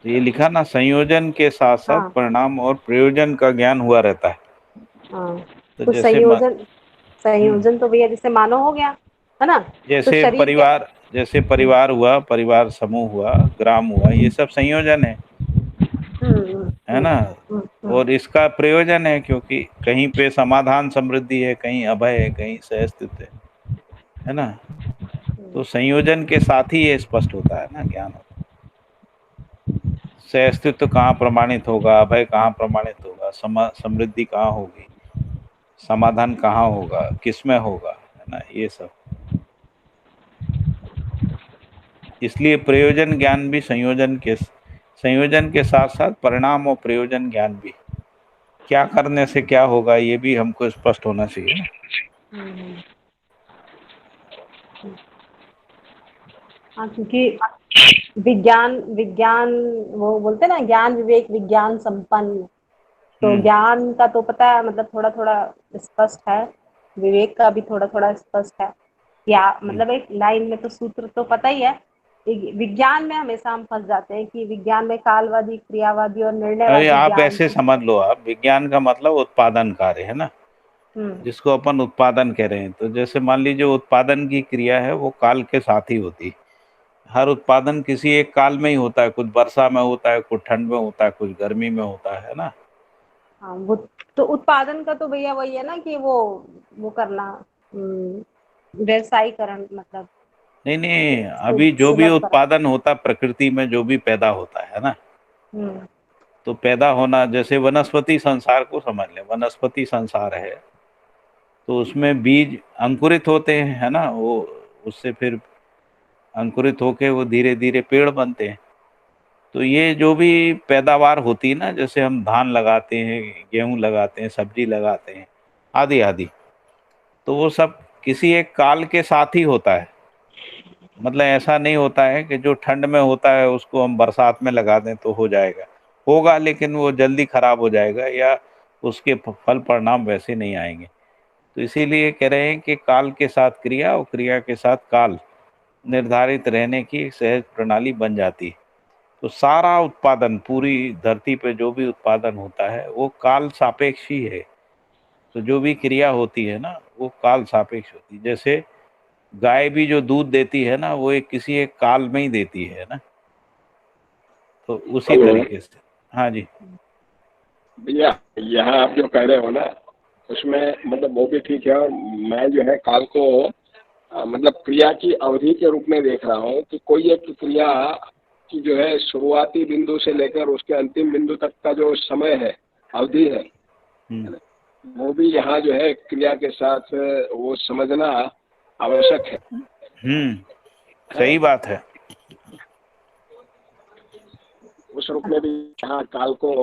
ये लिखा ना, संयोजन के साथ साथ परिणाम और प्रयोजन का ज्ञान हुआ रहता है। तो संयोजन तो भैया जैसे मानव हो गया है ना। जैसे तो परिवार, जैसे परिवार हुआ, परिवार समूह हुआ, ग्राम हुआ, ये सब संयोजन है ना। और इसका प्रयोजन है, क्योंकि कहीं पे समाधान समृद्धि है, कहीं अभय है, कहीं सहअस्तित्व है ना। तो संयोजन के साथ ही ये स्पष्ट होता है ना, ज्ञान होता है। सहअस्तित्व कहाँ प्रमाणित होगा, अभय कहाँ प्रमाणित होगा, समृद्धि कहाँ होगी, समाधान कहाँ होगा, किसमें होगा, है ना, ये सब। इसलिए प्रयोजन ज्ञान भी संयोजन के साथ साथ परिणाम और प्रयोजन ज्ञान भी, क्या करने से क्या होगा, ये भी हमको स्पष्ट होना चाहिए ना। हाँ, क्योंकि विज्ञान वो बोलते हैं ना, ज्ञान विवेक विज्ञान संपन्न। तो ज्ञान का तो पता है, मतलब थोड़ा थोड़ा स्पष्ट है, विवेक का भी थोड़ा थोड़ा स्पष्ट है, या मतलब एक लाइन में तो सूत्र तो पता ही है। विज्ञान में हमेशा हम फंस जाते हैं कि विज्ञान में कालवादी, क्रियावादी और निर्णयवादी आप ज्ञान। ऐसे समझ लो, आप विज्ञान का मतलब उत्पादन कार्य है ना, जिसको अपन उत्पादन कह रहे हैं। तो जैसे मान लीजिए उत्पादन की क्रिया है, वो काल के साथ ही होती है। हर उत्पादन किसी एक काल में ही होता है, कुछ वर्षा में होता है, कुछ ठंड में होता है, कुछ गर्मी में होता है ना। हाँ, वो तो उत्पादन का तो भैया वही है ना कि वो करना, व्यवसायीकरण, मतलब नहीं, अभी जो भी उत्पादन होता प्रकृति में, जो भी पैदा होता है ना, तो पैदा होना, जैसे वनस्पति संसार को समझ लें, वनस्पति संसार है, तो उसमें बीज अंकुरित होते हैं, है ना, वो उससे फिर अंकुरित होके वो धीरे धीरे पेड़ बनते हैं। तो ये जो भी पैदावार होती है ना, जैसे हम धान लगाते हैं, गेहूं लगाते हैं, सब्जी लगाते हैं, आदि आदि, तो वो सब किसी एक काल के साथ ही होता है। मतलब ऐसा नहीं होता है कि जो ठंड में होता है उसको हम बरसात में लगा दें तो हो जाएगा, होगा लेकिन वो जल्दी खराब हो जाएगा, या उसके फल परिणाम वैसे नहीं आएंगे। तो इसीलिए कह रहे हैं कि काल के साथ क्रिया और क्रिया के साथ काल निर्धारित रहने की एक सहज प्रणाली बन जाती है। तो सारा उत्पादन, पूरी धरती पे जो भी उत्पादन होता है वो काल सापेक्ष ही है। तो जो भी क्रिया होती है ना, वो काल सापेक्ष होती है। जैसे गाय भी जो दूध देती है ना, वो किसी एक काल में ही देती है ना। तो उसी तरीके से। हाँ जी भैया, यहाँ आप जो कह रहे हो ना, उसमें मतलब वो भी ठीक है, और मैं जो है काल को मतलब क्रिया की अवधि के रूप में देख रहा हूँ कि कोई एक क्रिया की जो है शुरुआती बिंदु से लेकर उसके अंतिम बिंदु तक का जो समय है, अवधि है, वो भी यहाँ जो है क्रिया के साथ वो समझना आवश्यक है। सही बात है। उस रूप में भी यहाँ काल को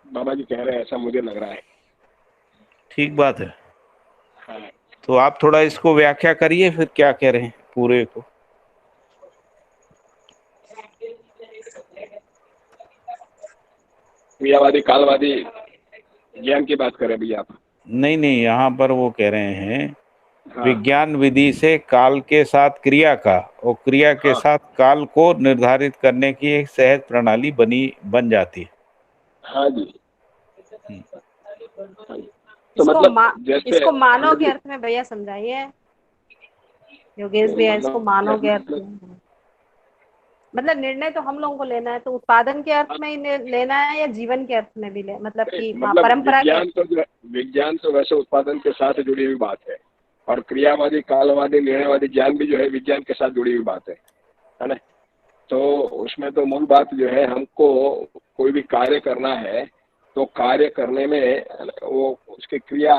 बाबा जी कह रहे हैं, ऐसा मुझे लग रहा है। ठीक बात है। हाँ। तो आप थोड़ा इसको व्याख्या करिए, फिर क्या कह रहे हैं पूरे को। क्रियावादी कालवादी ज्ञान की बात करें भैया आप? नहीं, यहाँ पर वो कह रहे हैं हाँ। विज्ञान विधि से काल के साथ क्रिया का और क्रिया के साथ काल को निर्धारित करने की एक सहज प्रणाली बन जाती है। हाँ जी। तो मतलब जैसे इसको मानव के अर्थ में भैया समझाइए योगेश भैया, इसको मानव के अर्थ में। मतलब निर्णय तो हम लोगों को लेना है, तो उत्पादन के अर्थ में ही लेना है या जीवन के अर्थ में भी मतलब कि परंपरा के? विज्ञान तो वैसे उत्पादन के साथ जुड़ी हुई बात है, और क्रियावादी कालवादी निर्णयवादी ज्ञान भी जो है विज्ञान के साथ जुड़ी हुई बात है ना। तो उसमें तो मूल बात जो है, हमको कोई भी कार्य करना है तो कार्य करने में वो उसके क्रिया,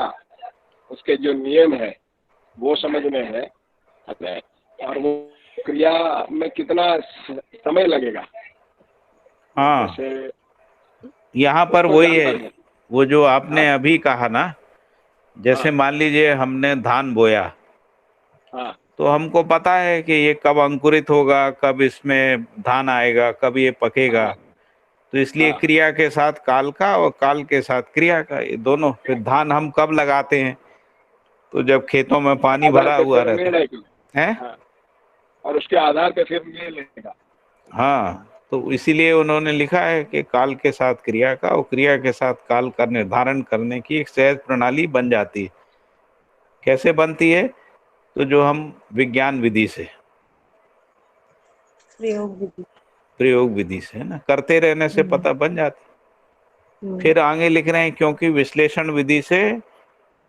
उसके जो नियम है वो समझने हैं, और वो क्रिया में कितना समय लगेगा। हाँ, यहाँ पर वही है, वो जो आपने अभी कहा ना, जैसे मान लीजिए हमने धान बोया, तो हमको पता है कि ये कब अंकुरित होगा, कब इसमें धान आएगा, कब ये पकेगा। तो इसलिए क्रिया के साथ काल का और काल के साथ क्रिया का, ये दोनों। फिर धान हम कब लगाते हैं, तो जब खेतों में पानी भरा हुआ रहता है, और उसके आधार पे फिर ये लेगा। हाँ, तो इसीलिए उन्होंने लिखा है कि काल के साथ क्रिया का और क्रिया के साथ काल का निर्धारण करने की एक सहज प्रणाली बन जाती है। कैसे बनती है? तो जो हम विज्ञान विधि से, प्रयोग विधि से, है ना, करते रहने से पता बन जाती। फिर आगे लिख रहे हैं, क्योंकि विश्लेषण विधि से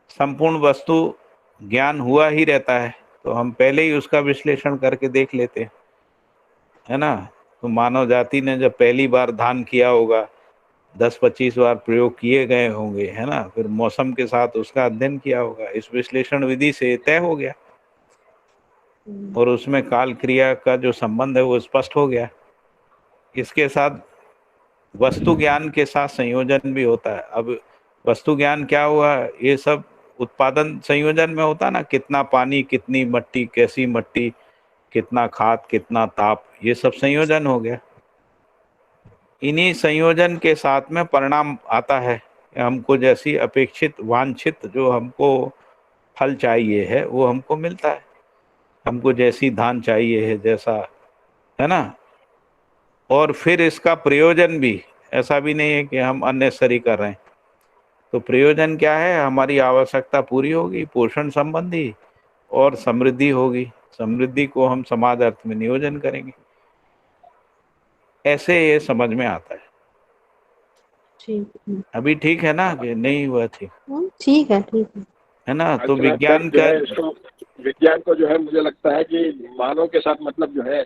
संपूर्ण वस्तु ज्ञान हुआ ही रहता है, तो हम पहले ही उसका विश्लेषण करके देख लेते हैं, है ना। तो मानव जाति ने जब पहली बार धान किया होगा, 10-25 बार प्रयोग किए गए होंगे, है ना, फिर मौसम के साथ उसका अध्ययन किया होगा, इस विश्लेषण विधि से तय हो गया, और उसमें काल क्रिया का जो संबंध है वो स्पष्ट हो गया। इसके साथ वस्तु ज्ञान के साथ संयोजन भी होता है। अब वस्तु ज्ञान क्या हुआ, ये सब उत्पादन संयोजन में होता है ना, कितना पानी, कितनी मट्टी, कैसी मट्टी, कितना खाद, कितना ताप, ये सब संयोजन हो गया। इन्हीं संयोजन के साथ में परिणाम आता है, हमको जैसी अपेक्षित वांछित जो हमको फल चाहिए है वो हमको मिलता है। हमको जैसी धान चाहिए है, जैसा, है ना। और फिर इसका प्रयोजन भी ऐसा भी नहीं है कि हम अननेसेसरी कर रहे हैं। तो प्रयोजन क्या है, हमारी आवश्यकता पूरी होगी, पोषण संबंधी, और समृद्धि होगी। समृद्धि को हम समाज अर्थ में नियोजन करेंगे। ऐसे ये समझ में आता है। ठीक, अभी ठीक है ना कि नहीं हुआ? ठीक है ना। तो विज्ञान का, विज्ञान को जो है मुझे लगता है कि मानव के साथ मतलब जो है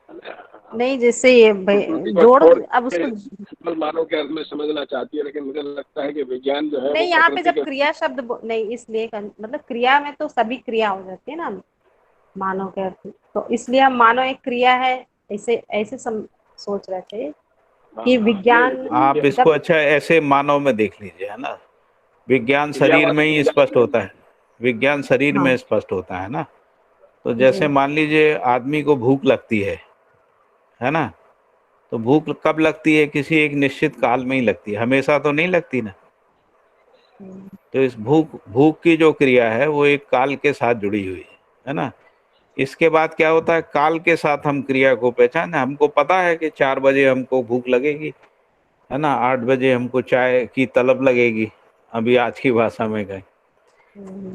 नहीं, जैसे ये जोड़, अब उसको मानव के अर्थ में समझना चाहती है, लेकिन मुझे लगता है कि विज्ञान जो है नहीं, यहाँ पे जब क्रिया शब्द नहीं, इसलिए मतलब क्रिया में तो सभी क्रिया हो जाती है ना मानव के अर्थ में, तो इसलिए हम मानव एक क्रिया है, ऐसे सोच रहे थे कि विज्ञान। आप इसको अच्छा ऐसे मानव में देख लीजिए, है ना। विज्ञान शरीर में ही स्पष्ट होता है, विज्ञान शरीर में स्पष्ट होता है ना। तो जैसे मान लीजिए आदमी को भूख लगती है ना, तो भूख कब लगती है? किसी एक निश्चित काल में ही लगती है, हमेशा तो नहीं लगती ना। तो इस भूख की जो क्रिया है वो एक काल के साथ जुड़ी हुई है ना। इसके बाद क्या होता है, काल के साथ हम क्रिया को पहचाने। हमको पता है कि 4 बजे हमको भूख लगेगी, है ना, 8 बजे हमको चाय की तलब लगेगी, अभी आज की भाषा में कहें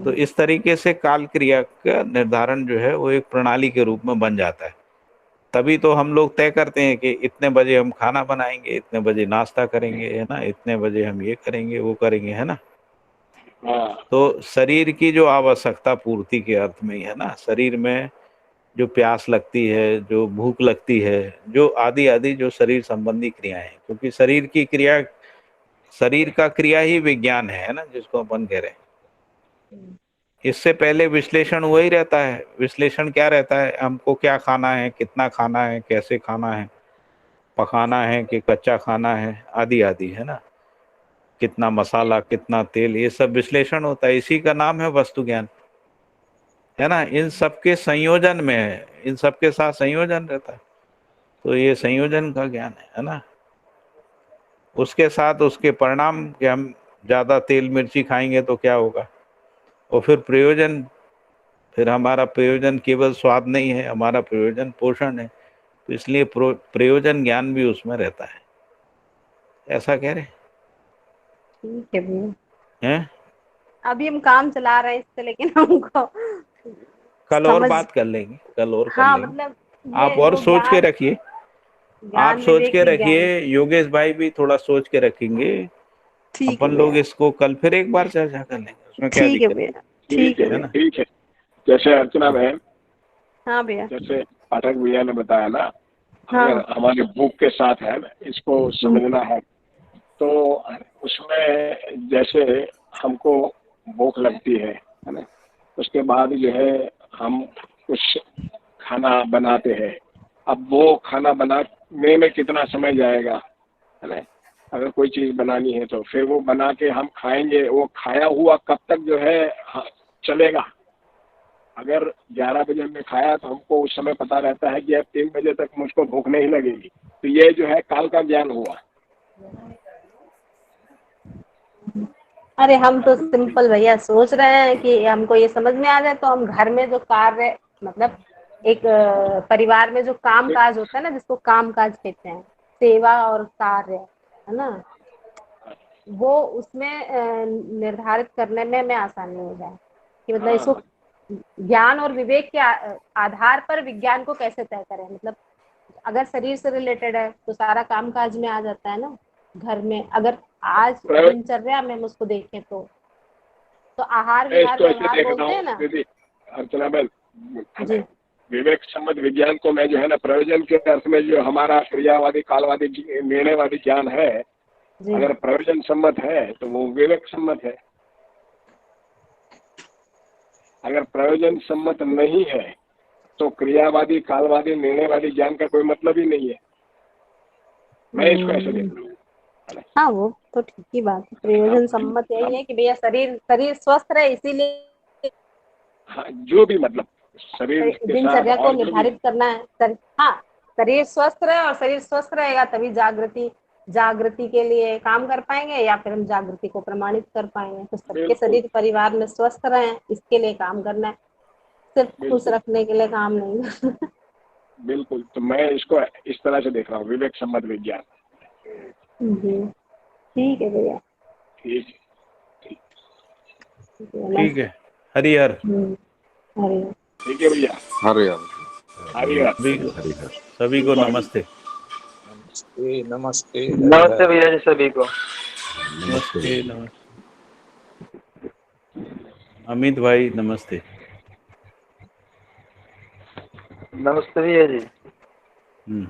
तो। इस तरीके से काल क्रिया का निर्धारण जो है वो एक प्रणाली के रूप में बन जाता है। तभी तो हम लोग तय करते हैं कि इतने बजे हम खाना बनाएंगे, इतने बजे नाश्ता करेंगे, है ना, इतने बजे हम ये करेंगे, वो करेंगे, है ना। हाँ तो शरीर की जो आवश्यकता पूर्ति के अर्थ में ही है ना, शरीर में जो प्यास लगती है, जो भूख लगती है, जो आदि आदि जो शरीर संबंधी क्रियाएं हैं, क्योंकि शरीर की क्रिया, शरीर का क्रिया ही विज्ञान है ना, जिसको अपन कह रहे हैं। इससे पहले विश्लेषण हुआ ही रहता है। विश्लेषण क्या रहता है, हमको क्या खाना है, कितना खाना है, कैसे खाना है, पकाना है कि कच्चा खाना है, आदि आदि, है ना, कितना मसाला, कितना तेल, ये सब विश्लेषण होता है। इसी का नाम है वस्तु ज्ञान, है ना। इन सबके संयोजन में है, इन सबके साथ संयोजन रहता है, तो ये संयोजन का ज्ञान है ना। उसके साथ उसके परिणाम कि हम ज्यादा तेल मिर्ची खाएंगे तो क्या होगा, और फिर प्रयोजन, फिर हमारा प्रयोजन केवल स्वाद नहीं है, हमारा प्रयोजन पोषण है, तो इसलिए प्रयोजन ज्ञान भी उसमें रहता है, ऐसा कह रहे ठीक है भैया, हैं। अभी हम काम चला रहे हैं इससे, लेकिन हमको कल और समझ, बात कर लेंगे, कल और कर हाँ लेंगे। मतलब आप ये और जो सोच के ज्ञान, रखिए, आप ज्ञान सोच विवेक के विज्ञान, रखिए, योगेश भाई भी थोड़ा सोच के रखेंगे। ठीक है अपन लोग भैया, इसको कल फिर एक बार चर्चा कर लेंगे, उसमें क्या ठीक है दिक्कत भैया, ठीक ठीक है है, है भैया, ना। ठीक है। जैसे अर्चना बहन, हाँ भैया, जैसे पाठक भैया ने बताया ना, हाँ, अगर हमारे भूख के साथ है ना, इसको समझना है, तो उसमें जैसे हमको भूख लगती है ना, उसके बाद जो है हम कुछ खाना बनाते हैं। अब वो खाना बनाने में कितना समय जाएगा, है ना। अगर कोई चीज़ बनानी है तो फिर वो बना के हम खाएंगे, वो खाया हुआ कब तक जो है चलेगा। अगर 11 बजे हमने खाया तो हमको उस समय पता रहता है कि अब 3 बजे तक मुझको भूख नहीं लगेगी, तो ये जो है काल का ज्ञान हुआ। अरे हम तो सिंपल भैया सोच रहे हैं कि हमको ये समझ में आ जाए तो हम घर में जो कार्य, मतलब एक परिवार में जो काम काज होता है ना, जिसको काम काज कहते हैं, सेवा और कार्य, है ना, वो उसमें निर्धारित करने में हमें आसानी हो जाए कि मतलब इसको हाँ, ज्ञान और विवेक के आधार पर विज्ञान को कैसे तय करें। मतलब अगर शरीर से रिलेटेड है तो सारा काम काज में आ जाता है ना, घर में अगर आज प्रयोग दिनचर्या में हम उसको देखें तो आहार मैं विहार इसको ऐसे व्यवहार देख रहा बोलते हूँ हैं ना। दीदी अर्चना बहन, है ना, जी, विवेक सम्मत विज्ञान को मैं जो है ना प्रयोजन के अर्थ में, जो हमारा क्रियावादी कालवादी निर्णयवादी ज्ञान है, जी, अगर प्रयोजन सम्मत है तो वो विवेक सम्मत है। अगर प्रयोजन सम्मत नहीं है तो क्रियावादी कालवादी निर्णयवादी ज्ञान का कोई मतलब ही नहीं है। मैं इसको ऐसे देख रहा हूँ, है ना। हाँ वो तो ठीक ही बात है, प्रयोजन सम्मत यही हम है कि भैया शरीर शरीर स्वस्थ रहे, इसीलिए हाँ, जो भी मतलब शरीर के साथ दिनचर्या को और जो भी निर्धारित करना है। हाँ, शरीर स्वस्थ रहे, और शरीर स्वस्थ रहेगा तभी जागृति जागृति के लिए काम कर पाएंगे, या फिर हम जागृति को प्रमाणित कर पाएंगे। तो सबके बिल्कुल शरीर परिवार में स्वस्थ रहें, इसके लिए काम करना है, सिर्फ खुश बिल्कुल रखने के लिए काम नहीं। बिल्कुल, तो मैं इसको इस तरह से देख रहा हूँ, विवेक सम्मत विज्ञान। जी, ठीक है भैया, ठीक है, ठीक ठीक है ठीक है, हरिहर। अरे ठीक है भैया, हरे राम। हरी हर। सभी हरिहर। सभी को नमस्ते। नमस्ते नमस्ते नमस्ते भैया जी सभी को। नमस्ते नमस्ते। अमित भाई नमस्ते। नमस्ते भैया जी। हम्म।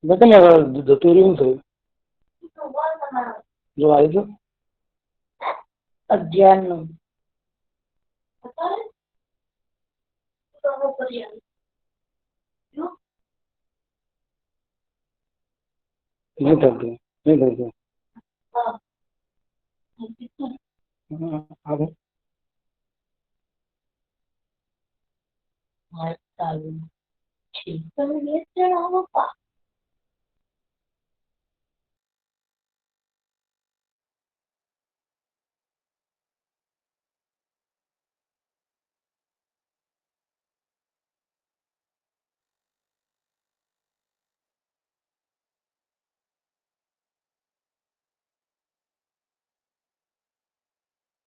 लेकिन अगर धतूरी में थे जो आए थे अज्ञान नहीं करते नहीं करते अब ठीक है